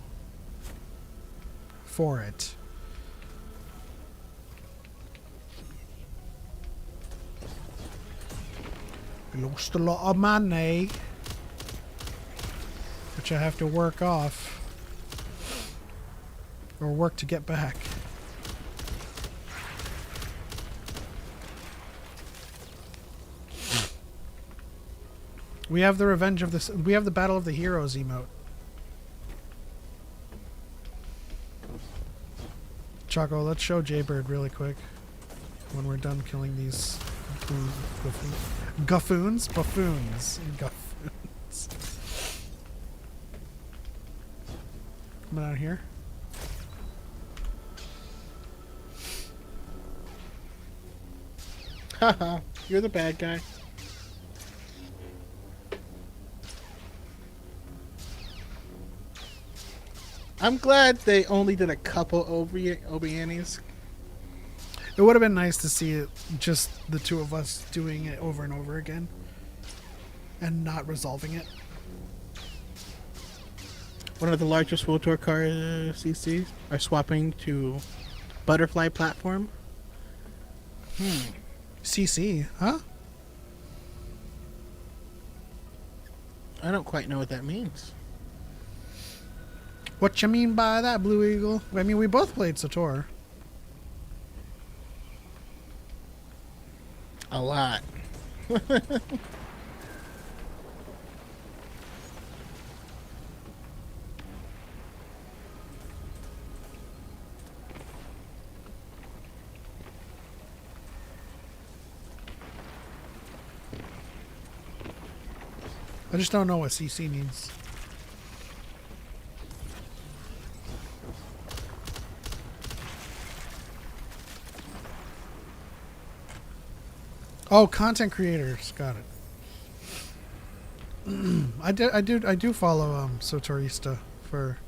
Speaker 1: for it. I lost a lot of money, which I have to work off or work to get back. We have the Revenge of the... We have the Battle of the Heroes emote. Choco, let's show Jaybird really quick when we're done killing these buffoons. Coming out here.
Speaker 2: Haha, you're the bad guy. I'm glad they only did a couple Obianis.
Speaker 1: It would have been nice to see it, just the two of us doing it over and over again and not resolving it.
Speaker 2: one of the largest Wotor car CCs are swapping to Butterfly platform.
Speaker 1: CC, huh?
Speaker 2: I don't quite know what that means.
Speaker 1: What you mean by that, Blue Eagle? I mean, we both played Sator.
Speaker 2: A lot.
Speaker 1: I just don't know what CC means. Oh, content creators. Got it. I do follow Sotorista for.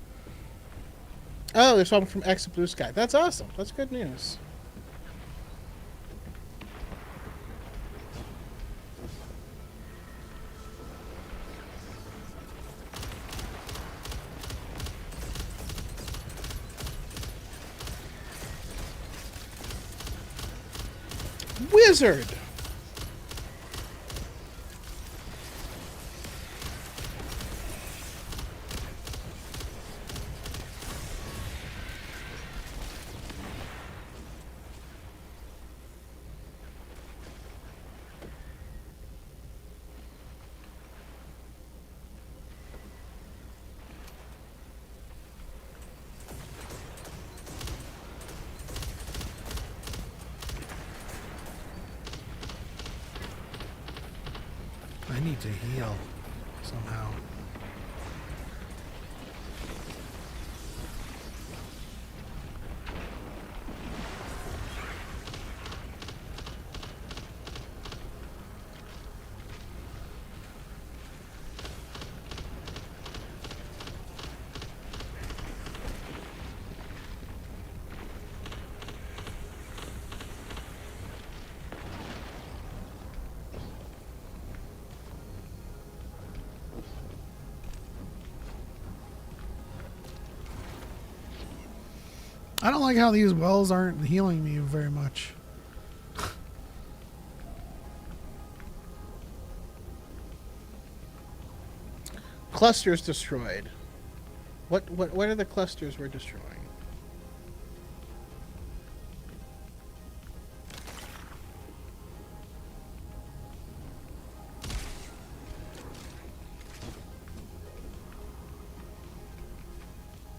Speaker 2: Oh, there's someone from X Blue Sky. That's awesome. That's good news. Wizard.
Speaker 1: I need to heal somehow. I don't like how these wells aren't healing me very much.
Speaker 2: Clusters destroyed. What are the clusters we're destroying?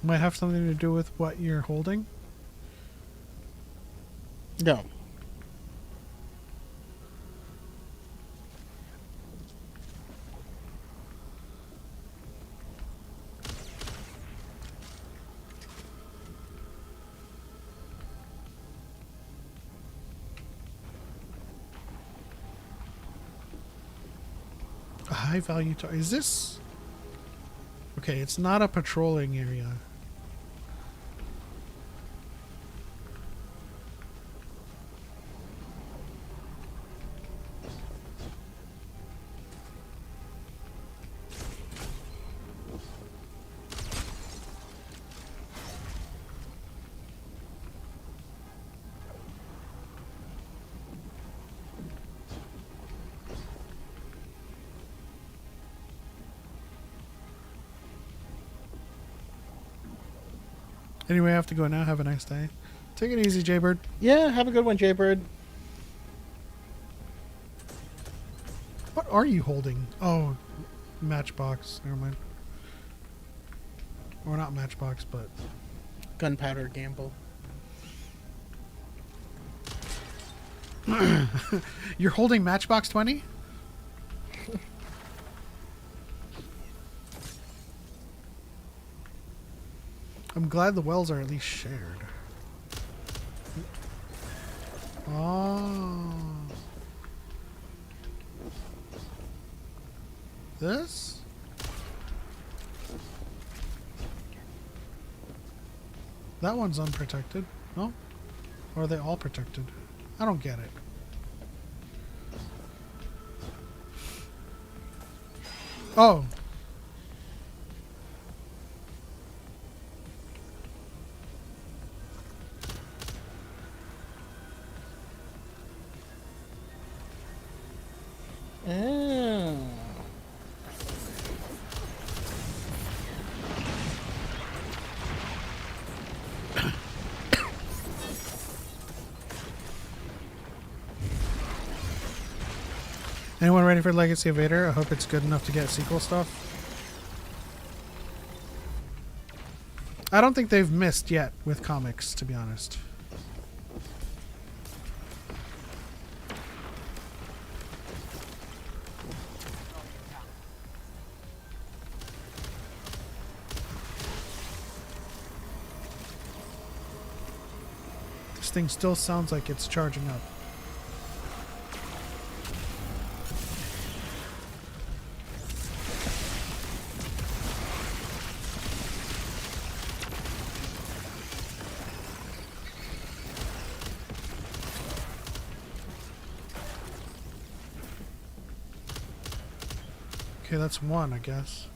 Speaker 1: Might have something to do with what you're holding.
Speaker 2: No.
Speaker 1: A high value target. Is this? Okay, it's not a patrolling area. Anyway, I have to go now. Have a nice day. Take it easy, Jaybird.
Speaker 2: Yeah, have a good one, Jaybird.
Speaker 1: What are you holding? Oh, matchbox. Never mind. Or not matchbox, but
Speaker 2: Gunpowder gamble.
Speaker 1: you're holding matchbox 20? I'm glad the wells are at least shared. Oh. This? That one's unprotected. No? Or are they all protected? I don't get it. Anyone ready for Legacy of Vader? I hope it's good enough to get sequel stuff. I don't think they've missed yet with comics, to be honest. This thing still sounds like it's charging up. Okay, that's one, I guess.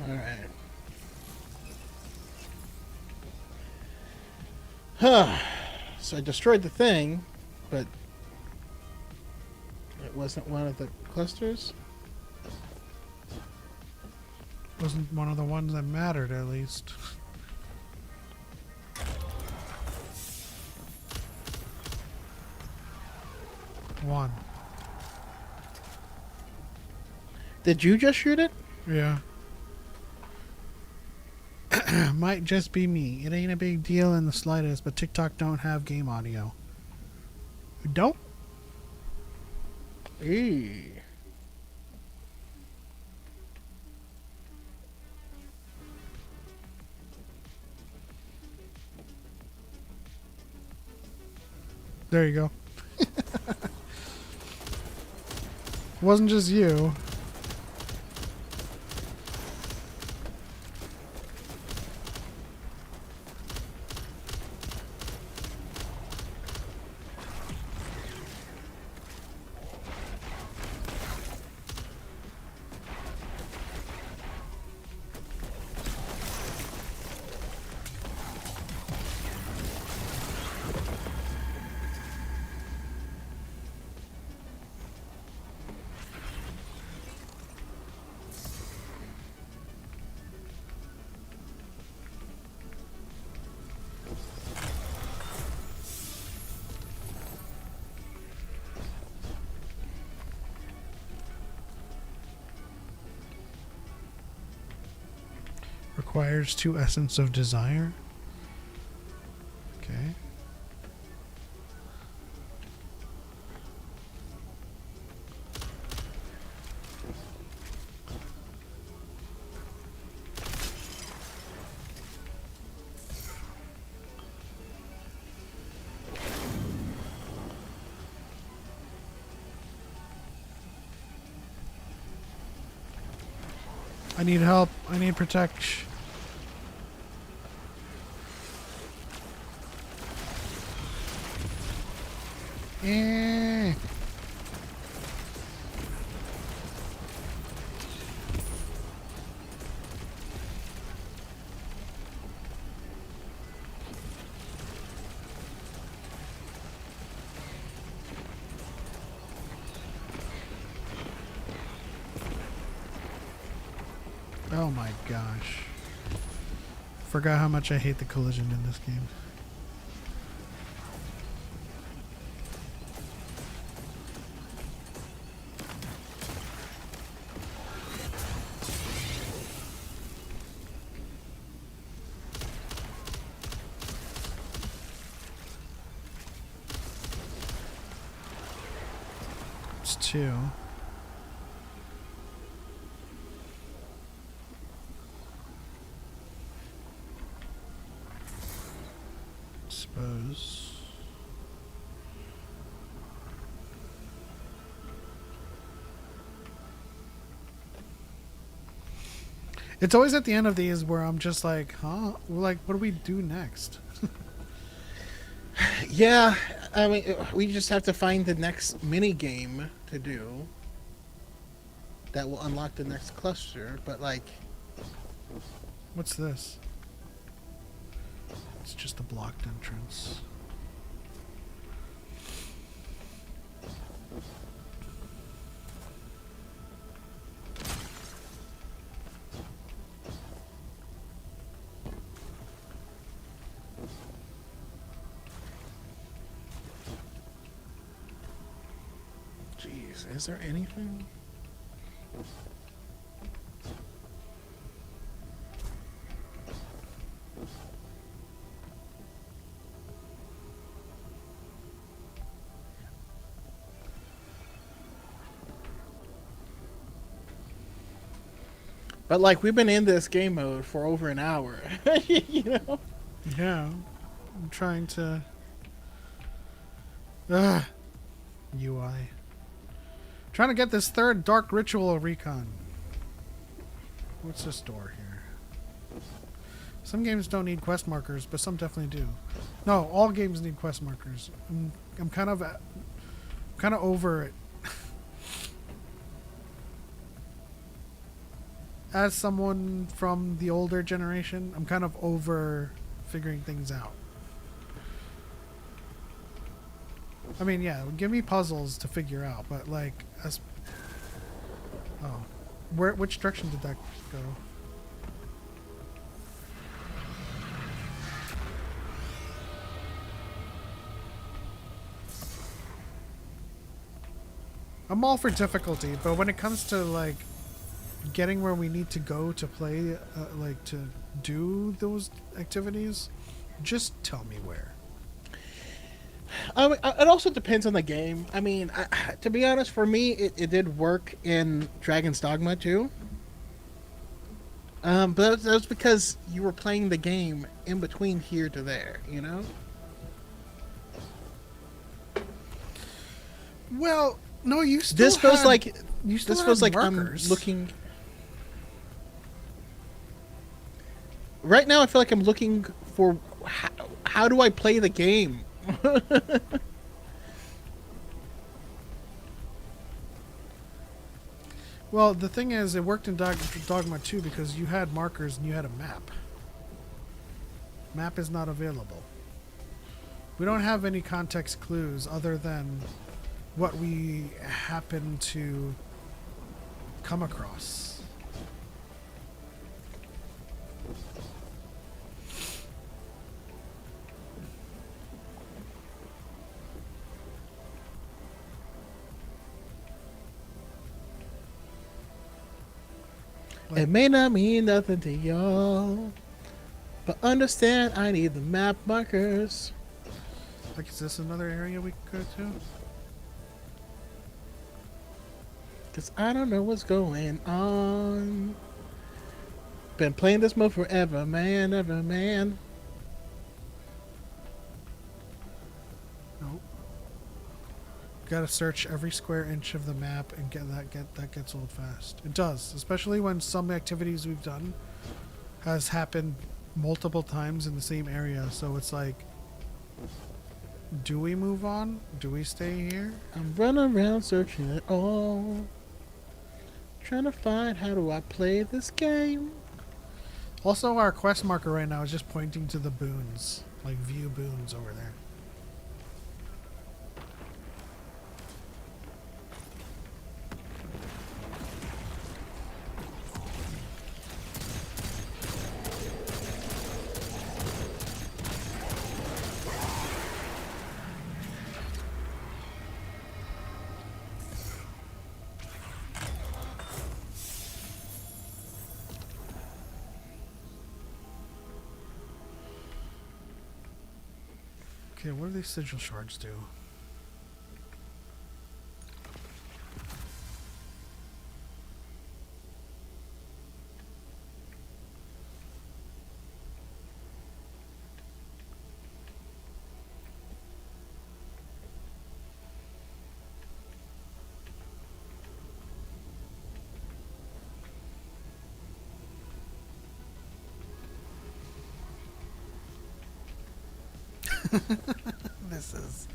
Speaker 2: Alright. So I destroyed the thing, but it wasn't one of the clusters.
Speaker 1: Wasn't one of the ones that mattered, at least. One.
Speaker 2: Did you just shoot it?
Speaker 1: Yeah. Might just be me. It ain't a big deal in the slightest, but TikTok don't have game audio. You don't?
Speaker 2: Eee.
Speaker 1: There you go. Wasn't just you. Requires 2 essence of desire. Okay. I need help. I need protection. Eh. Oh my gosh. Forgot how much I hate the collision in this game. It's 2. Suppose. It's always at the end of these where I'm just like, huh? Like, what do we do next?
Speaker 2: Yeah, I mean, we just have to find the next mini game to do that will unlock the next cluster. But like,
Speaker 1: What's this? It's just a blocked entrance.
Speaker 2: jeez, is there anything? But like, we've been in this game mode for over an hour, you know.
Speaker 1: Yeah, I'm trying to. Ugh. UI. Trying to get this third Dark Ritual recon. What's this door here? Some games don't need quest markers, but some definitely do. No, all games need quest markers. I'm kind of over it. As someone from the older generation, I'm kind of over figuring things out. I mean, yeah, give me puzzles to figure out, but like, oh, which direction did that go? I'm all for difficulty, but when it comes to like getting where we need to go to play, like to do those activities, just tell me where.
Speaker 2: It also depends on the game. I mean, to be honest, for me, it did work in Dragon's Dogma too. But that was because you were playing the game in between here to there, you know?
Speaker 1: Well, no, you still
Speaker 2: This feels
Speaker 1: had-
Speaker 2: like
Speaker 1: you still
Speaker 2: this feels
Speaker 1: had
Speaker 2: like
Speaker 1: markers.
Speaker 2: I'm looking. Right now, I feel like I'm looking for how do I play the game.
Speaker 1: Well, the thing is, it worked in Dogma 2 because you had markers and you had a map. Map is not available. We don't have any context clues other than what we happen to come across.
Speaker 2: It may not mean nothing to y'all, but understand I need the map markers.
Speaker 1: Like, is this another area we could go to?
Speaker 2: Cause I don't know what's going on. Been playing this mode forever, man, ever, man.
Speaker 1: Nope. Gotta search every square inch of the map and that gets old fast. It does, especially when some activities we've done has happened multiple times in the same area. So it's like, do we move on? Do we stay here?
Speaker 2: I'm running around searching it all. Trying to find how do I play this game.
Speaker 1: Also, our quest marker right now is just pointing to the boons, like view boons over there. Okay, what do these sigil shards do? This is.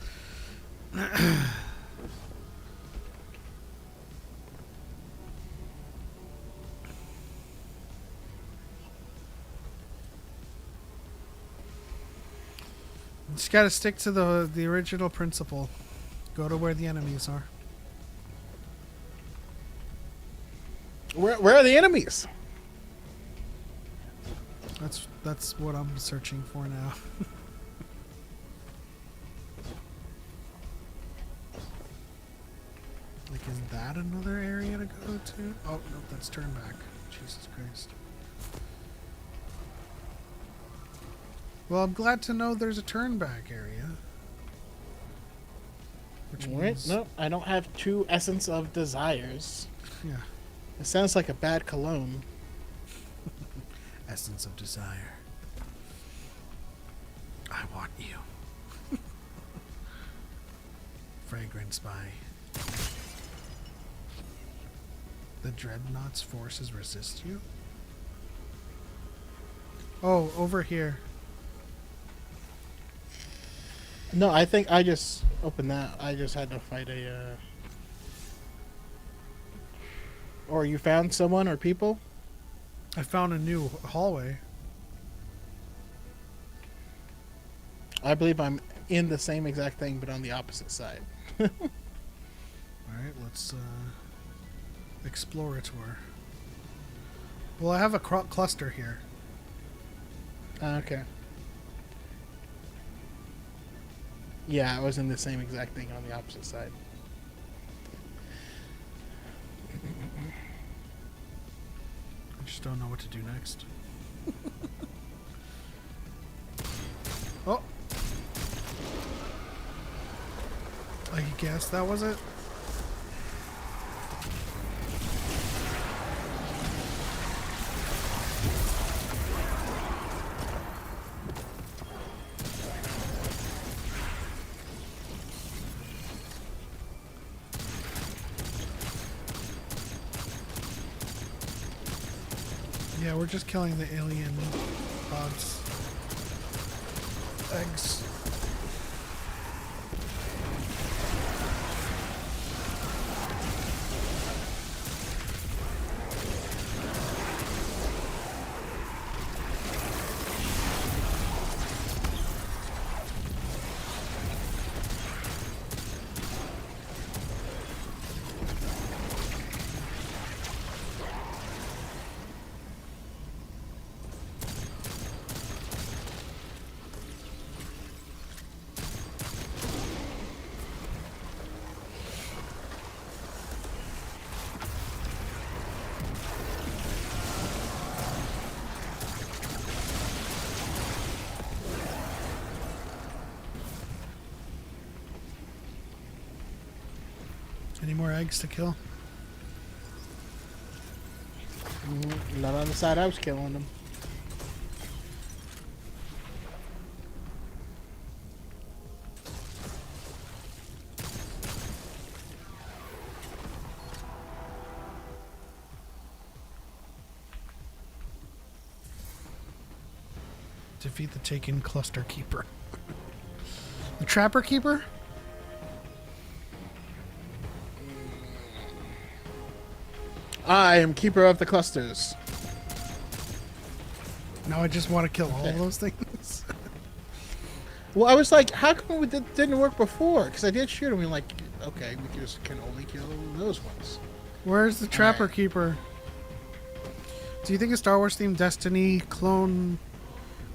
Speaker 1: Just gotta stick to the original principle. Go to where the enemies are.
Speaker 2: Where are the enemies?
Speaker 1: That's what I'm searching for now. Like, is that another area to go to? Oh, no, that's turn back. Jesus Christ. Well, I'm glad to know there's a turn back area. Which
Speaker 2: Wait,
Speaker 1: means...
Speaker 2: no, I don't have 2 Essence of Desires.
Speaker 1: Yeah.
Speaker 2: It sounds like a bad cologne.
Speaker 1: Essence of desire. I want you. Fragrance by... The Dreadnought's forces resist you? Oh, over here.
Speaker 2: No, I think I just opened that. I just had to fight a... Or you found someone or people?
Speaker 1: I found a new hallway.
Speaker 2: I believe I'm in the same exact thing, but on the opposite side.
Speaker 1: Alright, let's explore a tour. Well, I have a cluster here.
Speaker 2: Okay. Yeah, I was in the same exact thing on the opposite side.
Speaker 1: I just don't know what to do next. Oh! I guess that was it. Yeah, we're just killing the alien pods. Eggs. Any more eggs to kill?
Speaker 2: Not on the side I was killing them.
Speaker 1: Defeat the Taken Cluster Keeper. The Trapper Keeper?
Speaker 2: I am keeper of the clusters.
Speaker 1: Now I just want to kill all of those things.
Speaker 2: Well, I was like, how come it didn't work before? Because I did shoot him. And like, okay, we just can only kill those ones.
Speaker 1: Where's the Trapper
Speaker 2: Alright.
Speaker 1: Keeper? Do you think a Star Wars themed Destiny clone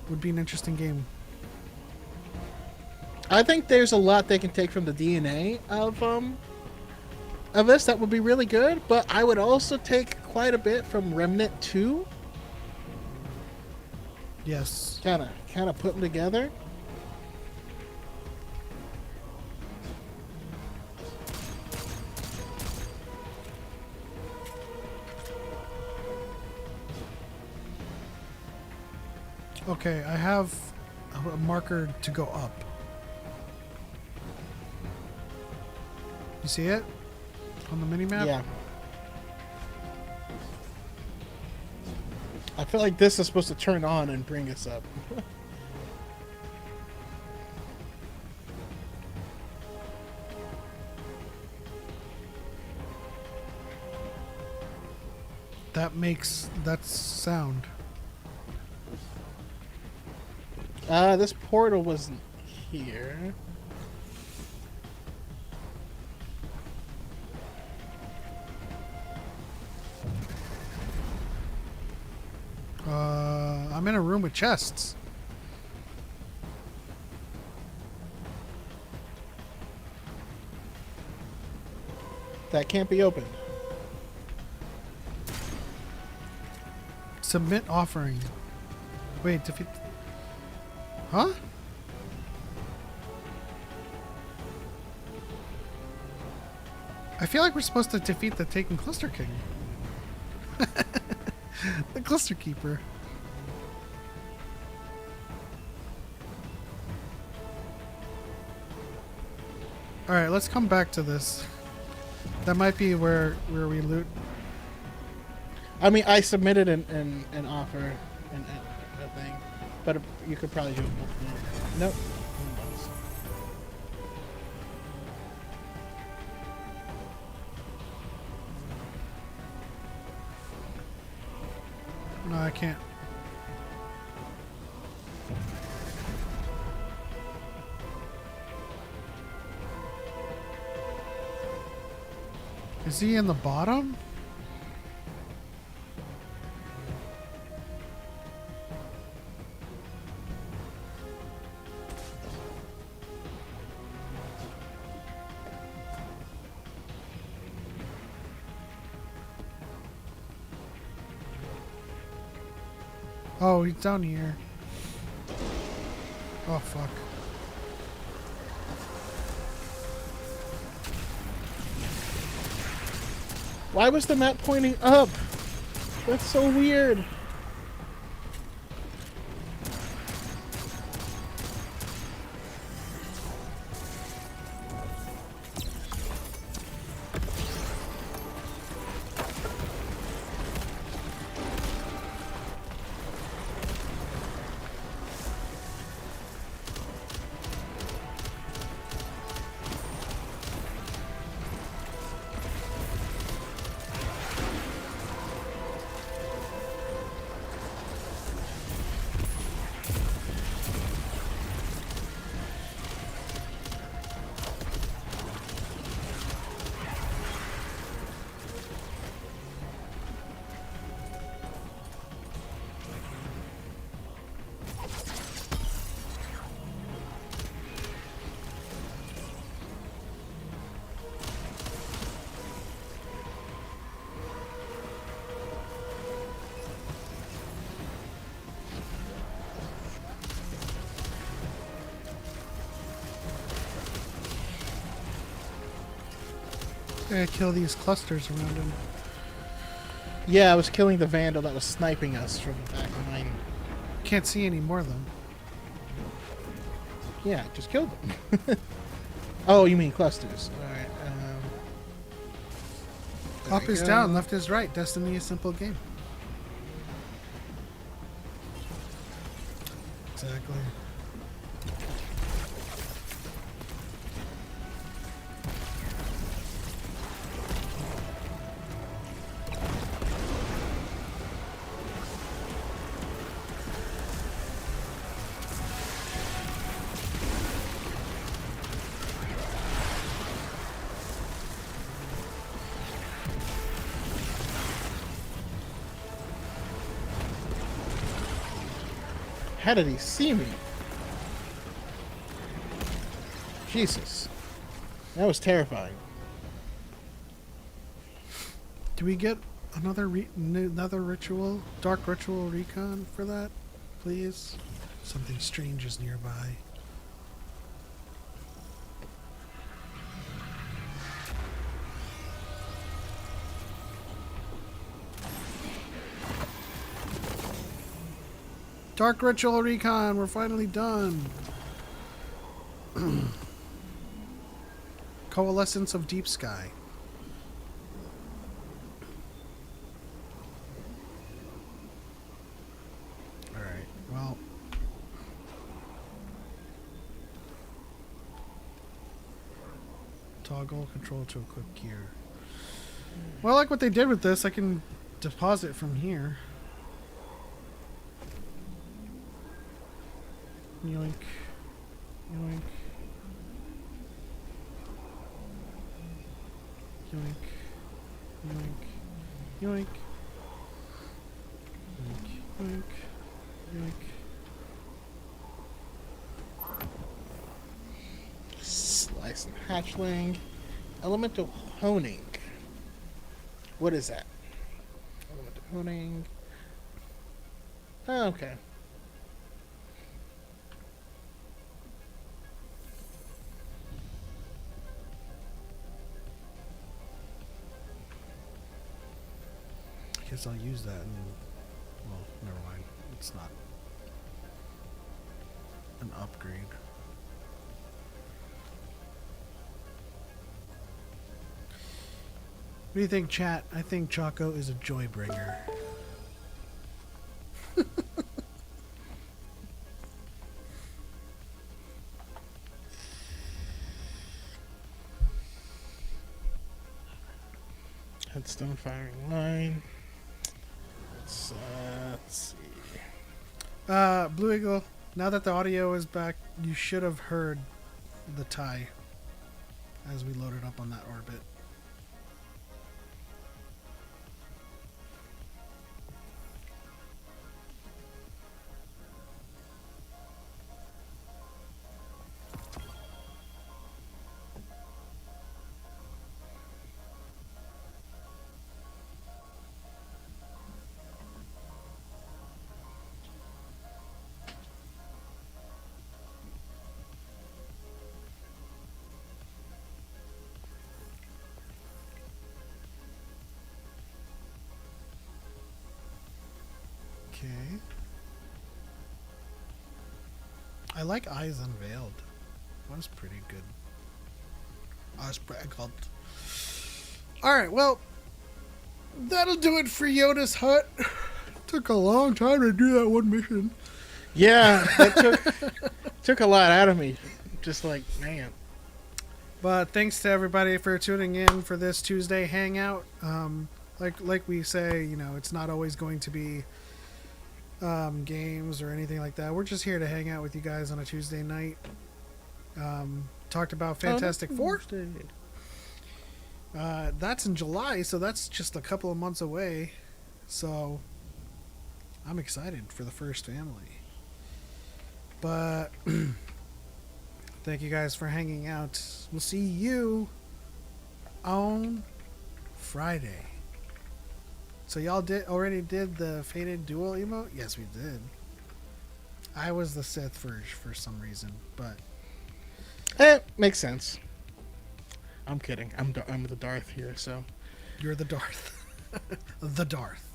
Speaker 1: would be an interesting game?
Speaker 2: I think there's a lot they can take from the DNA of this that would be really good, but I would also take quite a bit from Remnant 2.
Speaker 1: Yes.
Speaker 2: Kind of put them together.
Speaker 1: Okay, I have a marker to go up. You see it? On the mini-map?
Speaker 2: Yeah. I feel like this is supposed to turn on and bring us up.
Speaker 1: that makes that sound?
Speaker 2: This portal wasn't here.
Speaker 1: I'm in a room with chests.
Speaker 2: That can't be opened.
Speaker 1: Submit offering. Wait, defeat. Huh? I feel like we're supposed to defeat the Taken Cluster King. The Cluster Keeper. Alright, let's come back to this. That might be where we loot.
Speaker 2: I mean, I submitted an offer and a thing, but you could probably do it. Nope.
Speaker 1: No, I can't. Is he in the bottom? Oh, he's down here. Oh, fuck.
Speaker 2: Why was the map pointing up? That's so weird.
Speaker 1: I gotta kill these clusters around him.
Speaker 2: Yeah, I was killing the vandal that was sniping us from back behind.
Speaker 1: Can't see any more of them.
Speaker 2: Yeah, just killed them. Oh, you mean clusters? All right.
Speaker 1: Up is down, left is right. Destiny is a simple game. Exactly.
Speaker 2: How did he see me? Jesus. That was terrifying.
Speaker 1: Do we get another ritual, dark ritual recon for that, please? Something strange is nearby. Dark ritual recon, we're finally done. Coalescence of Deep Sky. Alright, well. Toggle control to equip gear. Well, I like what they did with this. I can deposit from here. Yoink. Yoink. Yoink. Yoink. Yoink. Yoink. Yoink. Yoink.
Speaker 2: Slice and hatchling. Elemental honing. What is that? Elemental honing. Oh, okay.
Speaker 1: I guess I'll use that and, well, never mind. It's not an upgrade. What do you think, chat? I think Choco is a joy bringer.
Speaker 2: Headstone firing line. Let's see.
Speaker 1: Blue Eagle, now that the audio is back, you should have heard the tie as we loaded up on that orbit. Okay. I like Eyes Unveiled. That was pretty good. Eyes Brackled. Alright, well, that'll do it for Yoda'S hut. Took a long time to do that one mission.
Speaker 2: Yeah, that took a lot out of me. Just like, man.
Speaker 1: But thanks to everybody for tuning in for this Tuesday hangout. Like we say, you know, it's not always going to be games or anything like that. We're just here to hang out with you guys on a Tuesday night. Talked about Fantastic Four. That's in July, so that's just a couple of months away. So I'm excited for the first family. But thank you guys for hanging out. We'll see you on Friday. So y'all already did the Fated Duel emote? Yes, we did. I was the Sith for some reason, but
Speaker 2: Makes sense. I'm kidding. I'm the Darth here, so
Speaker 1: you're the Darth. The Darth.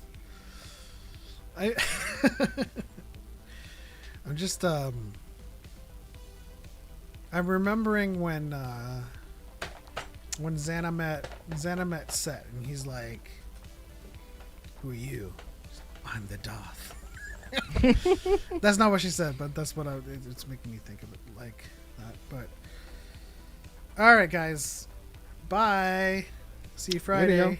Speaker 1: I'm just I'm remembering when Xana met Set, and he's like, "Who are you?" "I'm the Darth." That's not what she said, but that's what it's making me think of it like that. But all right, guys, bye. See you Friday.
Speaker 2: Radio.